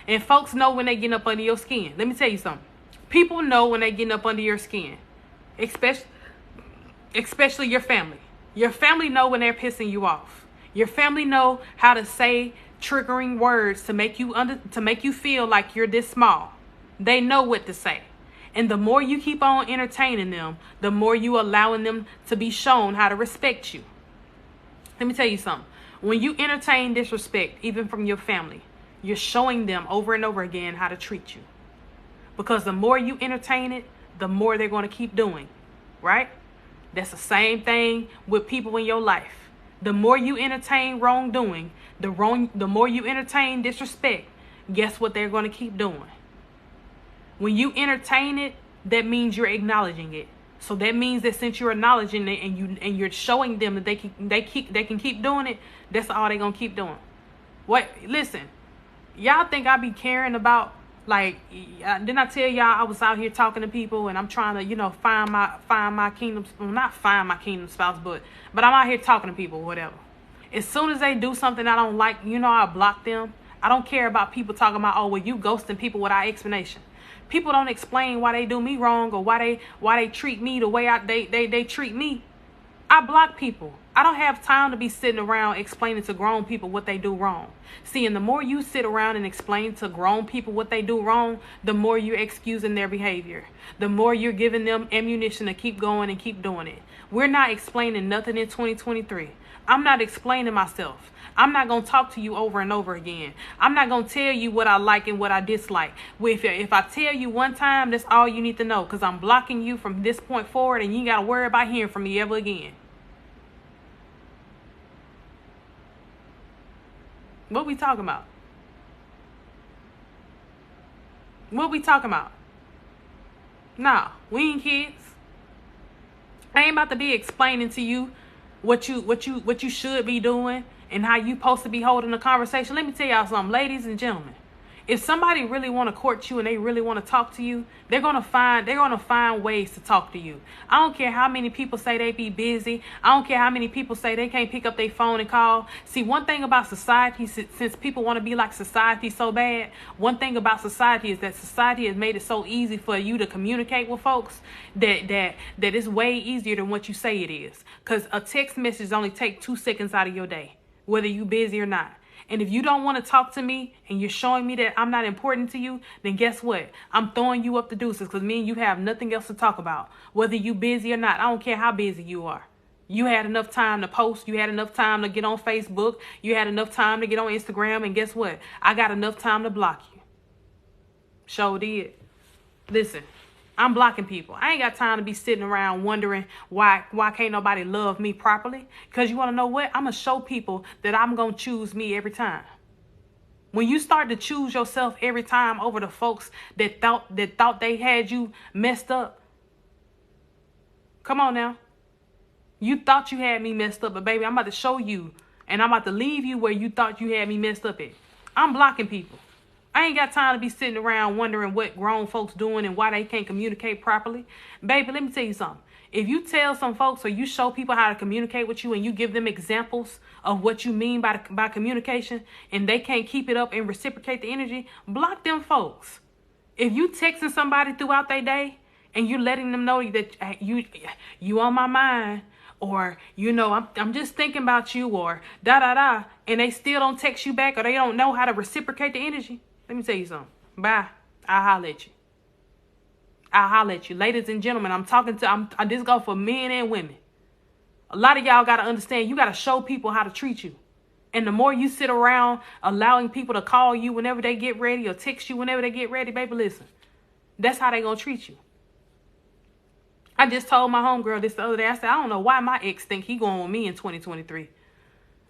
And folks know when they getting up under your skin. Let me tell you something. People know when they getting up under your skin. Especially your family. Your family know when they're pissing you off. Your family know how to say triggering words to make you feel like you're this small. They know what to say. And the more you keep on entertaining them, the more you allowing them to be shown how to respect you. Let me tell you something. When you entertain disrespect, even from your family, you're showing them over and over again how to treat you. Because the more you entertain it, the more they're going to keep doing. Right? That's the same thing with people in your life. The more you entertain wrongdoing, the more you entertain disrespect, guess what they're going to keep doing? When you entertain it, that means you're acknowledging it. So that means that since you're acknowledging it and you're showing them that they can keep doing it, that's all they're gonna keep doing. What? Listen, y'all think I be caring about, like, didn't I tell y'all I was out here talking to people and I'm trying to, find my kingdom, well, not find my kingdom spouse, but I'm out here talking to people, whatever. As soon as they do something I don't like, I block them. I don't care about people talking about, oh, well, you ghosting people without explanation. People don't explain why they do me wrong or why they treat me the way they treat me. I block people. I don't have time to be sitting around explaining to grown people what they do wrong. See, and the more you sit around and explain to grown people what they do wrong, the more you're excusing their behavior. The more you're giving them ammunition to keep going and keep doing it. We're not explaining nothing in 2023. I'm not explaining myself. I'm not going to talk to you over and over again. I'm not going to tell you what I like and what I dislike. If I tell you one time, that's all you need to know, because I'm blocking you from this point forward and you ain't got to worry about hearing from me ever again. What we talking about? What we talking about? Nah, we ain't kids. I ain't about to be explaining to you what you should be doing and how you supposed to be holding a conversation. Let me tell y'all something, ladies and gentlemen. If somebody really want to court you and they really want to talk to you, they're gonna find ways to talk to you. I don't care how many people say they be busy. I don't care how many people say they can't pick up their phone and call. See, one thing about society, since people want to be like society so bad, one thing about society is that society has made it so easy for you to communicate with folks that it's way easier than what you say it is. Because a text message only take 2 seconds out of your day, whether you busy or not. And if you don't want to talk to me and you're showing me that I'm not important to you, then guess what? I'm throwing you up the deuces, because me and you have nothing else to talk about. Whether you busy or not, I don't care how busy you are. You had enough time to post. You had enough time to get on Facebook. You had enough time to get on Instagram. And guess what? I got enough time to block you. Sure did. Listen. I'm blocking people. I ain't got time to be sitting around wondering why can't nobody love me properly. Because you want to know what? I'm going to show people that I'm going to choose me every time. When you start to choose yourself every time over the folks that thought they had you messed up. Come on now. You thought you had me messed up, but baby, I'm about to show you. And I'm about to leave you where you thought you had me messed up at. I'm blocking people. I ain't got time to be sitting around wondering what grown folks doing and why they can't communicate properly. Baby, let me tell you something. If you tell some folks or you show people how to communicate with you and you give them examples of what you mean by communication and they can't keep it up and reciprocate the energy, block them folks. If you texting somebody throughout their day and you letting them know that you on my mind, or, I'm just thinking about you, or and they still don't text you back, or they don't know how to reciprocate the energy, let me tell you something. Bye. I'll holler at you. I'll holler at you. Ladies and gentlemen, I just go for men and women. A lot of y'all got to understand, you got to show people how to treat you. And the more you sit around allowing people to call you whenever they get ready or text you whenever they get ready, baby, listen. That's how they going to treat you. I just told my homegirl this the other day. I said, I don't know why my ex think he going with me in 2023.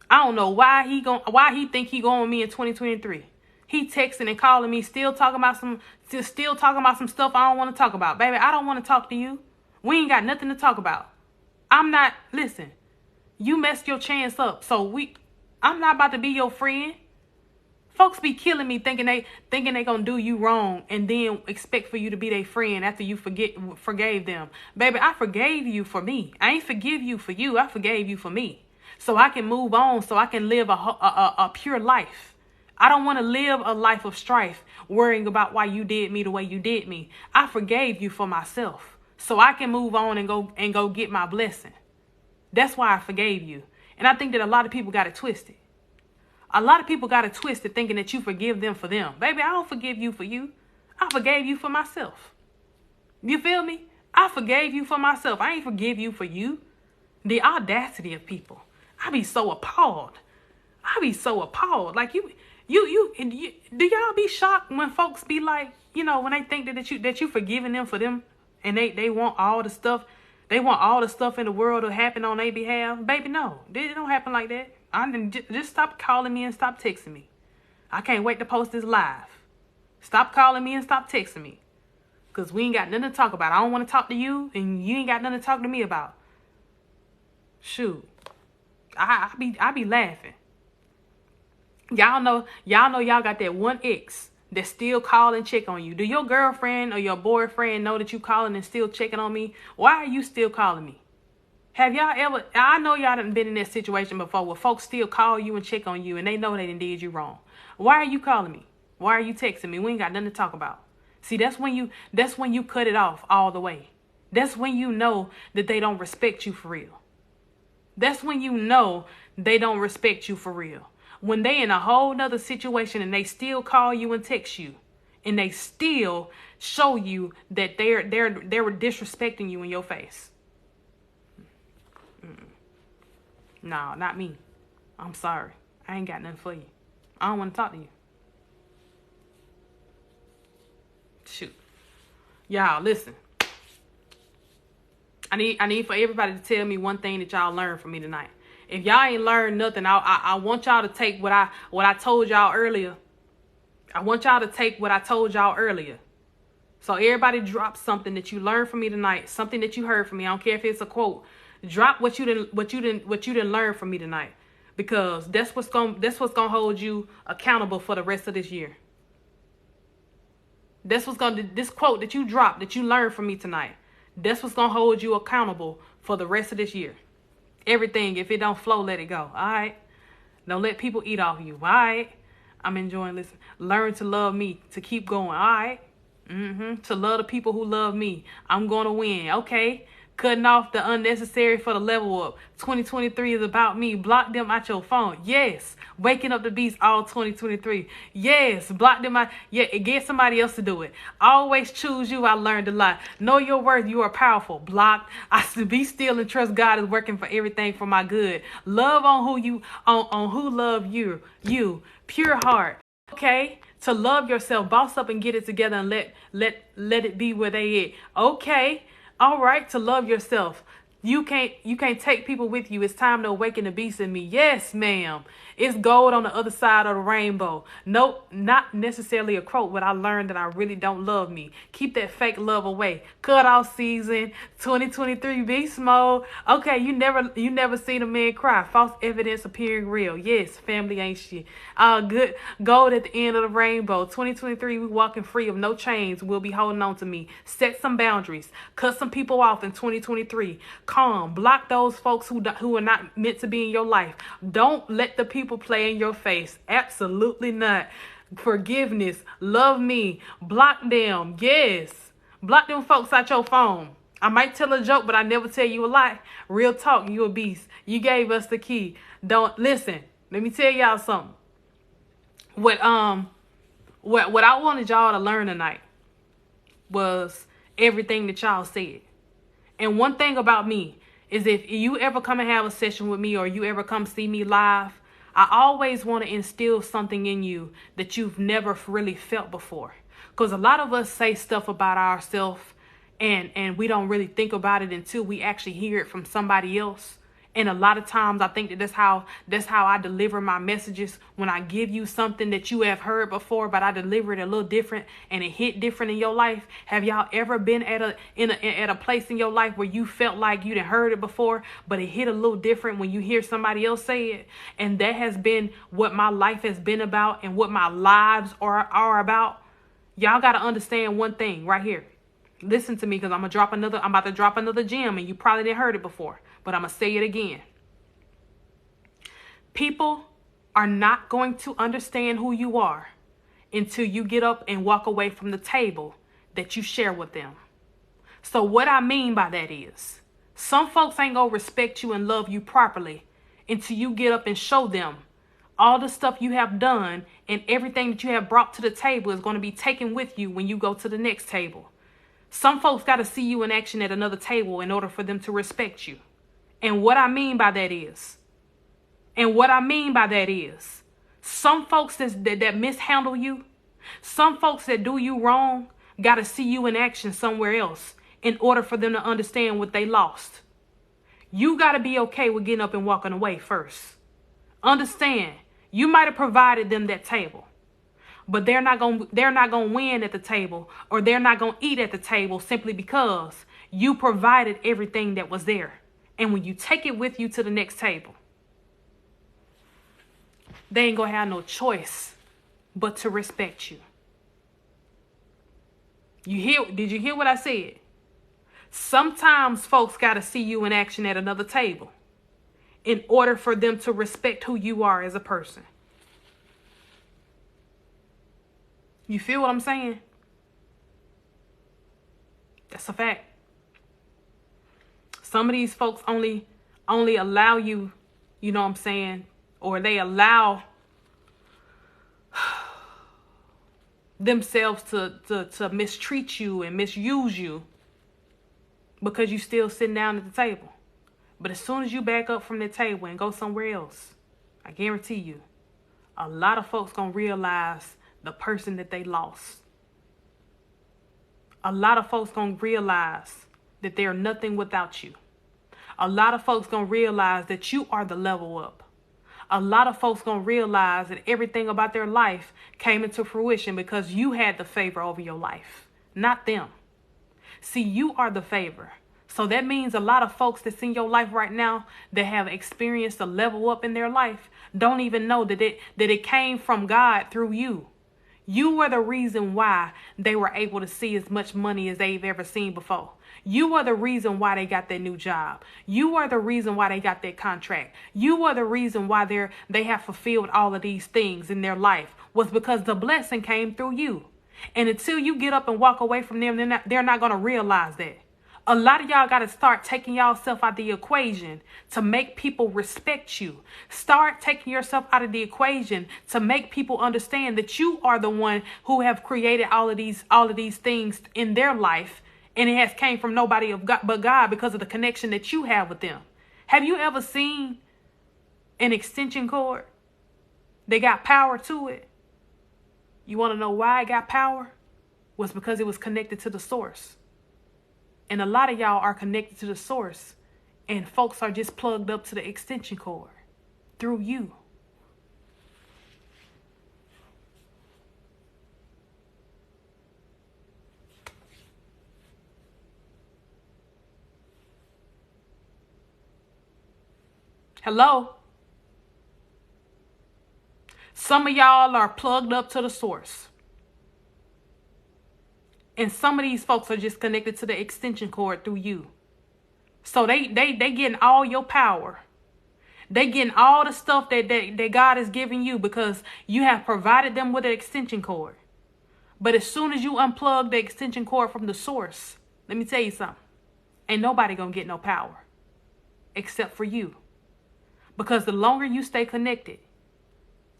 I don't know why he think he going with me in 2023. He texting and calling me, still talking about some stuff I don't want to talk about. Baby, I don't want to talk to you. We ain't got nothing to talk about. I'm not, listen, you messed your chance up. So I'm not about to be your friend. Folks be killing me thinking they gonna do you wrong and then expect for you to be their friend after you forgave them. Baby, I forgave you for me. I ain't forgive you for you. I forgave you for me. So I can move on, so I can live a pure life. I don't want to live a life of strife, worrying about why you did me the way you did me. I forgave you for myself, so I can move on and go get my blessing. That's why I forgave you. And I think that a lot of people got it twisted. A lot of people got it twisted thinking that you forgive them for them. Baby, I don't forgive you for you. I forgave you for myself. You feel me? I forgave you for myself. I ain't forgive you for you. The audacity of people. I be so appalled. Like you do y'all be shocked when folks be like, when they think that you forgiving them for them and they want all the stuff. They want all the stuff in the world to happen on their behalf. Baby, no. It don't happen like that. Just stop calling me and stop texting me. I can't wait to post this live. Stop calling me and stop texting me. Because we ain't got nothing to talk about. I don't want to talk to you, and you ain't got nothing to talk to me about. Shoot. I be laughing. Y'all know y'all got that one ex that still call and check on you. Do your girlfriend or your boyfriend know that you calling and still checking on me? Why are you still calling me? Have y'all ever, I know y'all done been in that situation before where folks still call you and check on you and they know they done did you wrong. Why are you calling me? Why are you texting me? We ain't got nothing to talk about. See, that's when you cut it off all the way. That's when you know that they don't respect you for real. That's when you know they don't respect you for real. When they in a whole nother situation and they still call you and text you and they still show you that they're disrespecting you in your face. No, not me. I'm sorry. I ain't got nothing for you. I don't want to talk to you. Shoot. Y'all, listen. I need for everybody to tell me one thing that y'all learned from me tonight. If y'all ain't learned nothing, I want y'all to take what I told y'all earlier. I want y'all to take what I told y'all earlier. So everybody drop something that you learned from me tonight, something that you heard from me. I don't care if it's a quote. Drop what you didn't learn from me tonight, because that's what's gonna hold you accountable for the rest of this year. This quote that you dropped, that you learned from me tonight, that's what's gonna hold you accountable for the rest of this year. Everything, if it don't flow, let it go. All right. Don't let people eat off you. All right. I'm enjoying listening. Learn to love me, to keep going. All right. To love the people who love me. I'm gonna win. Okay. Cutting off the unnecessary for the level up. 2023 is about me. Block them out your phone. Yes. Waking up the beast all 2023. Yes. Block them out. Yeah. Get somebody else to do it. Always choose you. I learned a lot. Know your worth. You are powerful. Blocked. I should be still and trust God is working for everything for my good. Love on who love you. You. Pure heart. Okay. To love yourself. Boss up and get it together and let it be where they at. Okay. All right, to love yourself. You can't take people with you. It's time to awaken the beast in me. Yes, ma'am. It's gold on the other side of the rainbow. Nope, not necessarily a quote, but I learned that I really don't love me. Keep that fake love away. Cut off season, 2023 beast mode. Okay, you never seen a man cry. False evidence appearing real. Yes, family ain't shit. Good gold at the end of the rainbow. 2023, we walking free of no chains. Will be holding on to me. Set some boundaries. Cut some people off in 2023. Calm. Block those folks who are not meant to be in your life. Don't let the people play in your face. Absolutely not. Forgiveness. Love me. Block them. Yes. Block them folks out your phone. I might tell a joke, but I never tell you a lie. Real talk, you a beast. You gave us the key. Don't listen. Let me tell y'all something. What I wanted y'all to learn tonight was everything that y'all said. And one thing about me is, if you ever come and have a session with me, or you ever come see me live, I always want to instill something in you that you've never really felt before. Because a lot of us say stuff about ourselves and we don't really think about it until we actually hear it from somebody else. And a lot of times I think that that's how I deliver my messages. When I give you something that you have heard before, but I deliver it a little different and it hit different in your life. Have y'all ever been at a place in your life where you felt like you done heard it before, but it hit a little different when you hear somebody else say it? And that has been what my life has been about and what my lives are about. Y'all got to understand one thing right here. Listen to me, because I'm about to drop another gem, and you probably didn't heard it before, but I'm going to say it again. People are not going to understand who you are until you get up and walk away from the table that you share with them. So what I mean by that is, some folks ain't going to respect you and love you properly until you get up and show them all the stuff you have done, and everything that you have brought to the table is going to be taken with you when you go to the next table. Some folks got to see you in action at another table in order for them to respect you. And what I mean by that is, some folks that mishandle you, some folks that do you wrong, got to see you in action somewhere else in order for them to understand what they lost. You got to be okay with getting up and walking away first. Understand, you might have provided them that table, but they're not going to win at the table, or they're not going to eat at the table simply because you provided everything that was there. And when you take it with you to the next table, they ain't going to have no choice but to respect you. Did you hear what I said? Sometimes folks got to see you in action at another table in order for them to respect who you are as a person. You feel what I'm saying? That's a fact. Some of these folks only allow you, you know what I'm saying, or they allow themselves to mistreat you and misuse you because you still sitting down at the table. But as soon as you back up from the table and go somewhere else, I guarantee you, a lot of folks gonna realize the person that they lost. A lot of folks gonna realize that they're nothing without you. A lot of folks gonna realize that you are the level up. A lot of folks gonna realize that everything about their life came into fruition because you had the favor over your life, not them. See, you are the favor. So that means a lot of folks that's in your life right now that have experienced a level up in their life don't even know that it came from God through you. You were the reason why they were able to see as much money as they've ever seen before. You are the reason why they got their new job. You are the reason why they got their contract. You are the reason why they have fulfilled all of these things in their life, was because the blessing came through you. And until you get up and walk away from them, they're not going to realize that. A lot of y'all got to start taking y'allself out of the equation to make people respect you. Start taking yourself out of the equation to make people understand that you are the one who have created all of these things in their life, and it has came from nobody but God because of the connection that you have with them. Have you ever seen an extension cord? They got power to it. You want to know why it got power? Was because it was connected to the source. And a lot of y'all are connected to the source, and folks are just plugged up to the extension cord through you. Hello? Some of y'all are plugged up to the source. And some of these folks are just connected to the extension cord through you. So they getting all your power. They getting all the stuff that God is giving you because you have provided them with an extension cord. But as soon as you unplug the extension cord from the source, let me tell you something. Ain't nobody gonna get no power except for you. Because the longer you stay connected,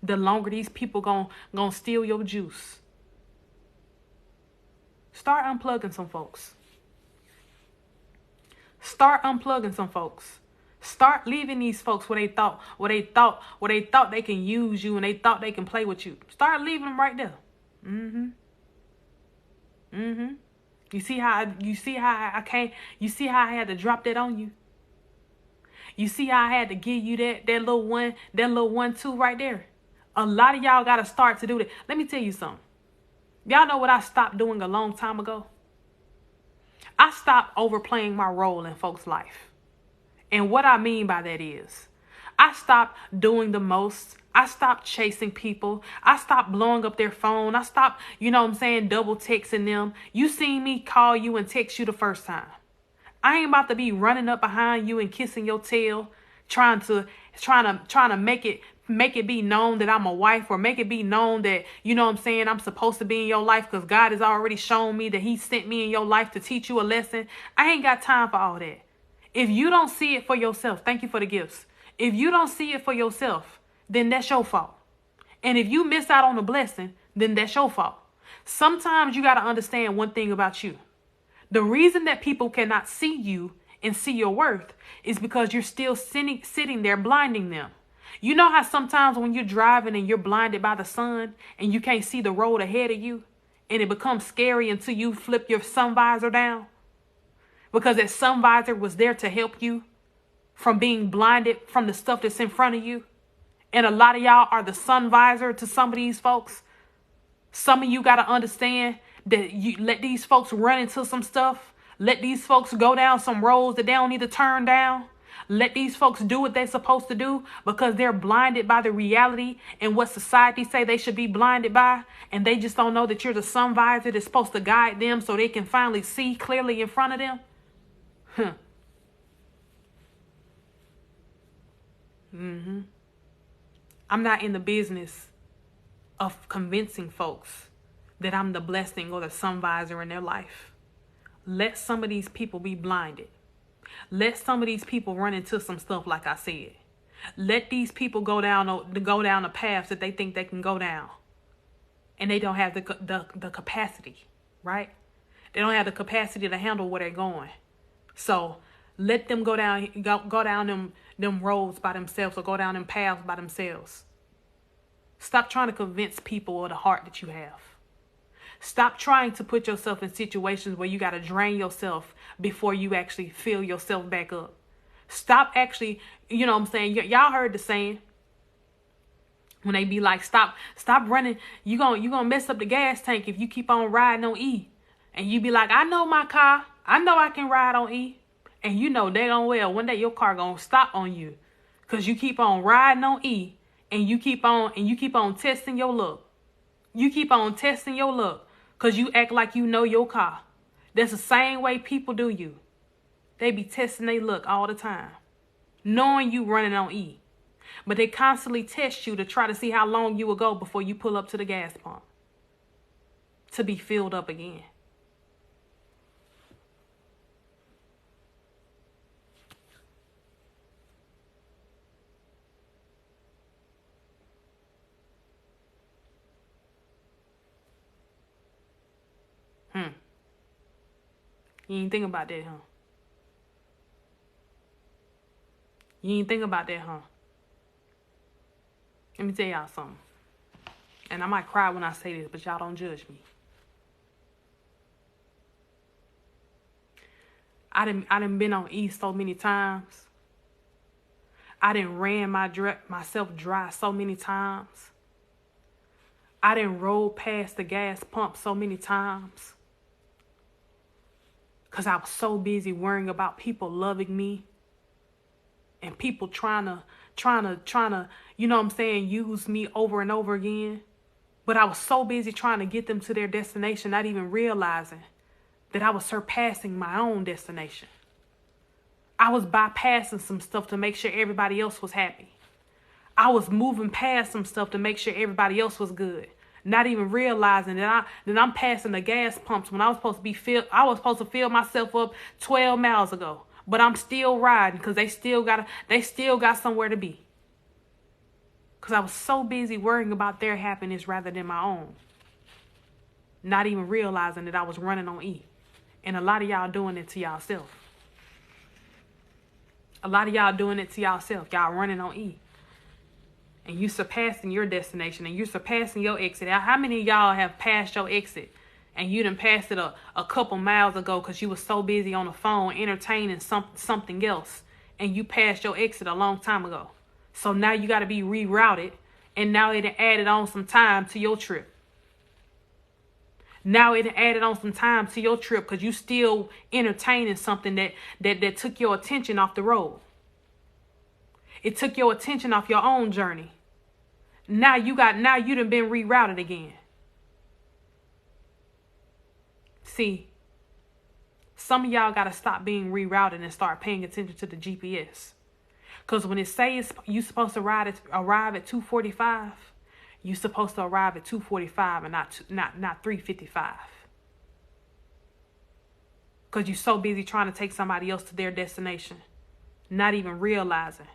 the longer these people gonna steal your juice. Start unplugging some folks. Start unplugging some folks. Start leaving these folks where they thought they can use you and they thought they can play with you. Start leaving them right there. You see how I had to drop that on you? You see how I had to give you that little 1-2 right there? A lot of y'all got to start to do that. Let me tell you something. Y'all know what I stopped doing a long time ago? I stopped overplaying my role in folks' life. And what I mean by that is, I stopped doing the most. I stopped chasing people. I stopped blowing up their phone. I stopped, double texting them. You seen me call you and text you the first time. I ain't about to be running up behind you and kissing your tail, trying to make it be known that I'm a wife, or make it be known that, I'm supposed to be in your life because God has already shown me that he sent me in your life to teach you a lesson. I ain't got time for all that. If you don't see it for yourself, thank you for the gifts. If you don't see it for yourself, then that's your fault. And if you miss out on a blessing, then that's your fault. Sometimes you got to understand one thing about you. The reason that people cannot see you and see your worth is because you're still sitting there blinding them. You know how sometimes when you're driving and you're blinded by the sun and you can't see the road ahead of you, and it becomes scary until you flip your sun visor down? Because that sun visor was there to help you from being blinded from the stuff that's in front of you. And a lot of y'all are the sun visor to some of these folks. Some of you got to understand that you let these folks run into some stuff. Let these folks go down some roads that they don't need to turn down. Let these folks do what they're supposed to do because they're blinded by the reality and what society say they should be blinded by. And they just don't know that you're the sun visor that's supposed to guide them so they can finally see clearly in front of them. I'm not in the business of convincing folks that I'm the blessing or the sun visor in their life. Let some of these people be blinded. Let some of these people run into some stuff like I said. Let these people go down the paths that they think they can go down. And they don't have the capacity, right? They don't have the capacity to handle where they're going. So let them go down them roads by themselves, or go down them paths by themselves. Stop trying to convince people of the heart that you have. Stop trying to put yourself in situations where you got to drain yourself before you actually fill yourself back up. Stop actually, y'all heard the saying when they be like, stop running. You gonna mess up the gas tank if you keep on riding on E. And you be like, I know my car. I know I can ride on E. And you know daggone well one day your car gonna stop on you because you keep on riding on E, and you keep on testing your luck. You keep on testing your luck because you act like you know your car. That's the same way people do you. They be testing their luck all the time, knowing you running on E. But they constantly test you to try to see how long you will go before you pull up to the gas pump to be filled up again. You ain't think about that, huh? You ain't think about that, huh? Let me tell y'all something. And I might cry when I say this, but y'all don't judge me. I done been on E so many times. I done ran myself dry so many times. I done rolled past the gas pump so many times. Because I was so busy worrying about people loving me. And people trying to, use me over and over again. But I was so busy trying to get them to their destination, not even realizing that I was surpassing my own destination. I was bypassing some stuff to make sure everybody else was happy. I was moving past some stuff to make sure everybody else was good. Not even realizing that I'm passing the gas pumps when I was supposed to fill myself up 12 miles ago. But I'm still riding because they still got somewhere to be. Because I was so busy worrying about their happiness rather than my own. Not even realizing that I was running on E. And a lot of y'all doing it to y'allself. A lot of y'all doing it to y'allself. Y'all running on E. And you surpassing your destination. And you're surpassing your exit. How many of y'all have passed your exit? And you done passed it a couple miles ago because you was so busy on the phone entertaining something else. and you passed your exit a long time ago. So now you got to be rerouted, and now it added on some time to your trip. Now it added on some time to your trip because you still entertaining something that took your attention off the road. It took your attention off your own journey. Now you done been rerouted again. See, some of y'all got to stop being rerouted and start paying attention to the GPS. Because when it says you're supposed to arrive at 2:45, you're supposed to arrive at 2:45 and not 3:55. Because you're so busy trying to take somebody else to their destination, not even realizing.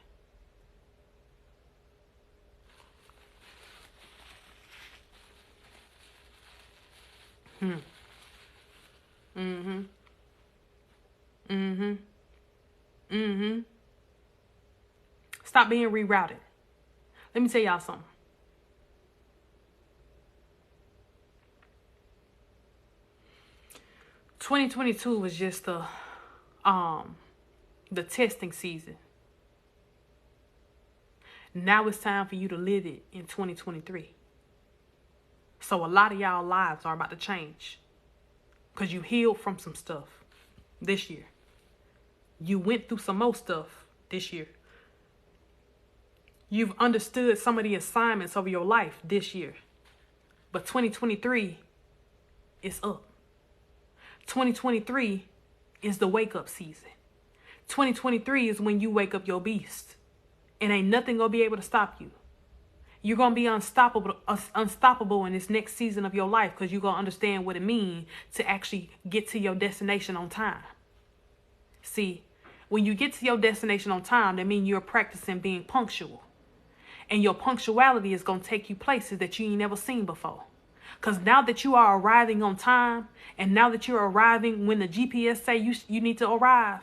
Stop being rerouted. Let me tell y'all something. (2022) was just the testing season. Now it's time for you to live it in 2023. So a lot of y'all lives are about to change because you healed from some stuff this year. You went through some more stuff this year. You've understood some of the assignments of your life this year. But 2023 is up. 2023 is the wake up season. 2023 is when you wake up your beast. And ain't nothing gonna be able to stop you. You're gonna be unstoppable in this next season of your life because you're gonna understand what it means to actually get to your destination on time. See, when you get to your destination on time, that means you're practicing being punctual. And your punctuality is going to take you places that you ain't never seen before. Because now that you are arriving on time, and now that you're arriving when the GPS say you need to arrive,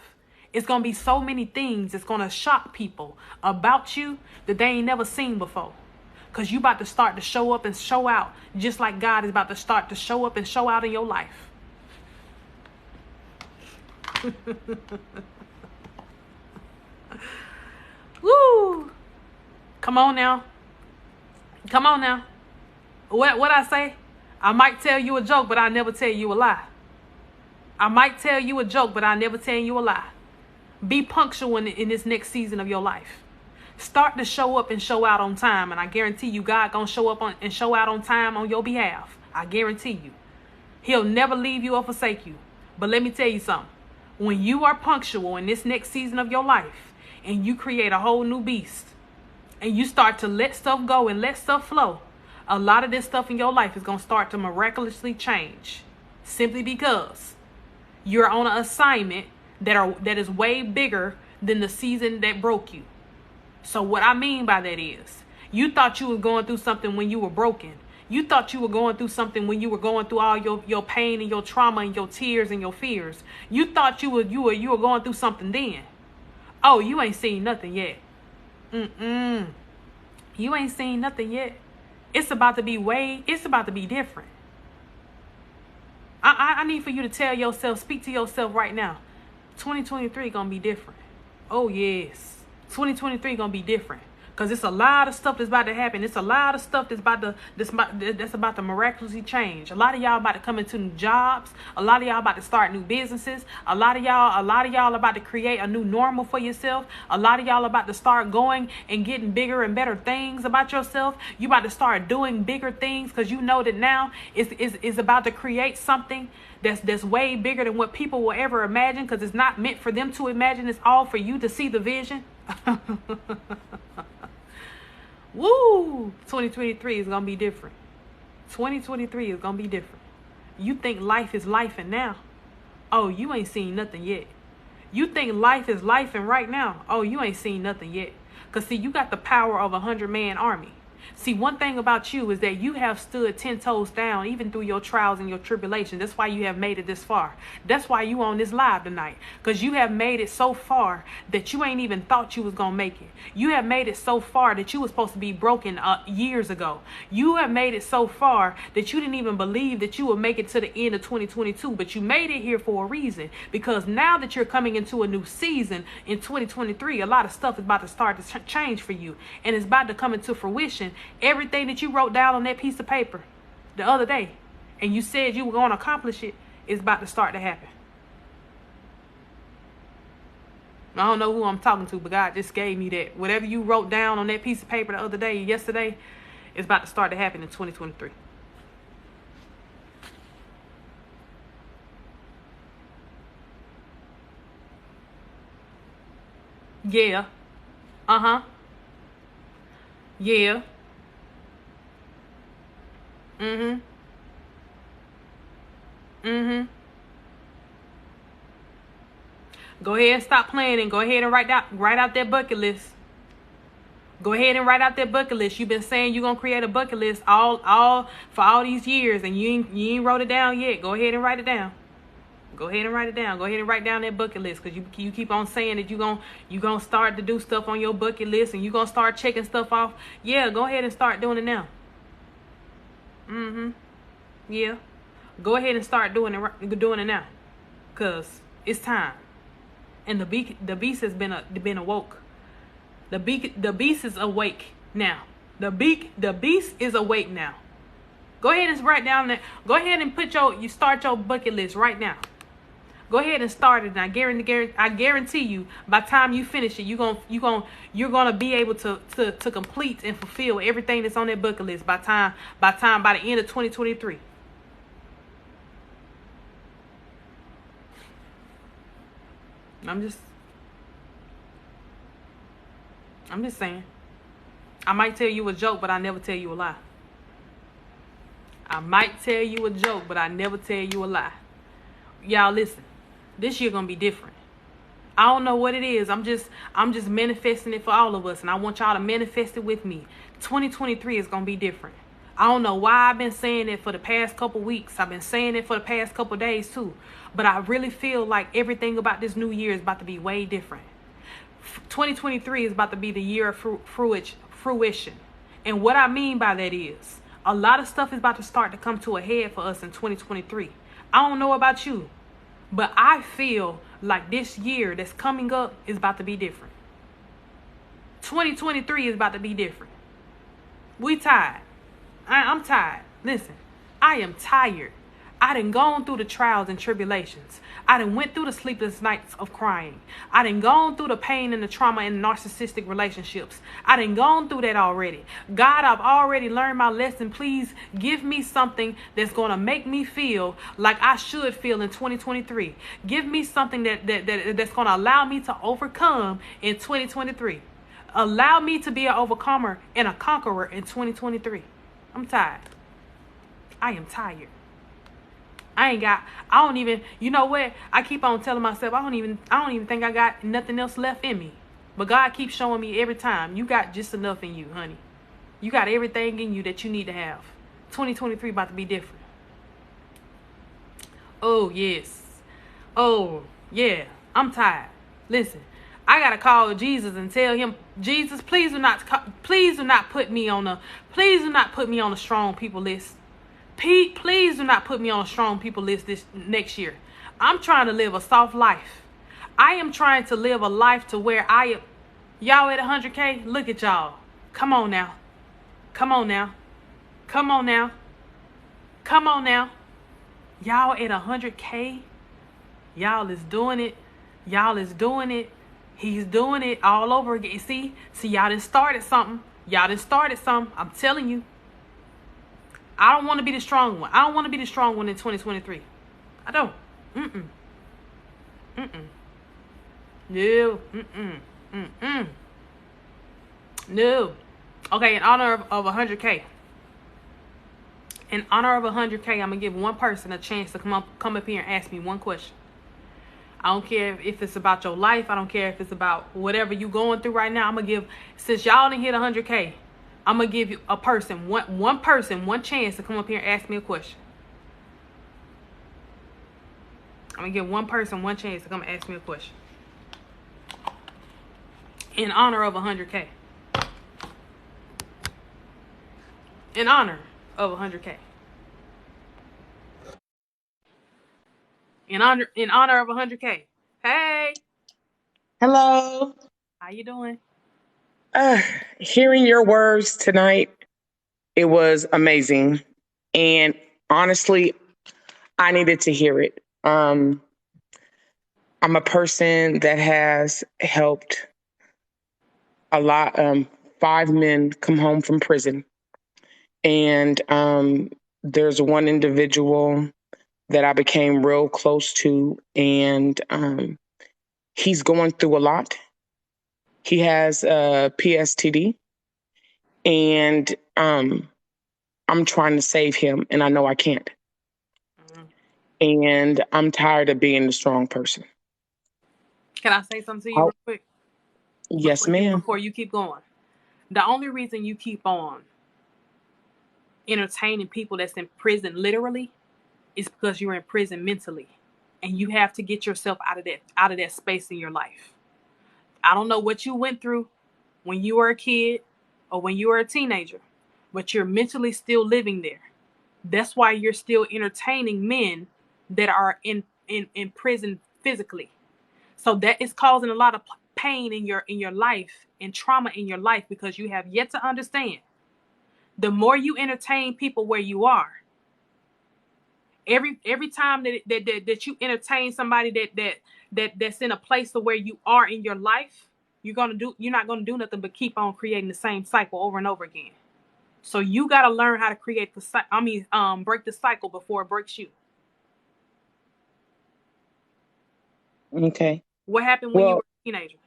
it's going to be so many things that's going to shock people about you that they ain't never seen before. Because you about to start to show up and show out, just like God is about to start to show up and show out in your life. Woo! Come on now. Come on now. What I say? I might tell you a joke, but I never tell you a lie. I might tell you a joke, but I never tell you a lie. Be punctual in this next season of your life. Start to show up and show out on time, and I guarantee you God gonna show up and show out on time on your behalf. I guarantee you. He'll never leave you or forsake you. But let me tell you something. When you are punctual in this next season of your life, and you create a whole new beast, and you start to let stuff go and let stuff flow, a lot of this stuff in your life is going to start to miraculously change. Simply because you're on an assignment that is way bigger than the season that broke you. So what I mean by that is, you thought you were going through something when you were broken. You thought you were going through something when you were going through all your pain and your trauma and your tears and your fears. You thought you were going through something then. Oh, you ain't seen nothing yet. You ain't seen nothing yet. It's about to be different. I need for you to tell yourself, speak to yourself right now. 2023 gonna be different. Oh yes. 2023 gonna be different. Because it's a lot of stuff that's about to happen. It's a lot of stuff that's about to miraculously change. A lot of y'all about to come into new jobs. A lot of y'all about to start new businesses. A lot of y'all about to create a new normal for yourself. A lot of y'all about to start going and getting bigger and better things about yourself. You about to start doing bigger things because you know that now it's about to create something that's way bigger than what people will ever imagine, because it's not meant for them to imagine. It's all for you to see the vision. Woo! 2023 is going to be different. 2023 is going to be different. You think life is life and now. Oh, you ain't seen nothing yet. You think life is life and right now. Oh, you ain't seen nothing yet. Because see, you got the power of 100-man army. See, one thing about you is that you have stood 10 toes down even through your trials and your tribulations. That's why you have made it this far. That's why you on this live tonight, because you have made it so far that you ain't even thought you was going to make it. You have made it so far that you was supposed to be broken years ago. You have made it so far that you didn't even believe that you would make it to the end of 2022, but you made it here for a reason, because now that you're coming into a new season in 2023, a lot of stuff is about to start to change for you, and it's about to come into fruition. Everything that you wrote down on that piece of paper the other day and you said you were going to accomplish it is about to start to happen. I don't know who I'm talking to, but God just gave me that. Whatever you wrote down on that piece of paper the other day, yesterday, is about to start to happen in 2023. Yeah. Uh-huh. Yeah. Mm-hmm. Mm-hmm. Go ahead and stop playing and go ahead and write out that bucket list. Go ahead and write out that bucket list. You've been saying you're gonna create a bucket list all for all these years, and you ain't wrote it down yet. Go ahead and write it down. Go ahead and write it down. Go ahead and write down that bucket list, because you keep on saying that you gonna start to do stuff on your bucket list and you gonna start checking stuff off. Yeah, go ahead and start doing it now. Mm-hmm. Yeah. Go ahead and start doing it now, cause it's time. And the beast has been awoke. The beast is awake now. The beast is awake now. Go ahead and write down that. Go ahead and you start your bucket list right now. Go ahead and start it. And I guarantee you, by the time you finish it, you're gonna be able to complete and fulfill everything that's on that bucket list by the end of 2023. I'm just saying. I might tell you a joke, but I never tell you a lie. I might tell you a joke, but I never tell you a lie. Y'all listen. This year gonna be different. I don't know what it is. I'm just manifesting it for all of us, and I want y'all to manifest it with me. 2023 is gonna be different. I don't know why I've been saying it for the past couple weeks. I've been saying it for the past couple days too. But I really feel like everything about this new year is about to be way different. 2023 is about to be the year of fruition. And what I mean by that is a lot of stuff is about to start to come to a head for us in 2023. I don't know about you, but I feel like this year that's coming up is about to be different. 2023 is about to be different. We tired. I'm tired. Listen, I am tired. I done gone through the trials and tribulations. I done went through the sleepless nights of crying. I done gone through the pain and the trauma in narcissistic relationships. I done gone through that already. God, I've already learned my lesson. Please give me something that's going to make me feel like I should feel in 2023. Give me something that's going to allow me to overcome in 2023. Allow me to be an overcomer and a conqueror in 2023. I'm tired. I am tired. You know what? I keep on telling myself, I don't even think I got nothing else left in me. But God keeps showing me every time, you got just enough in you, honey. You got everything in you that you need to have. 2023 about to be different. Oh, yes. Oh, yeah. I'm tired. Listen, I got to call Jesus and tell him, Jesus, please do not put me on a strong people list. Please do not put me on a strong people list this next year. I'm trying to live a soft life. I am trying to live a life to where I am. Y'all at 100K? Look at y'all. Come on now. Come on now. Come on now. Come on now. Y'all at 100K? Y'all is doing it. Y'all is doing it. He's doing it all over again. See, y'all done started something. I'm telling you. I don't want to be the strong one. I don't want to be the strong one in 2023. I don't. No. No. Okay, in honor of 100K. In honor of 100K, I'm going to give one person a chance to come up here and ask me one question. I don't care if it's about your life. I don't care if it's about whatever you going through right now. I'm going to give, since y'all didn't hit 100K, I'm gonna give you a person, one person, one chance to come up here and ask me a question. I'm gonna give one person one chance to come and ask me a question. In honor of 100K. In honor of 100K. In honor of 100K. Hey, Hello. how you doing? Uh, Hearing your words tonight, it was amazing. And honestly, I needed to hear it. I'm a person that has helped a lot, 5 men come home from prison. And there's one individual that I became real close to, and he's going through a lot. He has a PSTD, and I'm trying to save him, and I know I can't. Mhm. And I'm tired of being the strong person. Can I say something to you How? real quick Yes, ma'am. before you keep going? The only reason you keep on entertaining people that's in prison literally is because you're in prison mentally, and you have to get yourself out of that space in your life. I don't know what you went through when you were a kid or when you were a teenager, but you're mentally still living there. That's why you're still entertaining men that are in prison physically. So that is causing a lot of pain in your life and trauma in your life because you have yet to understand. The more you entertain people where you are, every time that you entertain somebody that's in a place of where you are in your life, you're not gonna do nothing but keep on creating the same cycle over and over again. So you got to learn how to create break the cycle before it breaks you. Okay. What happened when you were Well, a teenager?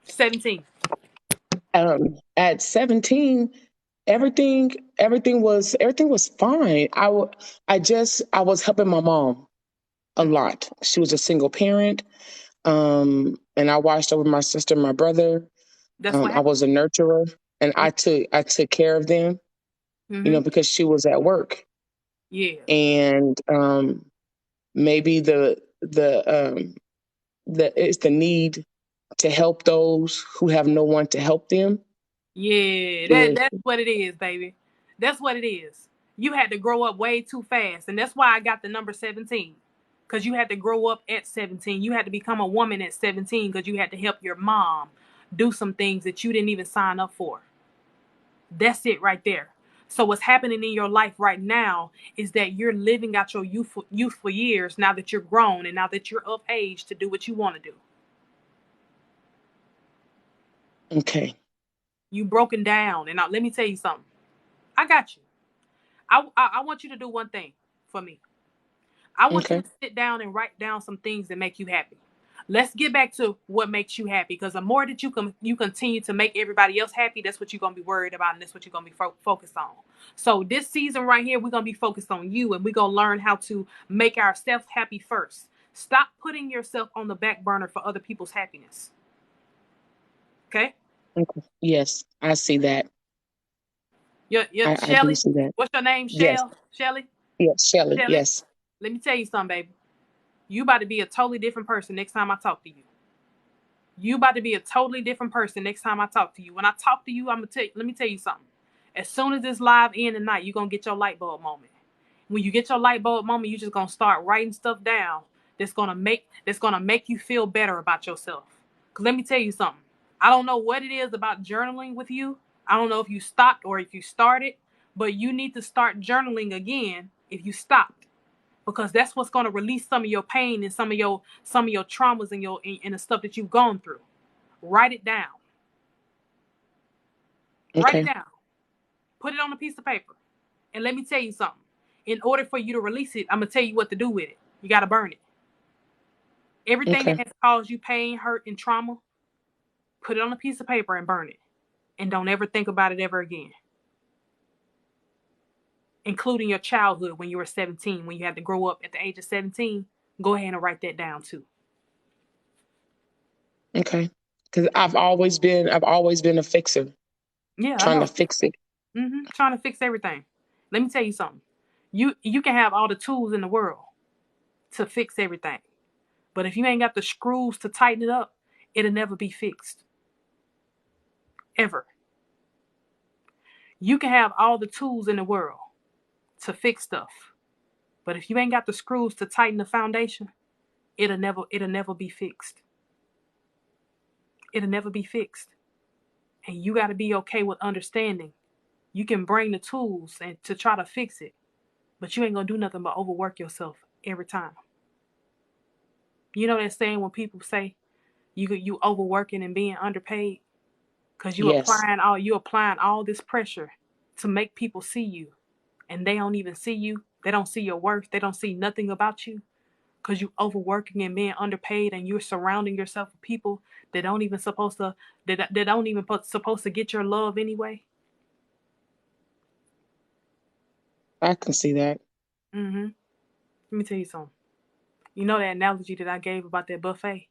17. at 17, everything was fine. I was helping my mom a Mm. lot. She was a single parent, and I watched over my sister, and my brother. That's what I happened. was a nurturer, and I took care of them, Mm-hmm. because she was at work. Yeah. And maybe the it's the need to help those who have no one to help them. Yeah. Is That's what it is, baby. That's what it is. You had to grow up way too fast, and that's why I got the number 17. Because you had to grow up at 17. You had to become a woman at 17 because you had to help your mom do some things that you didn't even sign up for. That's it right there. So what's happening in your life right now is that you're living out your youthful years now that you're grown and now that you're of age to do what you want to do. okay. You broken down, and let me tell you something. I got you. I want you to do one thing for me. I want you Okay. to sit down and write down some things that make you happy. Let's get back to what makes you happy, because the more that you continue to make everybody else happy, that's what you're gonna be worried about, and that's what you're gonna be focused on. So this season right here, we're gonna be focused on you, and we're gonna learn how to make ourselves happy first. Stop putting yourself on the back burner for other people's happiness. Okay? Okay. Yes, I see that. Your I do Shelly. see that. What's your name? Yes. Shelly. Yes, Shelley. Shelly. Yes. Let me tell you something, baby. You about to be a totally different person next time I talk to you. You about to be a totally different person next time I talk to you. When I talk to you, I'm gonna tell you, let me tell you something. As soon as this live end tonight, you're gonna get your light bulb moment. When you get your light bulb moment, you're just gonna start writing stuff down that's gonna make you feel better about yourself. Cause let me tell you something. I don't know what it is about journaling with you. I don't know if you stopped or if you started, but you need to start journaling again if you stopped, because that's what's going to release some of your pain and some of your traumas and the stuff that you've gone through. Write it down. Write it Okay. down. Put it on a piece of paper. And let me tell you something. In order for you to release it, I'm gonna tell you what to do with it. You gotta burn it. Everything that Okay. has caused you pain, hurt, and trauma, put it on a piece of paper and burn it. And don't ever think about it ever again. Including your childhood when you were 17, when you had to grow up at the age of 17. Go ahead and write that down too. Okay. Because I've always been a fixer. Yeah, I trying to know. fix it. Trying to fix everything. Let me tell you something. You can have all the tools in the world to fix everything, but if you ain't got the screws to tighten it up, it'll never be fixed ever. You can have all the tools in the world to fix stuff, but if you ain't got the screws to tighten the foundation, it'll never be fixed. It'll never be fixed. And you got to be okay with understanding. You can bring the tools and to try to fix it, but you ain't gonna do nothing but overwork yourself every time. You know that saying when people say you overworking and being underpaid because Yes, you applying all this pressure to make people see you, and they don't even see you. They don't see your worth. They don't see nothing about you because you overworking and being underpaid, and you're surrounding yourself with people that don't even supposed to that don't even supposed to get your love anyway. I can see that. Mm-hmm. Let me tell you something. You know that analogy that I gave about that buffet?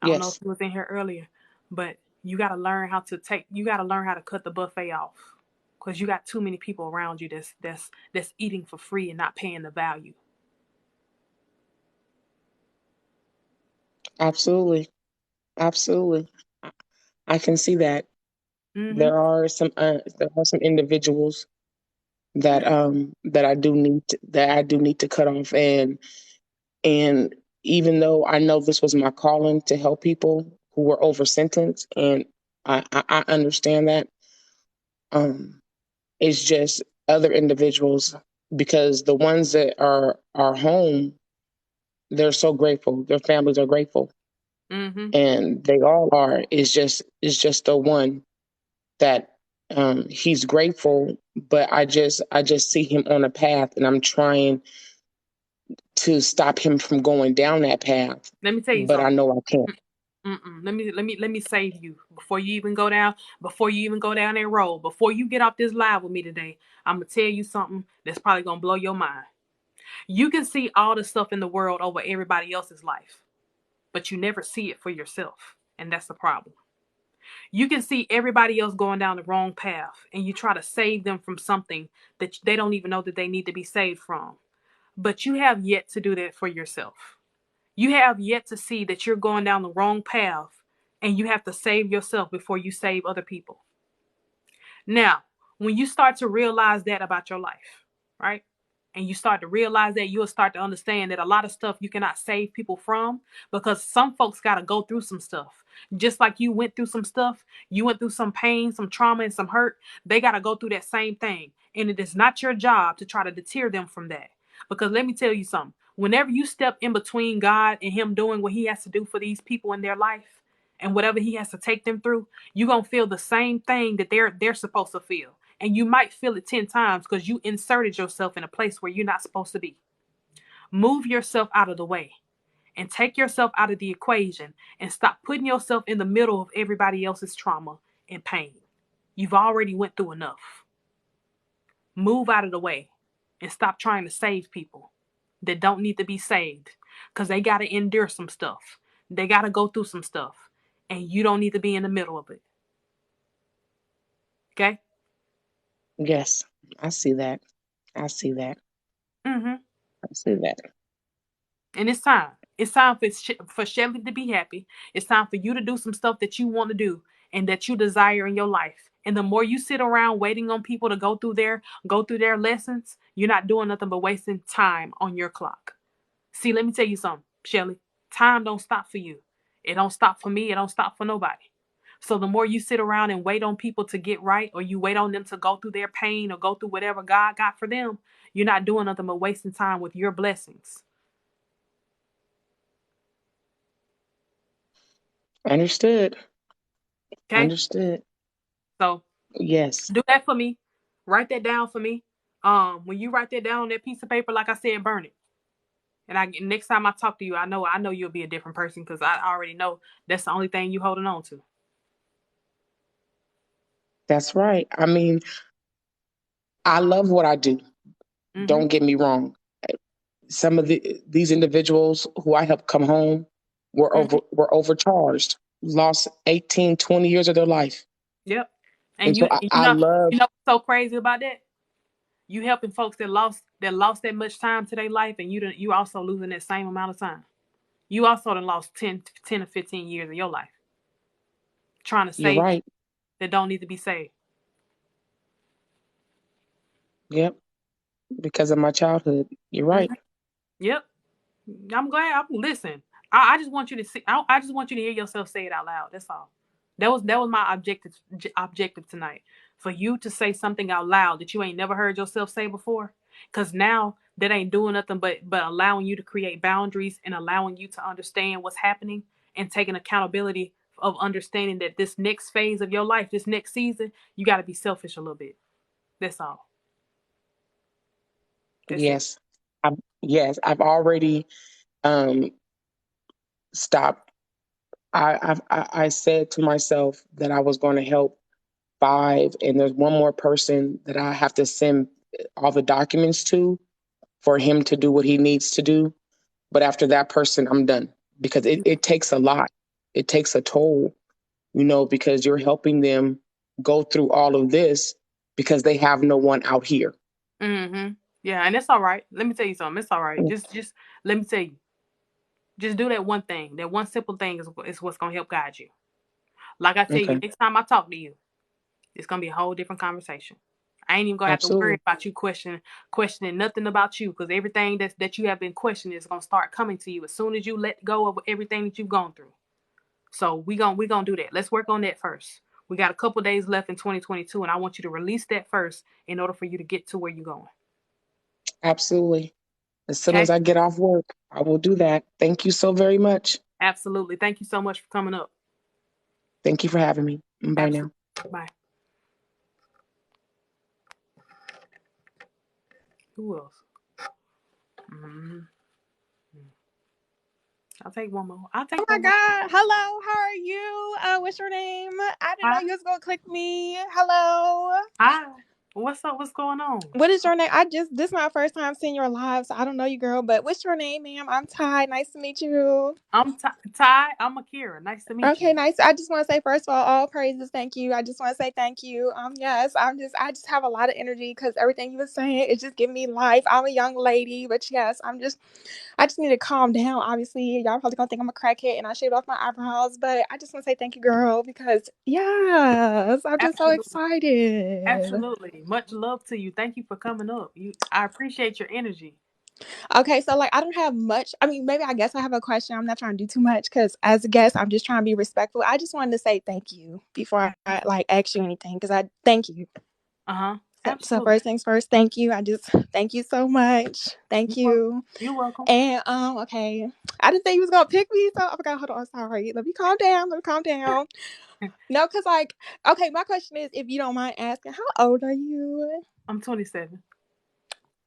I don't know if Yes, you was in here earlier, but you gotta learn how to cut the buffet off. Cause you got too many people around you that's eating for free and not paying the value. absolutely. Absolutely. I I can see that. Mm-hmm. There are some individuals that I do need to cut off, and even though I know this was my calling to help people who were over sentenced, and I understand that, um it's just other individuals, because the ones that are home, they're so grateful. Their families are grateful, Mm-hmm. and they all are. It's just the one that, he's grateful, but I just see him on a path, and I'm trying to stop him from going down that path, Let me tell you but I something. know I can't. Mm-mm. Let me save you before you even go down. Before you even go down that road. Before you get off this live with me today, I'm gonna tell you something that's probably gonna blow your mind. You can see all the stuff in the world over everybody else's life, but you never see it for yourself, and that's the problem. You can see everybody else going down the wrong path, and you try to save them from something that they don't even know that they need to be saved from. But you have yet to do that for yourself. You have yet to see that you're going down the wrong path, and you have to save yourself before you save other people. Now, when you start to realize that about your life, right? And you start to realize that, you'll start to understand that a lot of stuff you cannot save people from, because some folks got to go through some stuff. Just like you went through some stuff, you went through some pain, some trauma, and some hurt. They got to go through that same thing. And it is not your job to try to deter them from that. Because let me tell you something, whenever you step in between God and Him doing what He has to do for these people in their life, and whatever He has to take them through, you're gonna feel the same thing that they're supposed to feel. And you might feel it 10 times because you inserted yourself in a place where you're not supposed to be. Move yourself out of the way and take yourself out of the equation, and stop putting yourself in the middle of everybody else's trauma and pain. You've already went through enough. Move out of the way and stop trying to save people that don't need to be saved, because they got to endure some stuff. They got to go through some stuff, and you don't need to be in the middle of it. Okay? Yes, I see that. I see that. Mm-hmm. I see that. And it's time. It's time for Shelly to be happy. It's time for you to do some stuff that you want to do and that you desire in your life. And the more you sit around waiting on people to go through their lessons, you're not doing nothing but wasting time on your clock. See, let me tell you something, Shelly. Time don't stop for you. It don't stop for me. It don't stop for nobody. So the more you sit around and wait on people to get right, or you wait on them to go through their pain or go through whatever God got for them, you're not doing nothing but wasting time with your blessings. Understood. Okay? Understood. So Yes, do that for me. Write that down for me. When you write that down on that piece of paper, like I said, burn it. And next time I talk to you, I know you'll be a different person, because I already know that's the only thing you holding on to. that's right. I mean, I love what I do. Mm-hmm. Don't get me wrong. Some of these individuals who I helped come home Mm-hmm. were overcharged, lost 18, 20 years of their life. Yep. And And so I love, you know what's so crazy about that? You helping folks that lost that much time to their life, and you also losing that same amount of time. You also done lost 10 or 15 years of your life trying to you're save right. that don't need to be saved. Yep. Because of my childhood. You're right. Hmm. Yep. I'm glad. Listen. I just want you to see. I just want you to hear yourself say it out loud. That's all. That was my objective tonight. For you to say something out loud that you ain't never heard yourself say before. Cause now that ain't doing nothing but allowing you to create boundaries and allowing you to understand what's happening and taking accountability of understanding that this next phase of your life, this next season, you got to be selfish a little bit. That's all. That's it. Yes. I've already um stopped. I said to myself that I was going to help five, and there's one more person that I have to send all the documents to for him to do what he needs to do. But after that person, I'm done because it takes a lot. It takes a toll, because you're helping them go through all of this because they have no one out here. Mm-hmm. Yeah, and it's all right. Let me tell you something. It's all right. Just let me tell you. Just do that one thing. That one simple thing is what's gonna help guide you. Like I tell you, Okay. next time I talk to you, it's gonna be a whole different conversation. I ain't even gonna have to worry Absolutely. about you questioning nothing about you, because everything that you have been questioning is gonna start coming to you as soon as you let go of everything that you've gone through. So we gonna do that. Let's work on that first. We got a couple days left in 2022, and I want you to release that first in order for you to get to where you're going. Absolutely. As soon Okay? as I get off work, I will do that. Thank you so very much. Absolutely. Thank you so much for coming up. Thank you for having me. Bye now. Absolutely. Bye. Who else? Mm-hmm. I'll take one more. I'll Oh take my one more. God. Hello. How are you? What's your name? I didn't know Hi. you was going to click me. Hello. Hi. What's up? What's going on? What is your name? This is my first time seeing your live, so I don't know you, girl, but what's your name, ma'am? I'm Ty. Nice to meet you. I'm Ty. I'm Akira. Nice to meet Okay, you. nice. I just want to say, first of all praises. Thank you. I just want to say thank you. Yes, I just have a lot of energy because everything you were saying is just giving me life. I'm a young lady, but yes, I just need to calm down. Obviously, y'all probably gonna think I'm a crackhead and I shaved off my eyebrows, but I just want to say thank you, girl, because yes, I'm just so Absolutely. excited. Absolutely. Much love to you. Thank you for coming up. I appreciate your energy. Okay, so like I don't have much. I mean, maybe I guess I have a question. I'm not trying to do too much because as a guest, I'm just trying to be respectful. I just wanted to say thank you before I like ask you anything because I thank you. Uh-huh. So Absolutely. first things first, thank you. I just thank you so much. Thank You're welcome. you. You're welcome. And okay, I didn't think he was gonna pick me, so I forgot. Hold on, sorry. Let me calm down. Let me calm down. No, cause like, okay, my question is, if you don't mind asking, how old are you? I'm 27.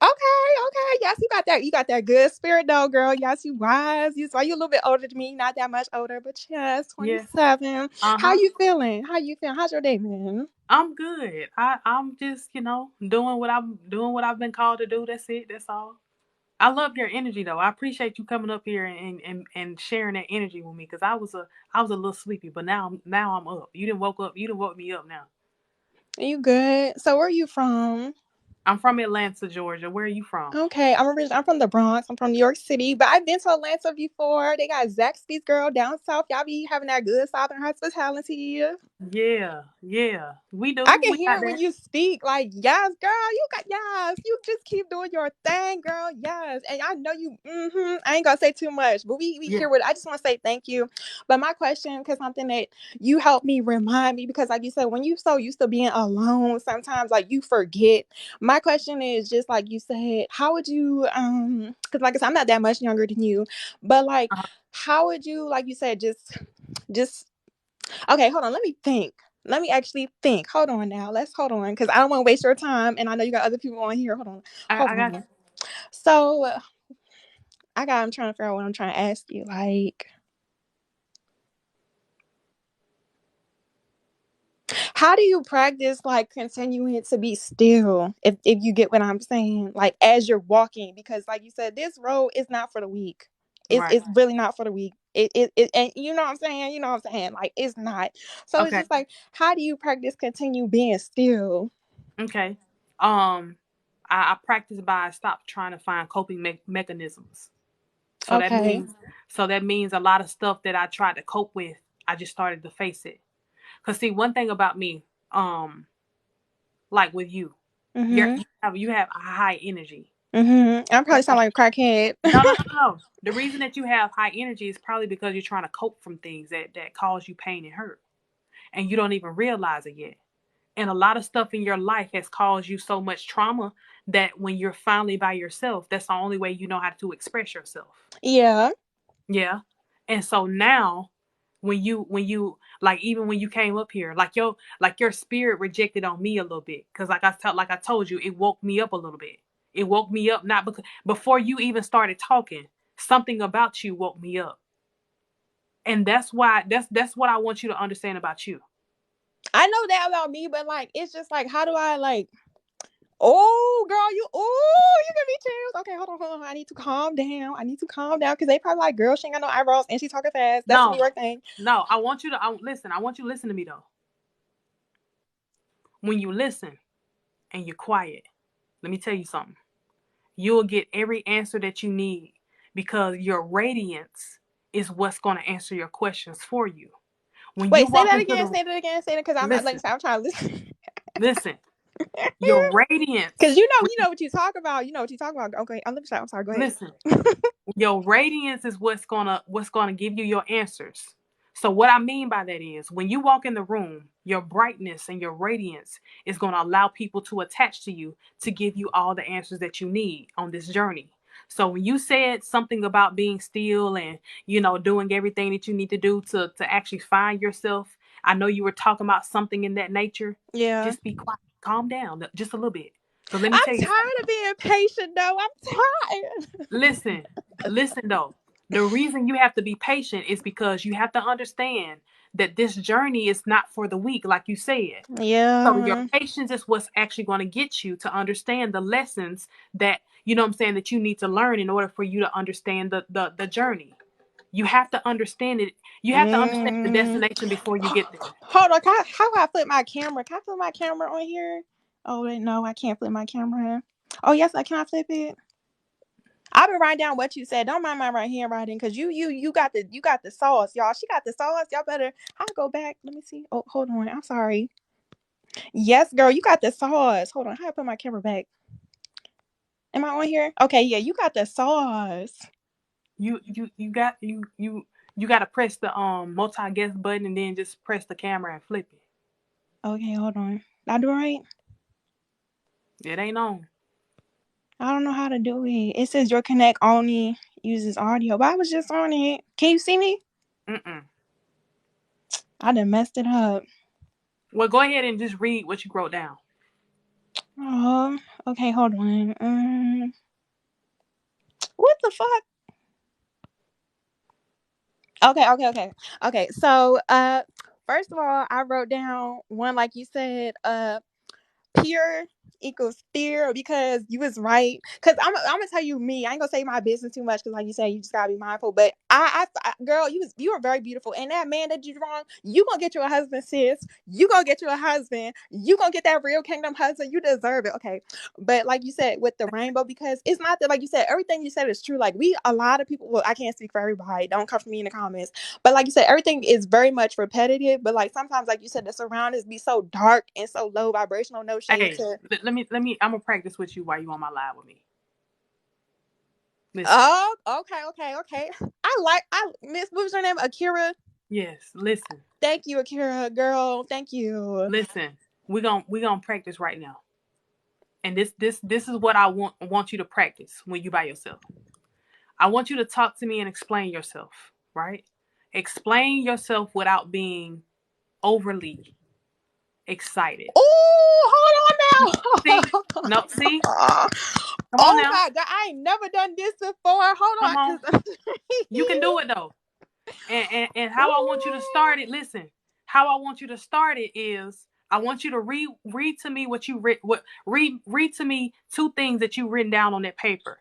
Okay. Yes, you got that good spirit though, girl. Yes, you wise. You a little bit older than me, not that much older, but yes, Yeah. 27. How Uh-huh. you feeling? How you feeling? How's your day been? I'm good. I'm just, doing what I've been called to do. That's it. That's all. I love your energy though. I appreciate you coming up here and sharing that energy with me, because I was a little sleepy, but now I'm up. You didn't woke up. You didn't woke me up now. You good? So where are you from? I'm from Atlanta, Georgia. Where are you from? Okay, I'm from the Bronx. I'm from New York City, but I've been to Atlanta before. They got Zaxby's, girl, down south. Y'all be having that good Southern hospitality. Yeah, yeah. We I do. can We hear got it when that. you speak. Like, yes, girl, you got yes. You just keep doing your thing, girl. Yes, and I know you. I ain't gonna say too much, but we Yeah. hear what. I just want to say thank you. But my question, because something that you helped me remind me, because like you said, when you so used to being alone, sometimes like you forget. My question is just like you said, how would you Because like I said, I'm not that much younger than you, but like, Uh-huh. how would you, like you said, just okay, hold on. Let me think. Let me actually think. Hold on now. Let's hold on because I don't want to waste your time. And I know you got other people on here. Hold on. Hold I got on. So I'm trying to figure out what I'm trying to ask you. Like, how do you practice like continuing to be still if you get what I'm saying? Like as you're walking, because like you said, this road is not for the weak. Right. It's really not for the weak. And you know what I'm saying? You know what I'm saying? Like, it's not. So it's Okay. just like, how do you practice continue being still? Okay. I practice by stop trying to find coping mechanisms. So that Okay. means a lot of stuff that I tried to cope with, I just started to face it. Cause see, one thing about me, like with you, Mm-hmm. you have a high energy. Mm-hmm. I probably sound like a crackhead. No, no, no, no. The reason that you have high energy is probably because you're trying to cope from things that cause you pain and hurt, and you don't even realize it yet. And a lot of stuff in your life has caused you so much trauma that when you're finally by yourself, that's the only way you know how to express yourself. Yeah. Yeah. And so now when you like, even when you came up here, like your spirit rejected on me a little bit, cuz like I told you, it woke me up a little bit. It woke me up not because before you even started talking, something about you woke me up. And that's what I want you to understand about you. I know that about me, but like, it's just like, how do I like? Oh, girl, you give me chills. Okay, hold on. I need to calm down. Because they probably like, girl, she ain't got no eyebrows and she talking fast. That's a New No. York thing. No, I want you to listen. I want you to listen to me though. When you listen and you're quiet, let me tell you something. You'll get every answer that you need because your radiance is what's going to answer your questions for you. When you Wait, say walk that into again. the Say that again. Say that because I'm not like listen, I'm trying to listen. listen, your Because radiance. you know what you talk about. You know what you talk about. Okay, I'm sorry. Go ahead. Listen, your radiance is what's gonna give you your answers. So what I mean by that is when you walk in the room, your brightness and your radiance is going to allow people to attach to you to give you all the answers that you need on this journey. So when you said something about being still and doing everything that you need to do to actually find yourself, I know you were talking about something in that nature. Yeah. Just be quiet, calm down just a little bit. Because let me I'm tell you something. tired of being patient, though. I'm tired. Listen, listen though. The reason you have to be patient is because you have to understand that this journey is not for the weak, like you said. So your Yeah. patience is what's actually going to get you to understand the lessons that, what I'm saying, that you need to learn in order for you to understand the journey. You have to understand it. You have to understand the Mm. destination before you get there. Hold on. How can I flip my camera? Can I flip my camera on here? Oh, wait, no, I can't flip my camera. Oh, yes, can I flip it? I've been writing down what you said. Don't mind my right handwriting, because you got the sauce, y'all. She got the sauce. Y'all better. I'll go back. Let me see. Oh, hold on. I'm sorry. Yes, girl, you got the sauce. Hold on. How do I put my camera back? Am I on here? Okay, yeah, you got the sauce. You got to press the multi guest button and then just press the camera and flip it. Okay, hold on. I do it right? It ain't on. I don't know how to do it. It says your connect only uses audio, but I was just on it. Can you see me? Mm-mm. I done messed it up. Well, go ahead and just read what you wrote down. Oh, okay, hold on. What the fuck? Okay. So, first of all, I wrote down one, like you said, pure equals fear, because you was right. Because I'm gonna tell you me. I ain't gonna say my business too much because, like you said, you just gotta be mindful. But girl, you were very beautiful, and that man that you wrong, you gonna get you a husband, sis. You gonna get you a husband. You gonna get that real kingdom husband. You deserve it. Okay, but like you said with the rainbow, because it's not that, like you said, everything you said is true. Like, a lot of people. Well, I can't speak for everybody. Don't come for me in the comments. But like you said, everything is very much repetitive. But like sometimes, like you said, the surroundings be so dark and so low vibrational. No shade Hey, to. let me. I'm gonna practice with you while you on my live with me. Listen. Oh, okay. I Miss, what was her name? Akira. Yes, listen. Thank you, Akira, girl. Thank you. Listen. We gonna practice right now. And this is what I want you to practice when you by yourself. I want you to talk to me and explain yourself, right? Explain yourself without being overly excited. Oh, hold See? on No, see? now. Come on Oh now. my god, I ain't never done this before. Hold Come on, on. cause You can do it though. And how I want you to start it, listen. How I want you to start it is I want you to read to me what you read to me two things that you've written down on that paper.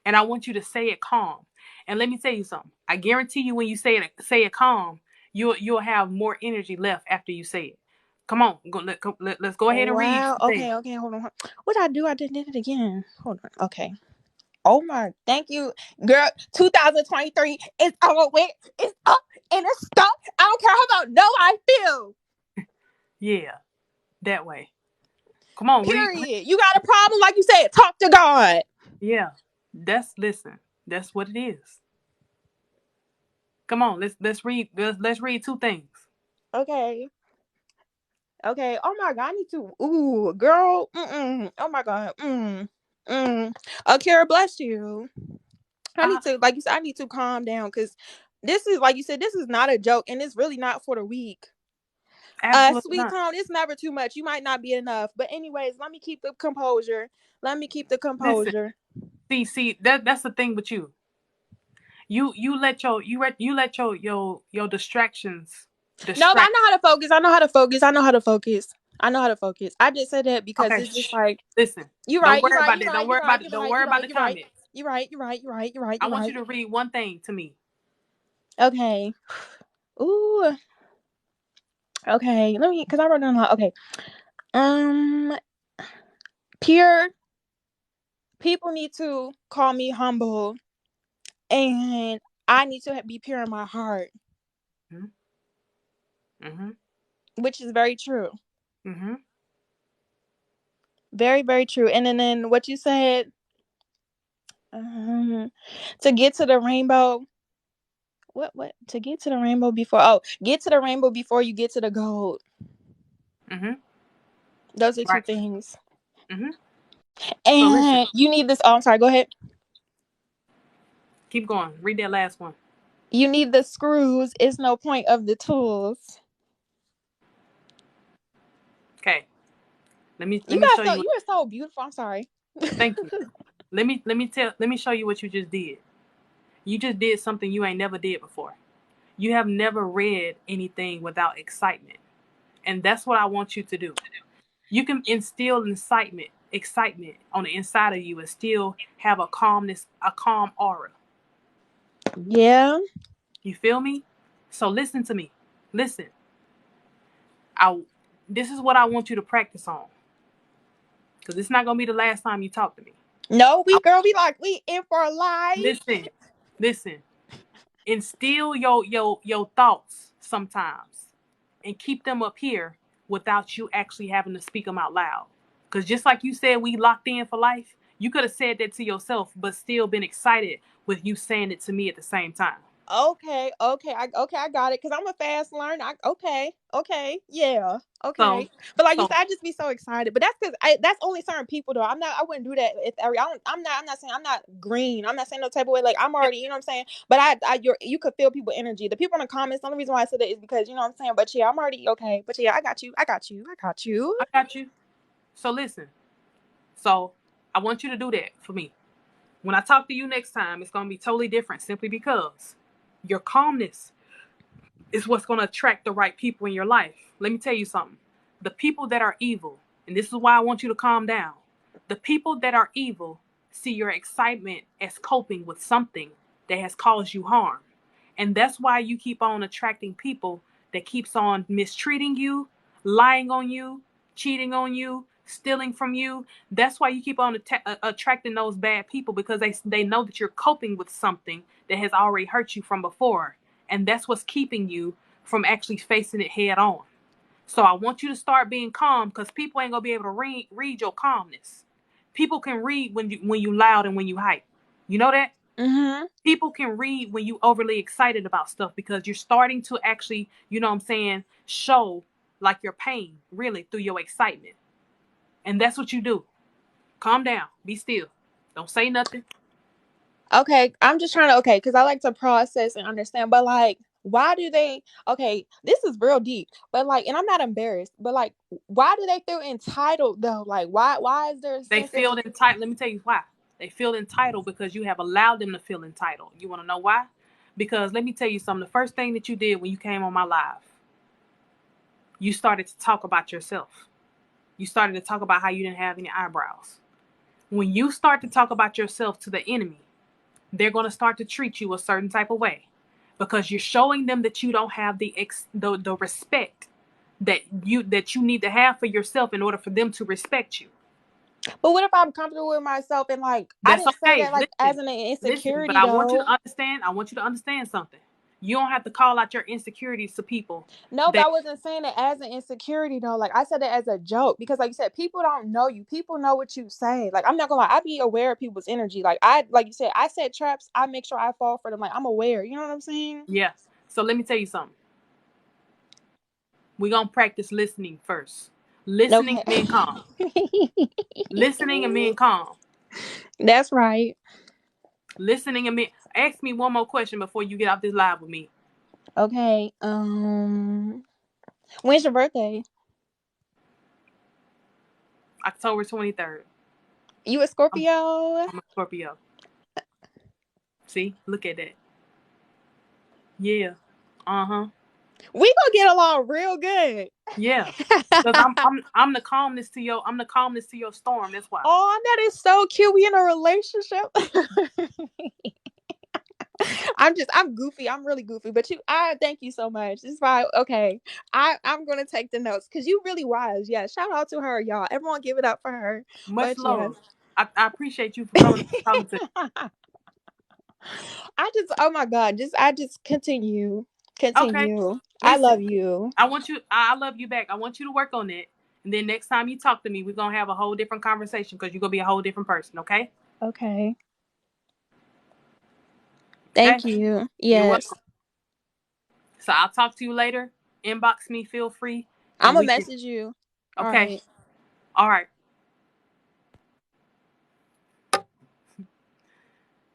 And I want you to say it calm. And let me tell you something. I guarantee you, when you say it calm, you'll have more energy left after you say it. Come on, let's go ahead and read Wow. some things. Okay, hold on. What I do? I did it again. Hold on. Okay. Oh my, thank you, girl. 2023 is over with. It's up and it's stuck. I don't care how about no I feel. Yeah, that way. Come on, read. Period. You got a problem, like you said, talk to God. Yeah, listen. That's what it is. Come on, let's read. Let's read two things. Okay. Okay. Oh my God, I need to. Ooh, girl. Oh my God. Akira, bless you. I need to, like you said, I need to calm down because this is, like you said, this is not a joke, and it's really not for the weak. Absolutely Sweet not. calm, it's never too much. You might not be enough. But anyways, let me keep the composure. Let me keep the Listen, composure. see that's the thing with you. You let your distractions No, but I distract. know how to focus. I know how to focus. I know how to focus. I know how to focus. I just said that because Okay, it's just like, listen. you're Don't right, you're worry right, about you're that. Don't right, worry you're right, about you're don't right, worry you're about right, the you're right. comments. You're right, you're right, you're right, you're right, I you're want you right. to read one thing to me. Okay. Ooh. Okay. Let me, because I wrote down a lot. Okay. Um, Pure people need to call me humble, and I need to be pure in my heart, Mm-hmm. which is very true. Mm-hmm. Very, very true. And then what you said, um, to get to the rainbow. What? To get to the rainbow before? Oh, get to the rainbow before you get to the gold. Mm-hmm. Those are two Right. things. Mm-hmm. So listen, And you need this. Oh, I'm sorry. Go ahead. keep going. Read that last one. You need the screws. It's no point of the tools. Okay. Let You me show got so you. you are so beautiful. I'm sorry. Thank you. Let me show you what you just did. You just did something you ain't never did before. You have never read anything without excitement. And that's what I want you to do. You can instill excitement on the inside of you and still have a calm aura. Yeah. You feel me? So listen to me. Listen. I This is what I want you to practice on. Because it's not gonna be the last time you talk to me. No, I, we in for life. listen, listen. Instill your thoughts sometimes and keep them up here without you actually having to speak them out loud. Because just like you said, we locked in for life. You could have said that to yourself, but still been excited with you saying it to me at the same time. Okay, I got it. Cause I'm a fast learner. Okay, yeah, So, okay. But like you so said, I just be so excited. But that's because that's only certain people though. I wouldn't do that if every. I'm not saying I'm not green. I'm not saying no type of way. Like I'm already, you know what I'm saying. But you could feel people energy. The people in the comments. The only reason why I said that is because you know what I'm saying. But yeah, I'm already okay. But yeah, I got you. I got you. I got you. I got you. So listen. So I want you to do that for me. When I talk to you next time, it's gonna be totally different simply because your calmness is what's going to attract the right people in your life. Let me tell you something. The people that are evil, and this is why I want you to calm down. The people that are evil see your excitement as coping with something that has caused you harm. And that's why you keep on attracting people that keeps on mistreating you, lying on you, cheating on you, stealing from you. That's why you keep on attracting those bad people because they know that you're coping with something that has already hurt you from before. And that's what's keeping you from actually facing it head on. So I want you to start being calm because people ain't gonna be able to read your calmness. People can read when you loud and when you hype. You know that? Mhm. People can read when you overly excited about stuff because you're starting to actually, you know what I'm saying, show like your pain really through your excitement. And that's what you do. Calm down. Be still. Don't say nothing. Okay, I'm just trying to because I like to process and understand, but like why do they this is real deep, but like and I'm not embarrassed, but like why do they feel entitled though? Like why is there a They sense of feel entitled. Let me tell you why. They feel entitled because you have allowed them to feel entitled. You want to know why? Because let me tell you something. The first thing that you did when you came on my live, you started to talk about yourself. You started to talk about how you didn't have any eyebrows. When you start to talk about yourself to the enemy, they're going to start to treat you a certain type of way because you're showing them that you don't have the respect that you need to have for yourself in order for them to respect you. But what if I'm comfortable with myself and like I That's didn't say okay. that like as an Listen, but insecurity I want you to though. understand. I want you to understand something. You don't have to call out your insecurities to people. No, but That I wasn't saying it as an insecurity though. Like I said it as a joke because like you said, people don't know you. People know what you say. Like I'm not gonna lie, I be aware of people's energy. Like you said, I set traps, I make sure I fall for them. Like I'm aware. You know what I'm saying? yeah. So let me tell you something. We're gonna practice listening first. Listening Okay. and being calm. Listening and being calm. That's right. Listening and being. Ask me one more question before you get off this live with me. Okay. When's your birthday? October 23rd. You a I'm, Scorpio? I'm a Scorpio. See, look at that. Yeah. Uh huh. We gonna get along real good. Yeah. Because I'm the calmness to your storm. That's why. Oh, that is so cute. We in a relationship. I'm goofy. I'm really goofy. But I thank you so much. This is why okay. I'm gonna take the notes because you really wise. Yeah. Shout out to her, y'all. Everyone give it up for her. Much But yes. love. I appreciate you for coming and talking to me. Oh my God. I just continue. Okay. Continue. I love Listen, you. I want you. I love you back. I want you to work on it, and then next time you talk to me, we're gonna have a whole different conversation because you're gonna be a whole different person. Okay. Okay. Okay. Thank you. You're Yes. welcome. So I'll talk to you later. Inbox me. Feel free, I'm and gonna we can. message you. All Okay. right. All right.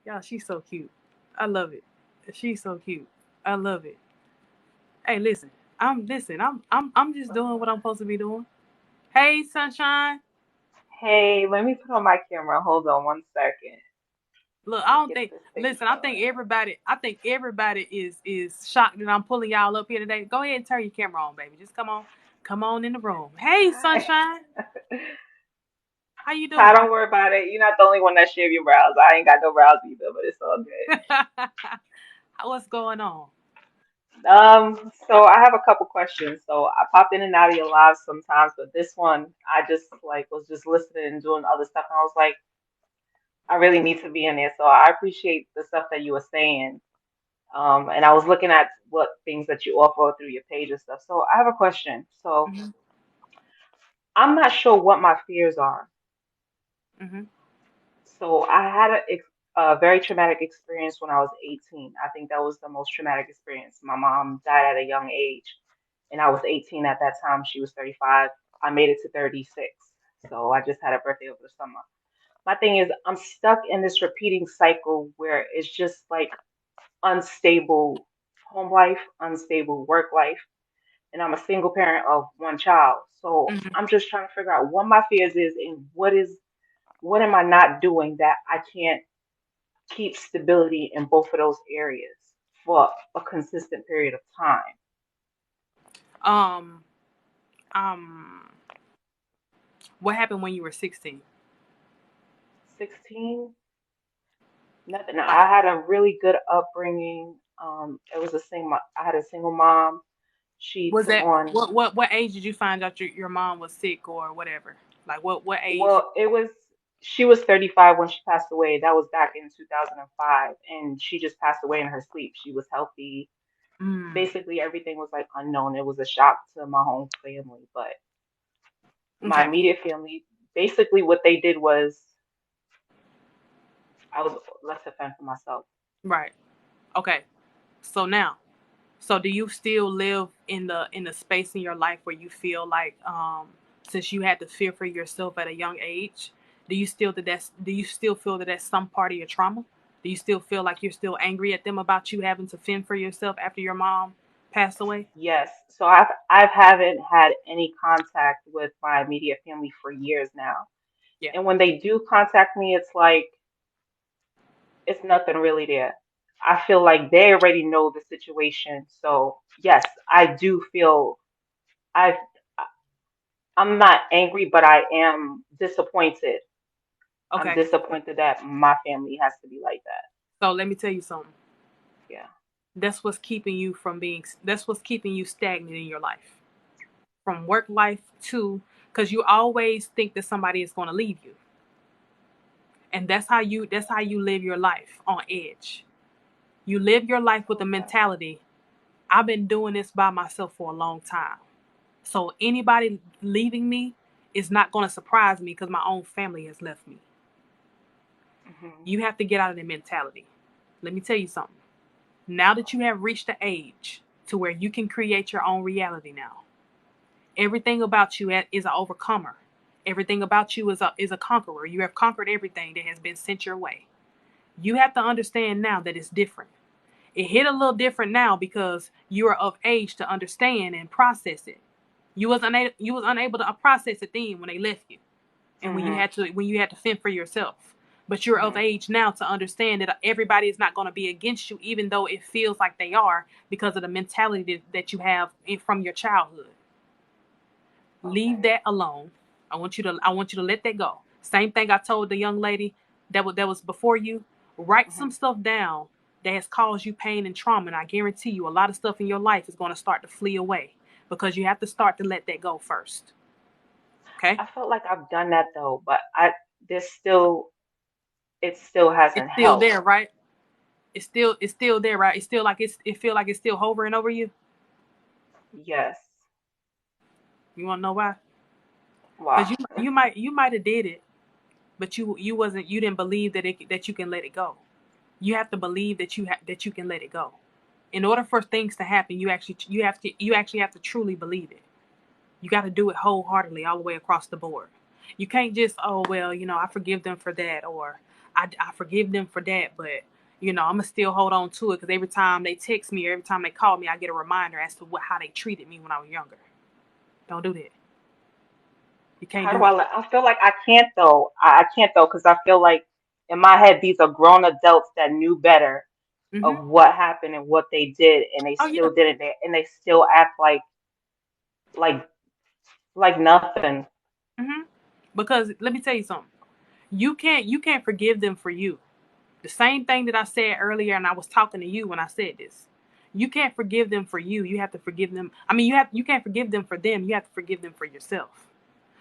Y'all, she's so cute. I love it. She's so cute. I love it. Hey, listen. I'm just doing what I'm supposed to be doing. Hey, sunshine. Hey, let me put on my camera. Hold on one second. Look, Let me get this thing listen, started. I think everybody is shocked that I'm pulling y'all up here today. Go ahead and turn your camera on, baby. Just come on in the room. Hey, Hi. sunshine, how you Hi, doing? don't worry about it. You're not the only one that shave your brows. I ain't got no brows either, but it's all good. What's going on? So I have a couple questions. So I pop in and out of your lives sometimes, but this one I just like was just listening and doing other stuff, and I was like, I really need to be in there. So I appreciate the stuff that you were saying. And I was looking at what things that you offer through your page and stuff. So I have a question. So Mhm, I'm not sure what my fears are. mhm, So I had a very traumatic experience when I was 18. I think that was the most traumatic experience. My mom died at a young age, and I was 18 at that time. She was 35. I made it to 36. So I just had a birthday over the summer. My thing is, I'm stuck in this repeating cycle where it's just like unstable home life, unstable work life, and I'm a single parent of one child. So mhm. I'm just trying to figure out what my fears is and what am I not doing that I can't keep stability in both of those areas for a consistent period of time. Um, um, what happened when you were 16? 16, nothing. Like, I had a really good upbringing. It was a single. I had a single mom. She was took that on. what age did you find out your mom was sick or whatever? Like, what age? Well, it was. She was 35 when she passed away. That was back in 2005, and she just passed away in her sleep. She was healthy. Mm, Basically, everything was like unknown. It was a shock to my whole family, but my okay, immediate family, basically, what they did was I was less to fend for myself. right, okay. So now. So do you still live in the space in your life where you feel like since you had to fear for yourself at a young age, do you still feel that that's some part of your trauma? Do you still feel like you're still angry at them about you having to fend for yourself after your mom passed away? Yes. So I haven't had any contact with my immediate family for years now. Yeah. And when they do contact me, it's like it's nothing really there. I feel like they already know the situation. So yes, I do feel I I'm not angry, but I am disappointed. I'm Okay. disappointed that my family has to be like that. So let me tell you something. Yeah. That's what's keeping you from being. That's what's keeping you stagnant in your life, from work life to, because you always think that somebody is going to leave you, and That's how you live your life on edge. You live your life with the Okay. mentality, I've been doing this by myself for a long time. So anybody leaving me is not going to surprise me because my own family has left me. Hmm. You have to get out of that mentality. Let me tell you something. Now that you have reached the age to where you can create your own reality now, everything about you is an overcomer. Everything about you is a conqueror. You have conquered everything that has been sent your way. You have to understand now that it's different. It hit a little different now because you are of age to understand and process it. You was unable to process it then when they left you, and Hmm. when you had to fend for yourself. But you're of Hmm. age now to understand that everybody is not going to be against you, even though it feels like they are, because of the mentality that you have from your childhood. Leave Okay. that alone. I want you to let that go. Same thing I told the young lady that was before you. Write Hmm. some stuff down that has caused you pain and trauma, and I guarantee you a lot of stuff in your life is going to start to flee away because you have to start to let that go first. Okay? I felt like I've done that though, but I there's still it still It's hasn't still helped. there, right? It's still there, right? It's still like it feel like it's still hovering over you. Yes. You want to know why? Because Wow. you might have did it, but you didn't believe that you can let it go. You have to believe that you can let it go. In order for things to happen, you actually have to truly believe it. You got to do it wholeheartedly all the way across the board. You can't just, oh well, I forgive them for that, or I forgive them for that, but I'm gonna still hold on to it because every time they text me or every time they call me, I get a reminder as to how they treated me when I was younger. Don't do that. You can't How do do I it. let, I feel like I can't though. I can't though because I feel like in my head these are grown adults that knew better Hmm. of what happened and what they did, and they Oh yeah. still did it, and they still act like like nothing. Hmm. Because let me tell you something. You can't forgive them for you. The same thing that I said earlier, and I was talking to you when I said this. You can't forgive them for you. You have to forgive them. I mean, you can't forgive them for them. You have to forgive them for yourself.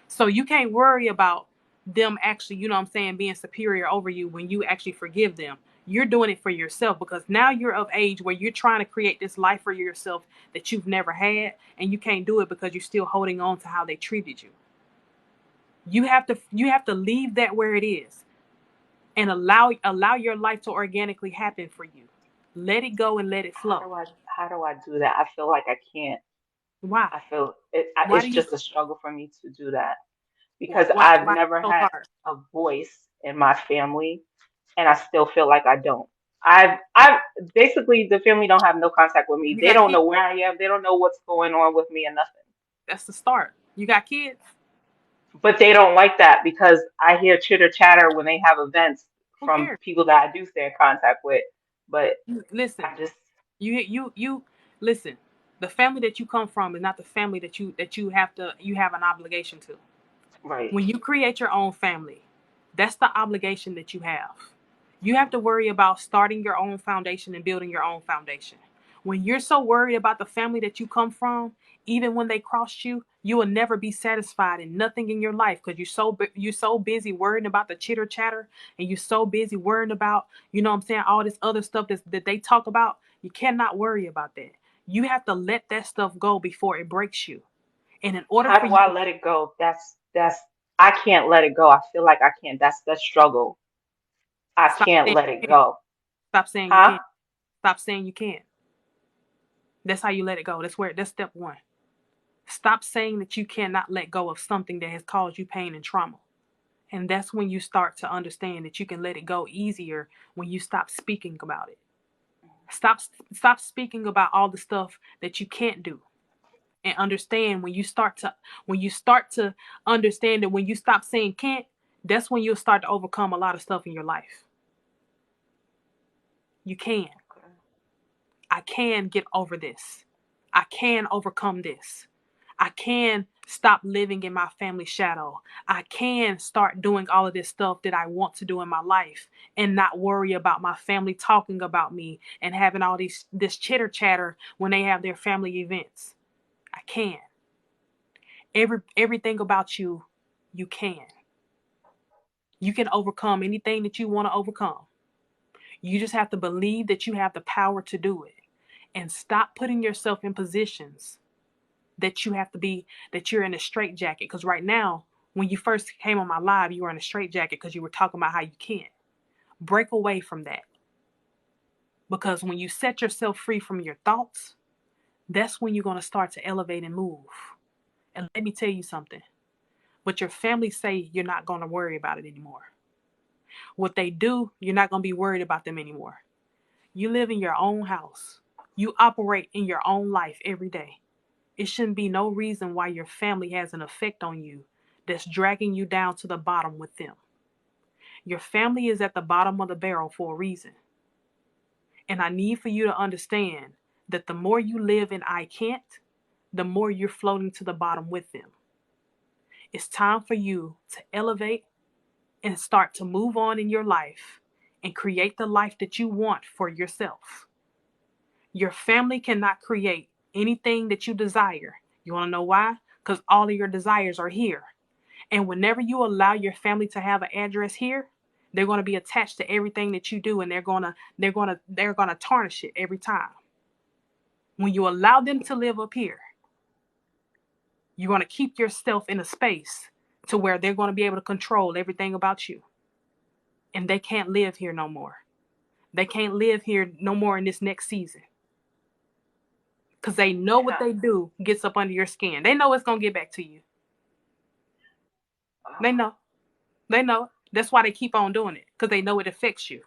So you can't worry about them actually, you know what I'm saying, being superior over you when you actually forgive them. You're doing it for yourself because now you're of age where you're trying to create this life for yourself that you've never had, and you can't do it because you're still holding on to how they treated you. You have to leave that where it is and allow your life to organically happen for you. Let it go and let it flow. How do I do that? I feel like I can't. Why? I feel Why it's do you just a struggle for me to do that because I've why is never it so had hard? a voice in my family, and I still feel like I don't. I've basically the family don't have no contact with me. You They got don't kids. know where I am. They don't know what's going on with me and nothing. That's the start. You got kids. But they don't like that because I hear chitter chatter when they have events Who from cares? people that I do stay in contact with. But Listen. I just You listen. The family that you come from is not the family that you have an obligation to. right. When you create your own family, that's the obligation that you have. You have to worry about starting your own foundation and building your own foundation. When you're so worried about the family that you come from, even when they cross you, you will never be satisfied in nothing in your life because you're so busy worrying about the chitter chatter, and you're so busy worrying about, what I'm saying, all this other stuff that they talk about. You cannot worry about that. You have to let that stuff go before it breaks you. And in order How for do you I to let it go? That's I can't let it go. I feel like I can't. That's the struggle. I stop can't saying let you it can't, go. stop saying you Huh? can't, stop saying you can't. That's how you let it go. That's step one. Stop saying that you cannot let go of something that has caused you pain and trauma. And that's when you start to understand that you can let it go easier when you stop speaking about it. Stop stop speaking about all the stuff that you can't do. And understand when you start to understand that when you stop saying can't, that's when you'll start to overcome a lot of stuff in your life. You can. Okay. I can get over this. I can overcome this. I can Stop living in my family shadow. I can start doing all of this stuff that I want to do in my life and not worry about my family talking about me and having all this chitter chatter when they have their family events. I can. Everything about you, you can. You can overcome anything that you want to overcome. You just have to believe that you have the power to do it and stop putting yourself in positions that you have to be, that you're in a straitjacket. Because right now, when you first came on my live, you were in a straitjacket because you were talking about how you can't. Break away from that. Because when you set yourself free from your thoughts, that's when you're going to start to elevate and move. And let me tell you something. What your family say, you're not going to worry about it anymore. What they do, you're not going to be worried about them anymore. You live in your own house. You operate in your own life every day. It shouldn't be no reason why your family has an effect on you that's dragging you down to the bottom with them. Your family is at the bottom of the barrel for a reason. And I need for you to understand that the more you live in I can't, the more you're floating to the bottom with them. It's time for you to elevate and start to move on in your life and create the life that you want for yourself. Your family cannot create anything that you desire. You want to know why? Because all of your desires are here. And whenever you allow your family to have an address here, they're going to be attached to everything that you do, and they're going to tarnish it every time. When you allow them to live up here, you're going to keep yourself in a space to where they're going to be able to control everything about you. And they can't live here no more. They can't live here no more in this next season. Because they know what they do gets up under your skin. They know it's going to get back to you. They know. They know. That's why they keep on doing it. Because they know it affects you.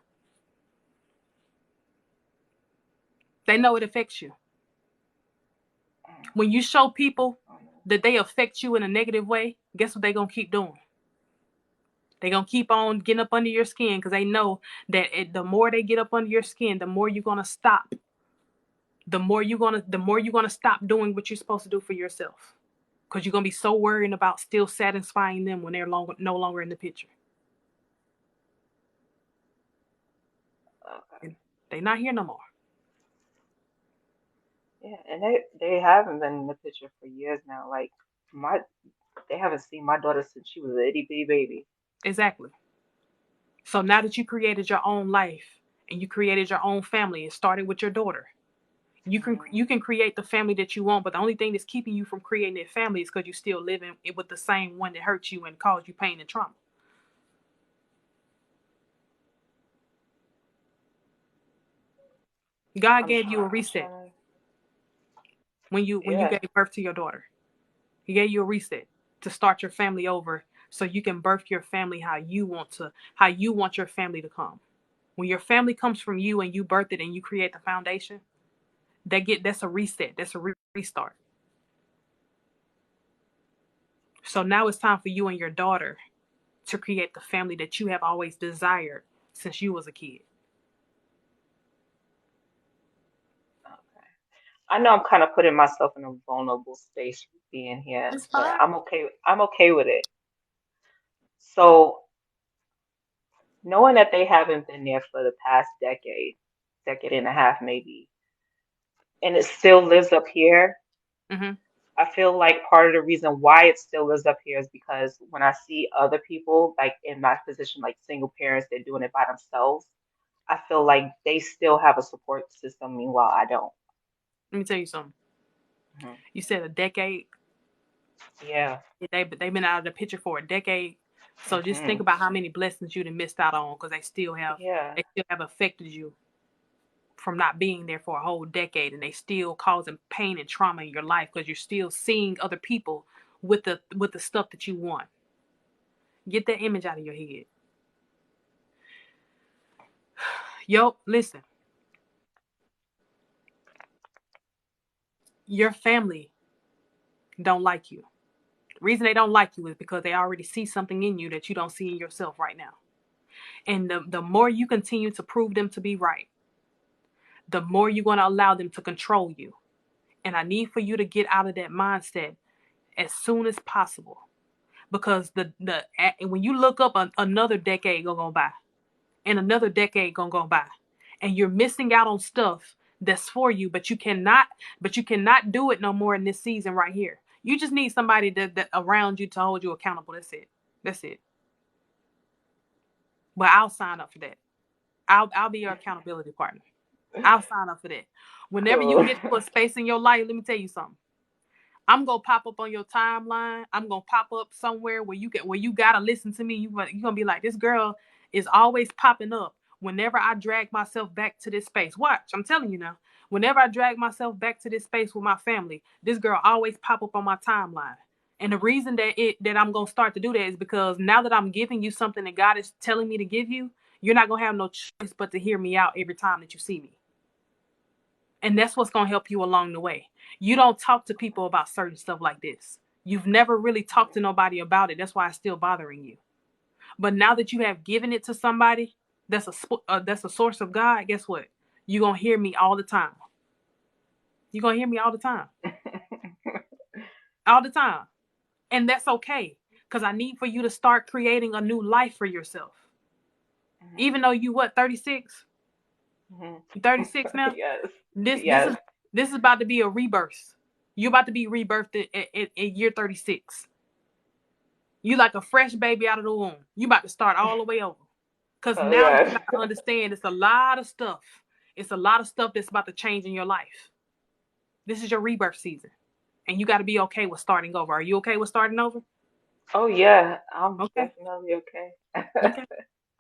They know it affects you. When you show people that they affect you in a negative way, guess what they're going to keep doing? They're going to keep on getting up under your skin because they know that the more they get up under your skin, the more you're going to stop. The more you're going to stop doing what you're supposed to do for yourself. Because you're going to be so worried about still satisfying them when they're no longer in the picture. Okay. They're not here no more. Yeah, and they haven't been in the picture for years now. Like they haven't seen my daughter since she was a itty bitty baby. Exactly. So now that you created your own life and you created your own family, it started with your daughter. You can create the family that you want, but the only thing that's keeping you from creating that family is because you're still living with the same one that hurt you and caused you pain and trauma. God gave you a reset when you gave birth to your daughter. He gave you a reset to start your family over so you can birth your family how you want your family to come. When your family comes from you and you birth it and you create the foundation, that's a reset. That's a restart. So now it's time for you and your daughter to create the family that you have always desired since you was a kid. Okay. I know I'm kind of putting myself in a vulnerable space being here, It's but fine. I'm okay. I'm okay with it. So knowing that they haven't been there for the past decade and a half maybe, and it still lives up here. Mm-hmm. I feel like part of the reason why it still lives up here is because when I see other people like in my position, like single parents, they're doing it by themselves. I feel like they still have a support system. Meanwhile, I don't. Let me tell you something. Hmm. You said a decade. Yeah. They've been out of the picture for a decade. So just Hmm. think about how many blessings you'd have missed out on because they still have Yeah. affected you from not being there for a whole decade, and they still causing pain and trauma in your life because you're still seeing other people with the stuff that you want. Get that image out of your head. Yo, listen. Your family don't like you. The reason they don't like you is because they already see something in you that you don't see in yourself right now. And the more you continue to prove them to be right, the more you're going to allow them to control you. And I need for you to get out of that mindset as soon as possible, because when you look up, another decade gonna go by, and another decade gonna go by, and you're missing out on stuff that's for you, but you cannot do it no more in this season right here. You just need somebody that around you to hold you accountable. That's it. But I'll sign up for that. I'll be your accountability partner. I'll sign up for that. Whenever you Cool. get to a space in your life, let me tell you something. I'm gonna pop up on your timeline. I'm gonna pop up somewhere where you gotta listen to me. You're gonna be like, this girl is always popping up whenever I drag myself back to this space. Watch, I'm telling you now. Whenever I drag myself back to this space with my family, this girl always pop up on my timeline. And the reason that I'm gonna start to do that is because now that I'm giving you something that God is telling me to give you, you're not gonna have no choice but to hear me out every time that you see me. And that's what's going to help you along the way. You don't talk to people about certain stuff like this. You've never really talked to nobody about it. That's why it's still bothering you. But now that you have given it to somebody that's a source of God, guess what? You're going to hear me all the time. You're going to hear me all the time. All the time. And that's okay, because I need for you to start creating a new life for yourself. Even though you, 36? Mm-hmm. 36 now? Yes. This is about to be a rebirth. You're about to be rebirthed at year 36. You like a fresh baby out of the womb. You about to start all the way over. Because Oh, now you yes. got to understand it's a lot of stuff. It's a lot of stuff that's about to change in your life. This is your rebirth season. And you got to be okay with starting over. Are you okay with starting over? Oh, yeah. I'm Okay. definitely okay. Okay.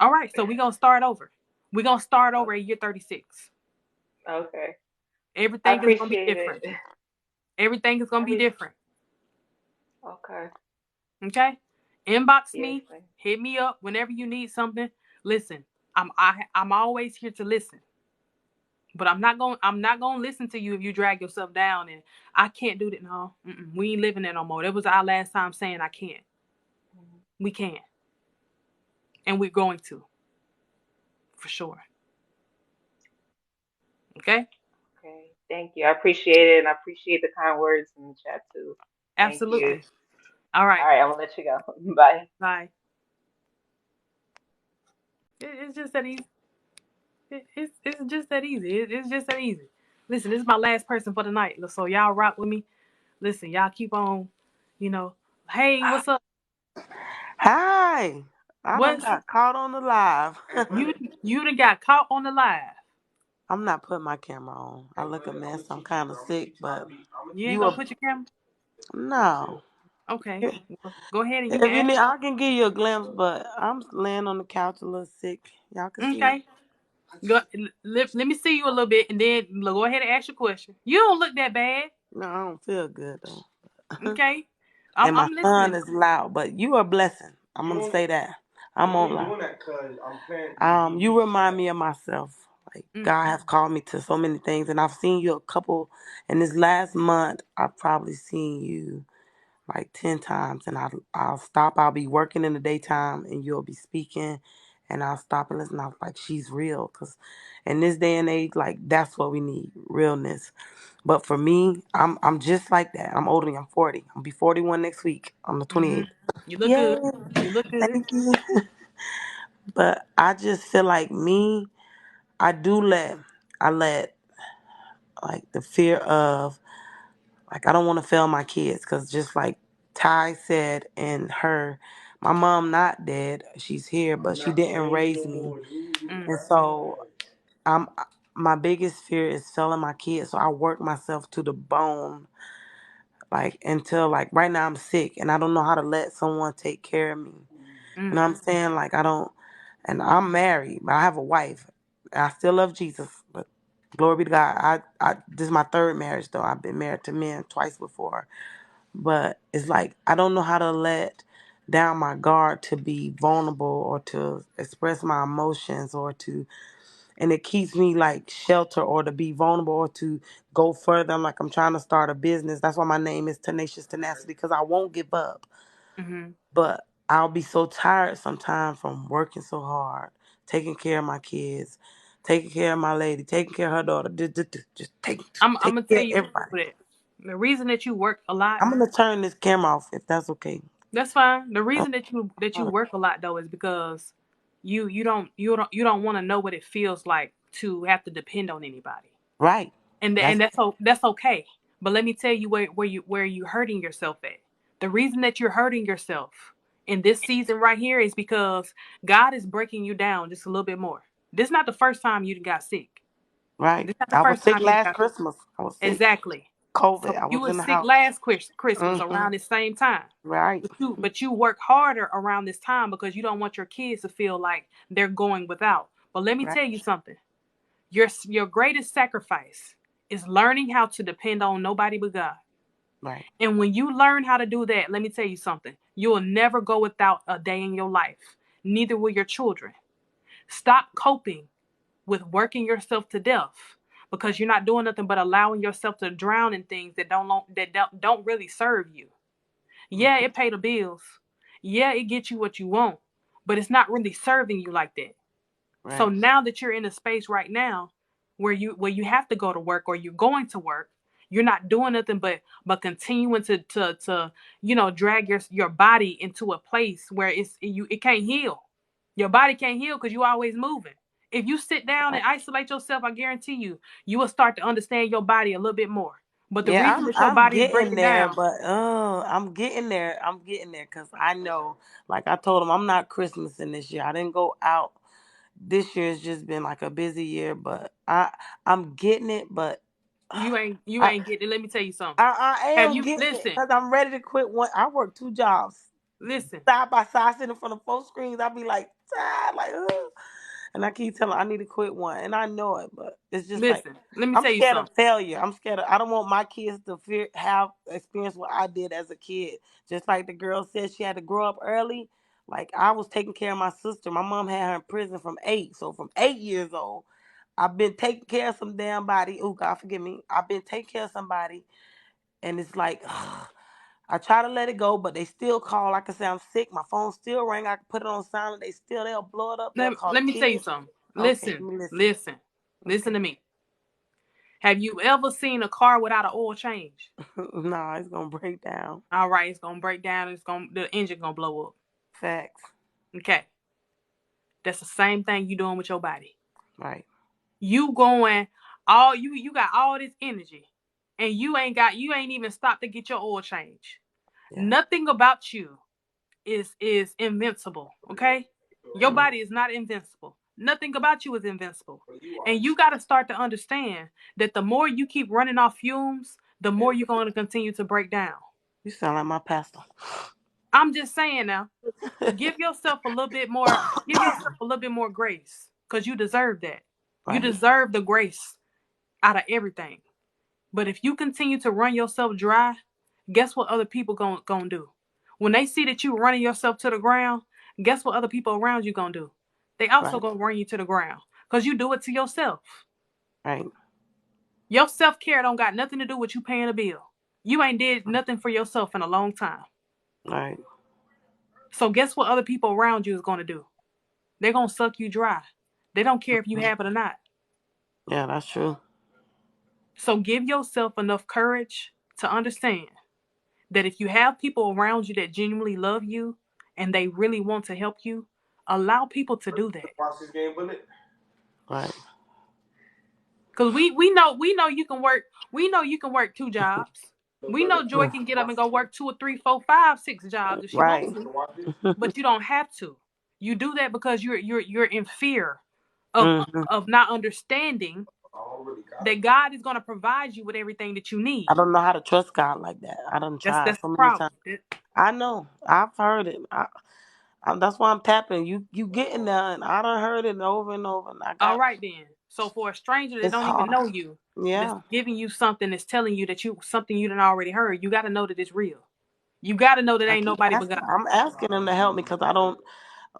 All right. So we're going to start over. We're going to start over at year 36. Okay. I Everything is going to be appreciate different. it. Everything is going to be different. Okay. Okay? Inbox Yes, me, ma'am. hit me up whenever you need something. Listen, I'm always here to listen. But I'm not gonna listen to you if you drag yourself down and I can't do that. No, we ain't living there no more. That was our last time saying I can't. We can, and we're going to, for sure. Okay? Okay. Thank you. I appreciate it, and I appreciate the kind words in the chat too. Thank you. Absolutely. All All right. right, I'm gonna let you go. Bye. Bye. It's just that easy. It's just that easy. It's just that easy. Listen, this is my last person for the night. So y'all rock with me. Listen, y'all keep on, you know. Hey, what's up? Hi. I done What's got caught on the live. you done got caught on the live. I'm not putting my camera on. I look a mess. I'm kind of sick, but You ain't you gonna are put your camera? no. Okay. Well, go ahead and you If you can need, I can give you a glimpse, but I'm laying on the couch a little sick. Y'all can ask. see me. Okay. Let me see you a little bit and then go ahead and ask your question. You don't look that bad. No, I don't feel good though. Okay. And my I'm son listening. is loud, but you are a blessing. I'm gonna say that. I'm on you remind me of myself. Like Mm, God have called me to so many things, and I've seen you a couple. In this last month, I've probably seen you like 10 times, and I'll stop. I'll be working in the daytime, and you'll be speaking, and I'll stop and listen. I was like, she's real, because in this day and age, like that's what we need, realness. But for me, I'm just like that. I'm older than you. I'm 40. I'll be 41 next week on the mm-hmm. 28th. You look Yay! good. You look good. Thank you. But I just feel like me, I do I let like the fear of, like, I don't want to fail my kids, because just like Ty said, and my mom not dead, she's here, but she didn't raise me. Mm, And so I'm my biggest fear is failing my kids. So I work myself to the bone, like until, like, right now I'm sick and I don't know how to let someone take care of me. You know mm, what I'm saying? Like, I don't, and I'm married, but I have a wife. I still love Jesus, but glory be to God. This is my third marriage though. I've been married to men twice before. But it's like I don't know how to let down my guard to be vulnerable or to express my emotions and it keeps me like shelter or to be vulnerable or to go further. I'm trying to start a business. That's why my name is Tenacious Tenacity, because I won't give up. mm-hmm. But I'll be so tired sometimes from working so hard, taking care of my kids, taking care of my lady, taking care of her daughter, just take I'm gonna tell care of you everybody. that. The reason that you work a lot, I'm gonna turn this camera off if that's okay. that's fine. The reason that you work a lot though is because you don't want to know what it feels like to have to depend on anybody. Right. And That's that's okay. But let me tell you where you hurting yourself at. The reason that you're hurting yourself in this season right here is because God is breaking you down just a little bit more. This is not the first time you got sick. right. This is not the I was first sick time you last got Christmas. I was sick. exactly. COVID. So I you was were in the sick house. last Christmas Hmm. around the same time. Right. But you work harder around this time because you don't want your kids to feel like they're going without. But let me Right. tell you something. Your greatest sacrifice is learning how to depend on nobody but God. Right. And when you learn how to do that, let me tell you something. You will never go without a day in your life. Neither will your children. Stop coping with working yourself to death because you're not doing nothing but allowing yourself to drown in things that don't really serve you. Yeah, it pay the bills. Yeah, it gets you what you want, but it's not really serving you like that. So Right. now that you're in a space right now where you have to go to work or you're going to work, you're not doing nothing but continuing to drag your body into a place where it can't heal. Your body can't heal because you're always moving. If you sit down and isolate yourself, I guarantee you will start to understand your body a little bit more. But the Yeah, reason I'm that your I'm body is getting breaking there, down, but I'm getting there. I'm getting there because I know, like I told him, I'm not Christmasing this year. I didn't go out. This year has just been like a busy year, but I'm getting it. But you ain't you I ain't getting it. Let me tell you something. I Have am you getting it listen, because I'm ready to quit one. I work 2 jobs listen, side by side, sitting in front of 4 screens. I be like, tired, like, ugh. And I keep telling I need to quit one, and I know it, but it's just like listen. Let me I'm tell you scared of something. failure. I'm scared of. I don't want my kids to have experience what I did as a kid. Just like the girl said, she had to grow up early. Like I was taking care of my sister. My mom had her in prison from 8, so from 8 years old, I've been taking care of some damn body. Oh God, forgive me. I've been taking care of somebody, and it's like. I try to let it go, but they still call. Like I say, I'm sick. My phone still ring. I can put it on silent. They'll blow it up. They'll Let, call the let me tell you kids. something. Okay, Listen, let me listen. listen, listen Okay. to me. Have you ever seen a car without an oil change? Nah, it's gonna break down. All right, it's gonna break down. The engine gonna blow up. Facts. Okay, that's the same thing you doing with your body. Right. You going all you got all this energy, and you ain't even stopped to get your oil change. Yeah. Nothing about you is invincible. Okay, your body is not invincible. Nothing about you is invincible, and you got to start to understand that the more you keep running off fumes, the more you're going to continue to break down. You sound like my pastor. I'm just saying now, give yourself a little bit more. Give yourself a little bit more grace, because you deserve that. You Right. deserve the grace out of everything. But if you continue to run yourself dry, guess what other people gonna do? When they see that you running yourself to the ground, guess what other people around you gonna do? They also Right. gonna run you to the ground because you do it to yourself. Right. Your self care don't got nothing to do with you paying a bill. You ain't did nothing for yourself in a long time. Right. So guess what other people around you is gonna do? They're gonna suck you dry. They don't care if you Mhm. have it or not. Yeah, that's true. So give yourself enough courage to understand that if you have people around you that genuinely love you and they really want to help you, allow people to do that. Watch this game, Bullet. Right. Cause we know you can work. We know you can work 2 jobs. We know Joy can get up and go work 2 or 3, 4, 5, 6 jobs if she Right. wants to, but you don't have to. You do that because you're in fear of Hmm. of not understanding that God is going to provide you with everything that you I need. don't know how to trust God like that. I done That's tried that's so the many problem. times. I know. I've heard it. That's why I'm tapping. You getting there, and I done heard it over and over. And I All got. right then. So for a stranger that It's don't even know hard. you, that's Yeah. giving you something that's telling you that you something you done already heard, you got to know that it's real. You got to know that I ain't keep nobody but asking. God. I'm asking him to help me because I don't.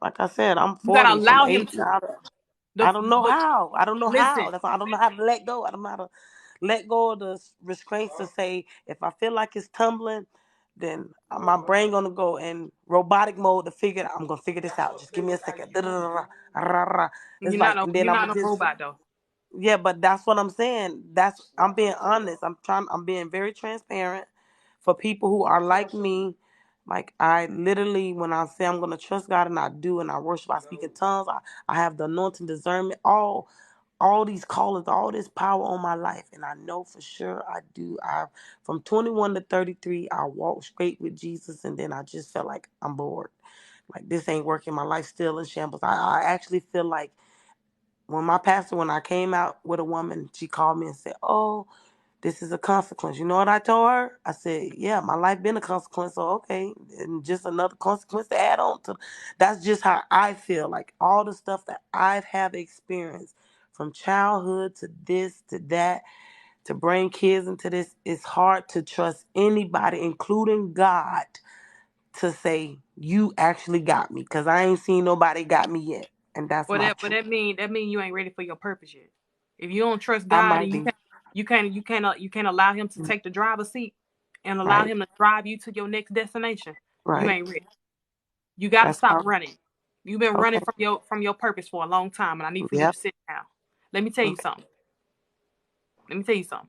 Like I said, I'm You got to 40 from allow Him 8. to. I don't know But how. I don't know listen, how. That's why I don't know how to let go. I don't know how to let go of the restraints to say if I feel like it's tumbling, then my brain gonna go in robotic mode to figure it out. I'm gonna figure this out. Just give me a second. Da-da-da-da-da-da-da. It's you're not like, no and then you're I'm not gonna no just robot though. Yeah, but that's what I'm saying. I'm being honest. I'm being very transparent for people who are like me. Like, I literally, when I say I'm gonna trust God, and I do, and I worship, I speak in tongues, I have the anointing, discernment, all these callings, all this power on my life, and I know for sure I do. I From 21 to 33, I walked straight with Jesus, and then I just felt like I'm bored. Like, this ain't working. My life's still in shambles. I actually feel like when I came out with a woman, she called me and said, "Oh, this is a consequence." You know what I told her? I said, "Yeah, my life been a consequence, so okay, and just another consequence to add on to." That's just how I feel. Like, all the stuff that I have experienced from childhood to this to that to bring kids into this, it's hard to trust anybody, including God, to say you actually got me, because I ain't seen nobody got me yet, and that's Well, my that but truth. that mean you ain't ready for your purpose yet. If you don't trust I God might and be you can't allow Him to take the driver's seat and allow right. Him to drive you to your next destination, you Right. ain't ready. You got to That's stop how. running. You've been running Okay. from your purpose for a long time, and I need for you to Yep. sit down. Let me tell you Okay. something. Let me tell you something.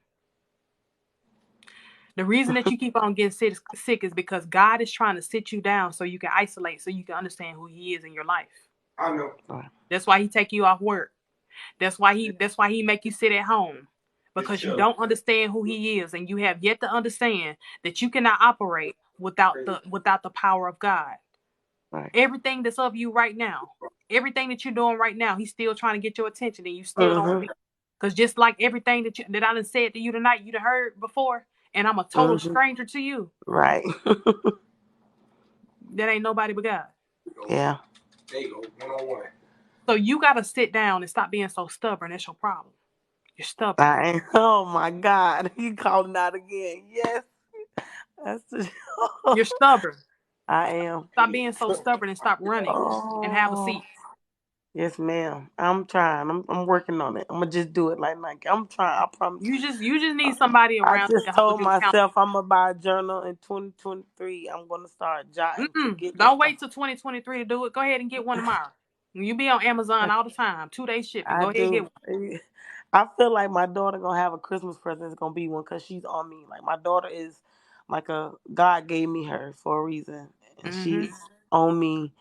The reason that you keep on getting sick is because God is trying to sit you down so you can isolate, so you can understand who He is in your life. I know. Right. That's why He take you off work. That's why he make you sit at home. Because you don't understand who He is, and you have yet to understand that you cannot operate without the power of God. Right. Everything that's of you right now, everything that you're doing right now, He's still trying to get your attention, and you still don't Mhm. see. Because just like everything that I done said to you tonight, you done heard before, and I'm a total Mhm. stranger to you. Right. That ain't nobody but God. Yeah. There you go. 1-on-1. So you gotta sit down and stop being so stubborn. That's your problem. You're stubborn. I ain't. Oh my God. You calling out again? Yes. That's the. You're stubborn. I am. Stop being so stubborn and stop running and have a Oh. seat. Yes, ma'am. I'm trying. I'm working on it. I'm gonna just do it like Nike. I'm trying. I promise. You just need somebody I around you just to hold told you accountable. myself I'm gonna buy a journal in 2023. I'm gonna start jotting to get this Don't stuff. wait till 2023 to do it. Go ahead and get one tomorrow. You be on Amazon all the time, 2 day shipping. I Go ahead and get do. one. I feel like my daughter gonna have a Christmas present. It's gonna be one because she's on me. Like, my daughter is like a God gave me her for a reason, and Mm-hmm. she's on me,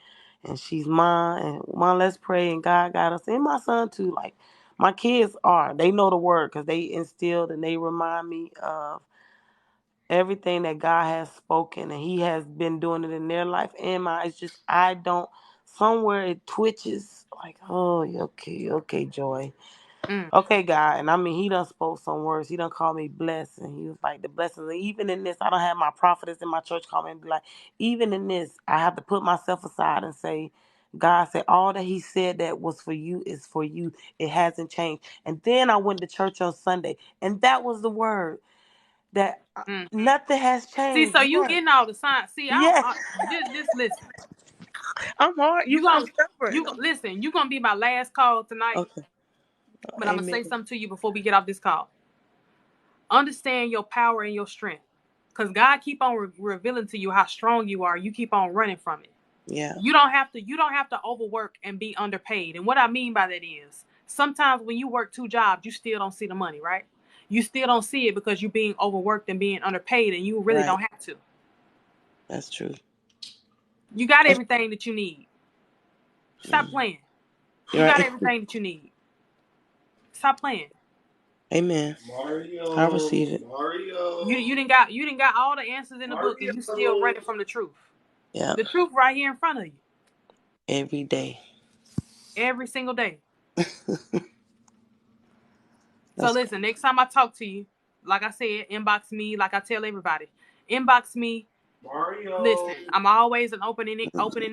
and she's mine. And mom, let's pray. And God got us, and my son too. Like, my kids they know the word because they instilled and they remind me of everything that God has spoken, and He has been doing it in their life and mine. It's just I don't. Somewhere it twitches. Like, oh, okay, okay, Joy. Mm. Okay, God. And I mean, He done spoke some words. He done called me blessed. And He was like, the blessings. And even in this, I don't have my prophetess in my church call me and be like, even in this, I have to put myself aside and say, God said, all that He said that was for you is for you. It hasn't changed. And then I went to church on Sunday, and that was the word that Mm. nothing has See, changed. so you Yes. getting all the signs. See, Yes. just listen. I'm hard. You You know I'm gonna stubborn. listen. You gonna be my last call tonight. Okay. But I'm gonna Amen. say something to you before we get off this call. Understand your power and your strength, because God keep on revealing to you how strong you are. You keep on running from it. Yeah. You don't have to overwork and be underpaid. And what I mean by that is sometimes when you work 2 jobs, you still don't see the money, right? You still don't see it because you're being overworked and being underpaid, and you really Right. don't have to. That's true. You got That's, everything that you need. Stop playing. You you're got right. everything that you need. Stop playing. Amen. Mario. I receive it. Mario. You didn't got all the answers in the book, and you still Mario. running from the truth. Yeah. The truth right here in front of you Every day. every single day. So That's listen, next time I talk to you, like I said, inbox me. Like I tell everybody, inbox me. Mario. Listen, I'm always an opening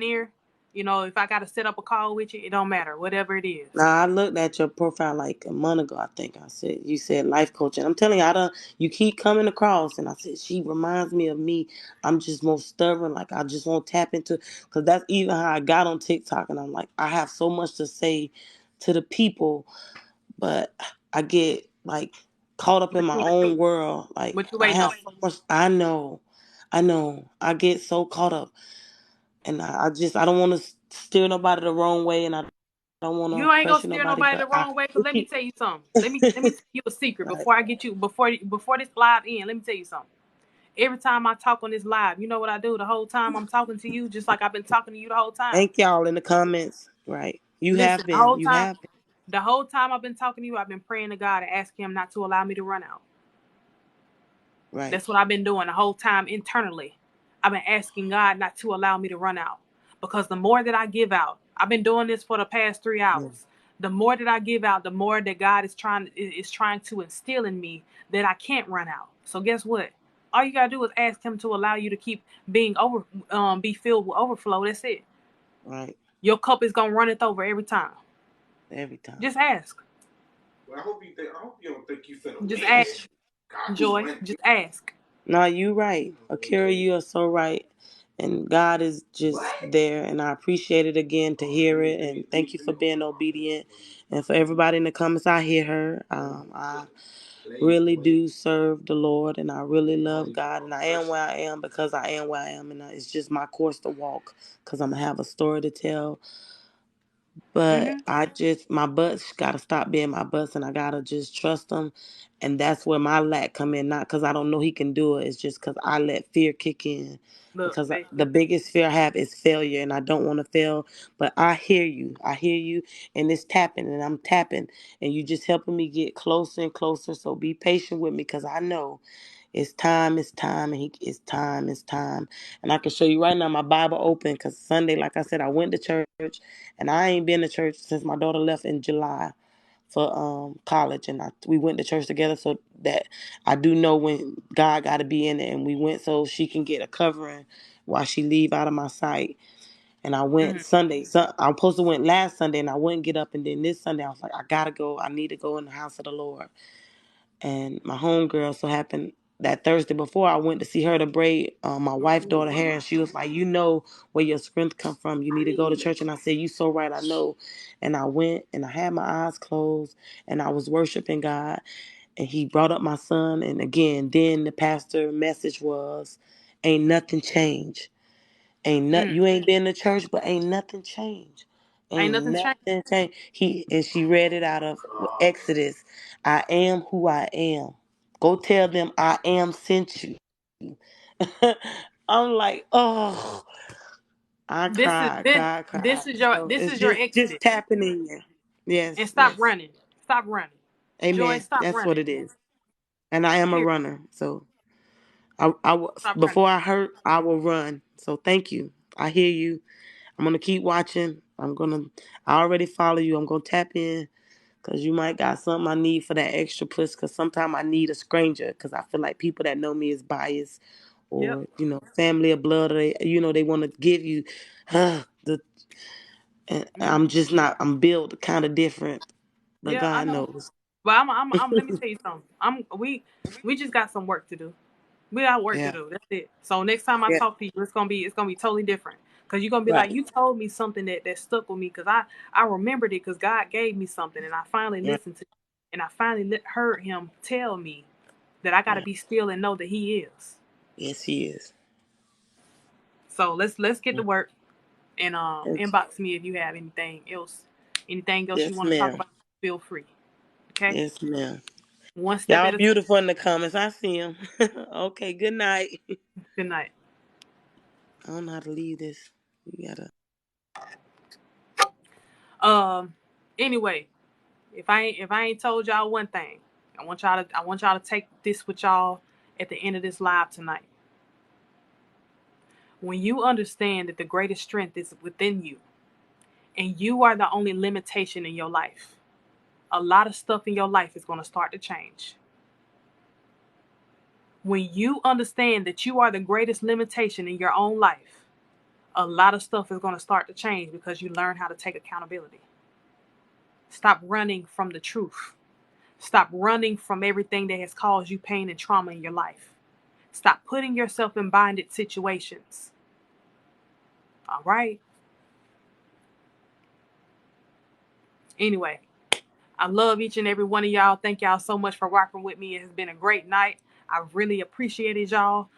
ear. You know, if I got to set up a call with you, it don't matter, whatever it is. Now, I looked at your profile like a month ago. I think I said you said life coach, and I'm telling you, I don't. You keep coming across, and I said she reminds me of me. I'm just more stubborn. Like, I just won't tap into, because that's even how I got on TikTok, and I'm like, I have so much to say to the people, but I get like caught up in What my you own world. Like, what you I waiting have on? so much. I know. I get so caught up, and I don't want to steer nobody the wrong way, and I don't don't want to You ain't gonna pressure steer nobody, nobody but the wrong way. Cause let me tell you something. Let me tell you a secret right. before I get you before this live end. Let me tell you something. Every time I talk on this live, you know what I do? The whole time I'm talking to you, just like I've been talking to you the whole time. Thank y'all in the comments. Right. You Listen, have been. You have been. the whole time I've been talking to you, I've been praying to God and asking Him not to allow me to run out. Right. That's what I've been doing the whole time internally. I've been asking God not to allow me to run out. Because the more that I give out, I've been doing this for the past 3 Yeah. hours. The more that I give out, the more that God is trying to instill in me that I can't run out. So guess what? All you gotta do is ask Him to allow you to keep be filled with overflow. That's it. Right. Your cup is gonna run it over every time. Every time. Just ask. Well, I hope you don't think you finna Just win. ask, Joy. Just ask. No, you right. Akira, you are so right. And God is just there. And I appreciate it again to hear it. And thank you for being obedient. And for everybody in the comments, I hear her. I really do serve the Lord. And I really love God. And I am where I am because I am where I am. And it's just my course to walk because I'm going to have a story to tell. But Mm-hmm. my butts got to stop being my butts and I got to just trust him. And that's where my lack come in. Not because I don't know he can do it. It's just because I let fear kick in. Look, Because baby. the biggest fear I have is failure and I don't want to fail. But I hear you. I hear you. And it's tapping and I'm tapping. And you just helping me get closer and closer. So be patient with me because I know it's time, it's time. And I can show you right now my Bible open because Sunday, like I said, I went to church and I ain't been to church since my daughter left in July for college. And we went to church together so that I do know when God got to be in it. And we went so she can get a covering while she leave out of my sight. And I went Mm-hmm. Sunday. So I was supposed to went last Sunday and I wouldn't get up. And then this Sunday I was like, I got to go. I need to go in the house of the Lord. And my homegirl so happened that Thursday before I went to see her to braid my wife's daughter hair, and she was like, "You know where your strength come from. You need to go to church." And I said, "You so right, I know." And I went and I had my eyes closed and I was worshiping God. And he brought up my son. And again, then the pastor message was, "Ain't nothing changed." Mm. You ain't been to church, but ain't nothing changed. Ain't Ain't nothing changed. nothing changed. She read it out of Exodus. I am who I am. Go tell them I am sent you. I'm like, oh, I This is cried, this cried, cried. this is your So this it's is your just exodus. tapping in. And Yes, stop yes. running. Stop running. Joy, Amen. stop That's what running. it is. And I am a Period. runner. So Stop running. before I hurt, I will run. So thank you. I hear you. I'm gonna keep watching. I already follow you. I'm gonna tap in because you might got something I need for that extra push. Because sometimes I need a stranger because I feel like people that know me is biased Yep. or family of blood. Or they want to give you the. And Hmm. I'm just not. I'm built kind of different, but Yeah, I God know. knows. But let me tell you something. We just got some work to do. We got work to Yeah. do. That's it. So next time I Yeah. talk to you, it's gonna be totally different. Cause you're gonna be like, Right. you told me something that stuck with me. Cause I remembered it. Cause God gave me something, and I finally Right. listened to it, and I finally heard Him tell me that I gotta Right. be still and know that He is. Yes, He is. So let's get to work. And Yes, inbox me if you have anything else you yes, want to talk ma'am. about. Feel free. Okay. Yes, ma'am. One step Y'all at a time. beautiful in the comments. I see them. Okay. Good night. Good night. I don't know how to leave this. You gotta. Anyway, if I ain't told y'all one thing, I want y'all to take this with y'all at the end of this live tonight. When you understand that the greatest strength is within you and you are the only limitation in your life, a lot of stuff in your life is going to start to change. When you understand that you are the greatest limitation in your own life, a lot of stuff is going to start to change because you learn how to take accountability. Stop running from the truth. Stop running from everything that has caused you pain and trauma in your life. Stop putting yourself in bonded situations. All right? Anyway, I love each and every one of y'all. Thank y'all so much for rocking with me. It has been a great night. I really appreciated y'all.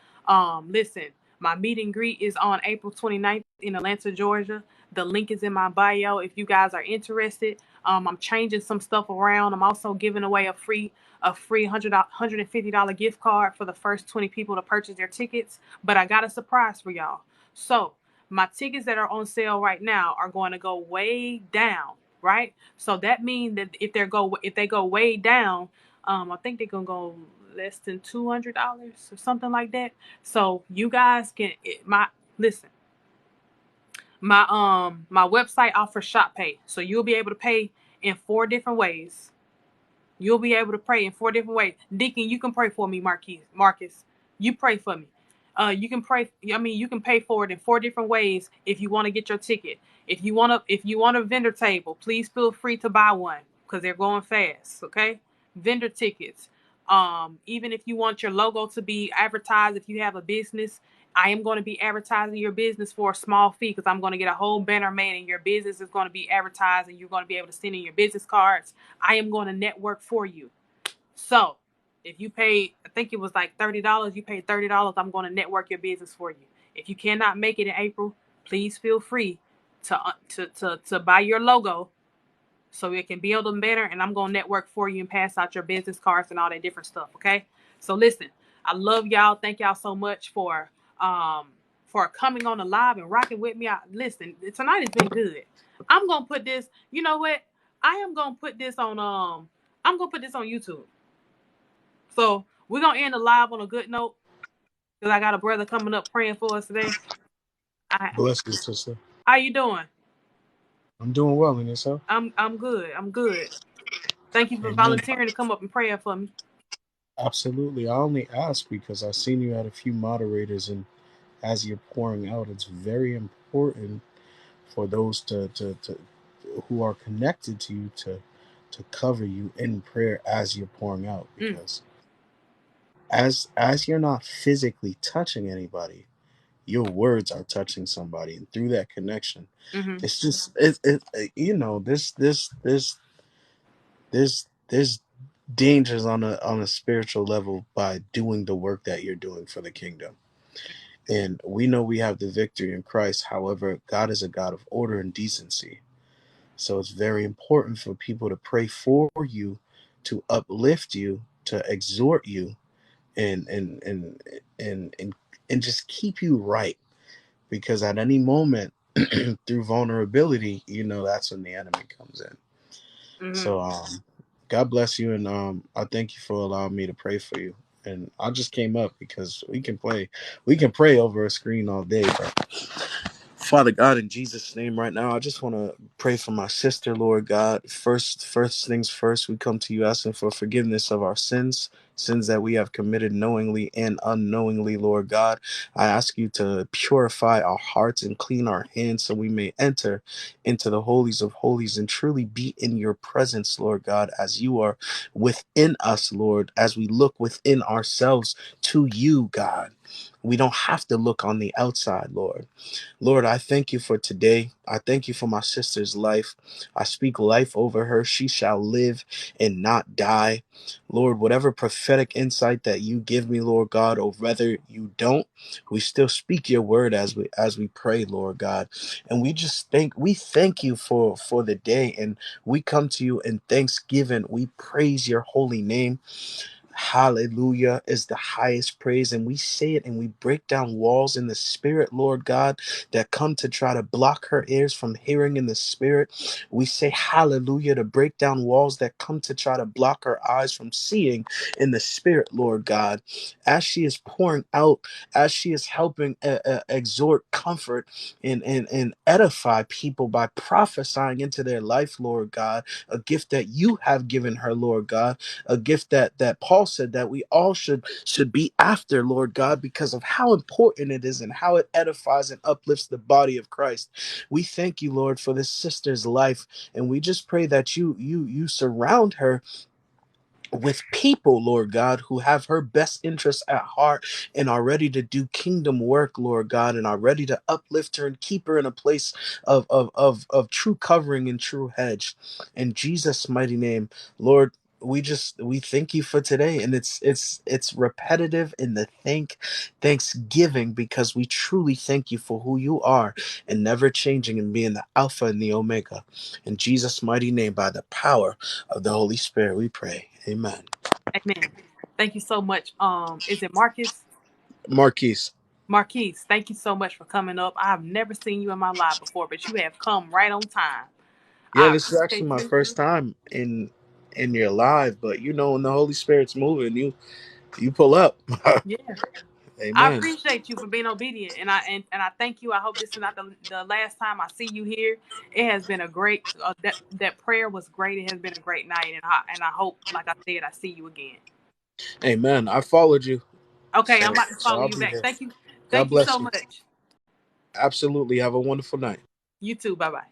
Listen, my meet and greet is on April 29th in Atlanta, Georgia. The link is in my bio if you guys are interested. I'm changing some stuff around. I'm also giving away a free $150 gift card for the first 20 people to purchase their tickets. But I got a surprise for y'all. So my tickets that are on sale right now are going to go way down, right? So that means that if they go way down, I think they're gonna go less than $200 or something like that. So you guys can listen. My website offers shop pay, so you'll be able to pay in 4 different ways. You'll be able to pray in 4 different ways. Deacon, you can pray for me, Marcus. You pray for me. You can pray. I mean, you can pay for it in 4 different ways if you want to get your ticket. If you want a vendor table, please feel free to buy one because they're going fast. Okay, vendor tickets. Even if you want your logo to be advertised, if you have a business, I am going to be advertising your business for a small fee because I'm going to get a whole banner made and your business is going to be advertised and you're going to be able to send in your business cards. I am going to network for you. So if you paid, I think it was like $30, you paid $30, I'm going to network your business for you. If you cannot make it in April, please feel free to buy your logo so it can build them better, and I'm going to network for you and pass out your business cards and all that different stuff, okay? So listen, I love y'all. Thank y'all so much for coming on the live and rocking with me. Listen, tonight has been good. I'm going to put this, you know what? I am going to put this on I'm going to put this on YouTube. So, we're going to end the live on a good note cuz I got a brother coming up praying for us today. Bless you, sister. How you doing? I'm doing well, and yourself? I'm good. I'm good. Thank you for Amen. volunteering to come up and pray for me. Absolutely. I only ask because I've seen you at a few moderators, and as you're pouring out, it's very important for those to who are connected to you to cover you in prayer as you're pouring out, because as you're not physically touching anybody, your words are touching somebody, and through that connection, Mm-hmm. it's just there's dangers on a spiritual level by doing the work that you're doing for the kingdom. And we know we have the victory in Christ. However, God is a God of order and decency. So it's very important for people to pray for you, to uplift you, to exhort you, and and just keep you right. Because at any moment, through vulnerability, that's when the enemy comes in. Mm-hmm. So God bless you, and I thank you for allowing me to pray for you. And I just came up because we can pray over a screen all day, bro. Father God, in Jesus' name right now, I just want to pray for my sister, Lord God. First things first, we come to you asking for forgiveness of our sins that we have committed knowingly and unknowingly, Lord God. I ask you to purify our hearts and clean our hands so we may enter into the holies of holies and truly be in your presence, Lord God, as you are within us, Lord, as we look within ourselves to you, God. We don't have to look on the outside, Lord. Lord, I thank you for today. I thank you for my sister's life. I speak life over her. She shall live and not die. Lord, whatever prophetic insight that you give me, Lord God, or whether you don't, we still speak your word as we pray, Lord God. And we thank you for the day, and we come to you in thanksgiving. We praise your holy name. Hallelujah is the highest praise. And we say it and we break down walls in the spirit, Lord God, that come to try to block her ears from hearing in the spirit. We say hallelujah to break down walls that come to try to block her eyes from seeing in the spirit, Lord God. As she is pouring out, as she is helping exhort, comfort, and edify people by prophesying into their life, Lord God, a gift that you have given her, Lord God, a gift that Paul said that we all should be after, Lord God, because of how important it is and how it edifies and uplifts the body of Christ. We thank you, Lord, for this sister's life, and we just pray that you surround her with people, Lord God, who have her best interests at heart and are ready to do kingdom work, Lord God, and are ready to uplift her and keep her in a place of true covering and true hedge. In Jesus' mighty name, Lord, we thank you for today, and it's repetitive in the thanksgiving, because we truly thank you for who you are, and never changing, and being the Alpha and the Omega. In Jesus' mighty name, by the power of the Holy Spirit, we pray. Amen. Amen. Thank you so much. Is it Marcus? Marquise. Marquise, thank you so much for coming up. I've never seen you in my live before, but you have come right on time. Yeah, I this is actually appreciate my you. first time in your live, but you know, when the Holy Spirit's moving, you pull up. Yeah. I Amen. appreciate you for being obedient, and I thank you. I hope this is not the last time I see you here. It has been a great that prayer was great. It has been a great night, and I hope, like I said, I see you again. Amen. I followed you, Okay, I'm so about to so follow I'll you be back. there. God Thank you bless so you. much. Absolutely. Have a wonderful night. You too. Bye bye.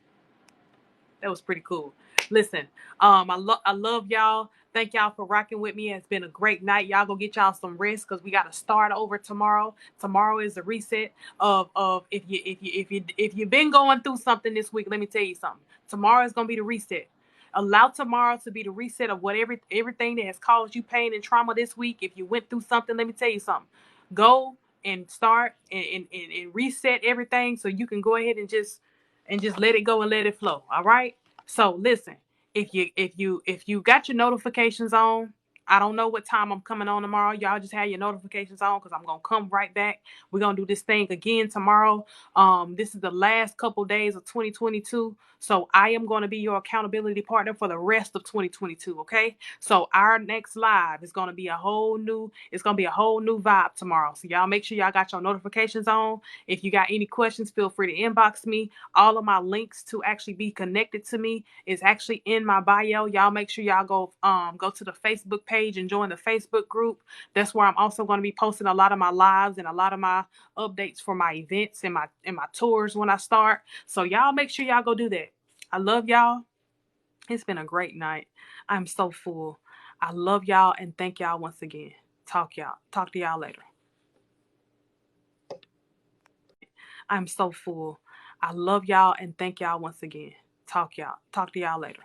That was pretty cool. Listen, I love y'all. Thank y'all for rocking with me. It's been a great night. Y'all go get y'all some rest because we got to start over tomorrow. Tomorrow is the reset of if you've been going through something this week. Let me tell you something. Tomorrow is gonna be the reset. Allow tomorrow to be the reset of whatever everything that has caused you pain and trauma this week. If you went through something, let me tell you something. Go and start and reset everything so you can go ahead and just let it go and let it flow. All right. So listen, if you got your notifications on, I don't know what time I'm coming on tomorrow. Y'all just have your notifications on because I'm gonna come right back. We're gonna do this thing again tomorrow. This is the last couple days of 2022. So I am gonna be your accountability partner for the rest of 2022. Okay. So our next live is gonna be it's gonna be a whole new vibe tomorrow. So y'all make sure y'all got your notifications on. If you got any questions, feel free to inbox me. All of my links to actually be connected to me is actually in my bio. Y'all make sure y'all go to the Facebook page and join the Facebook group. That's where I'm also going to be posting a lot of my lives and a lot of my updates for my events and my tours when I start. So y'all make sure y'all go do that. I love y'all. It's been a great night. I'm so full. I love y'all and thank y'all once again. Talk to y'all later. I'm so full. I love y'all and thank y'all once again. Talk to y'all later.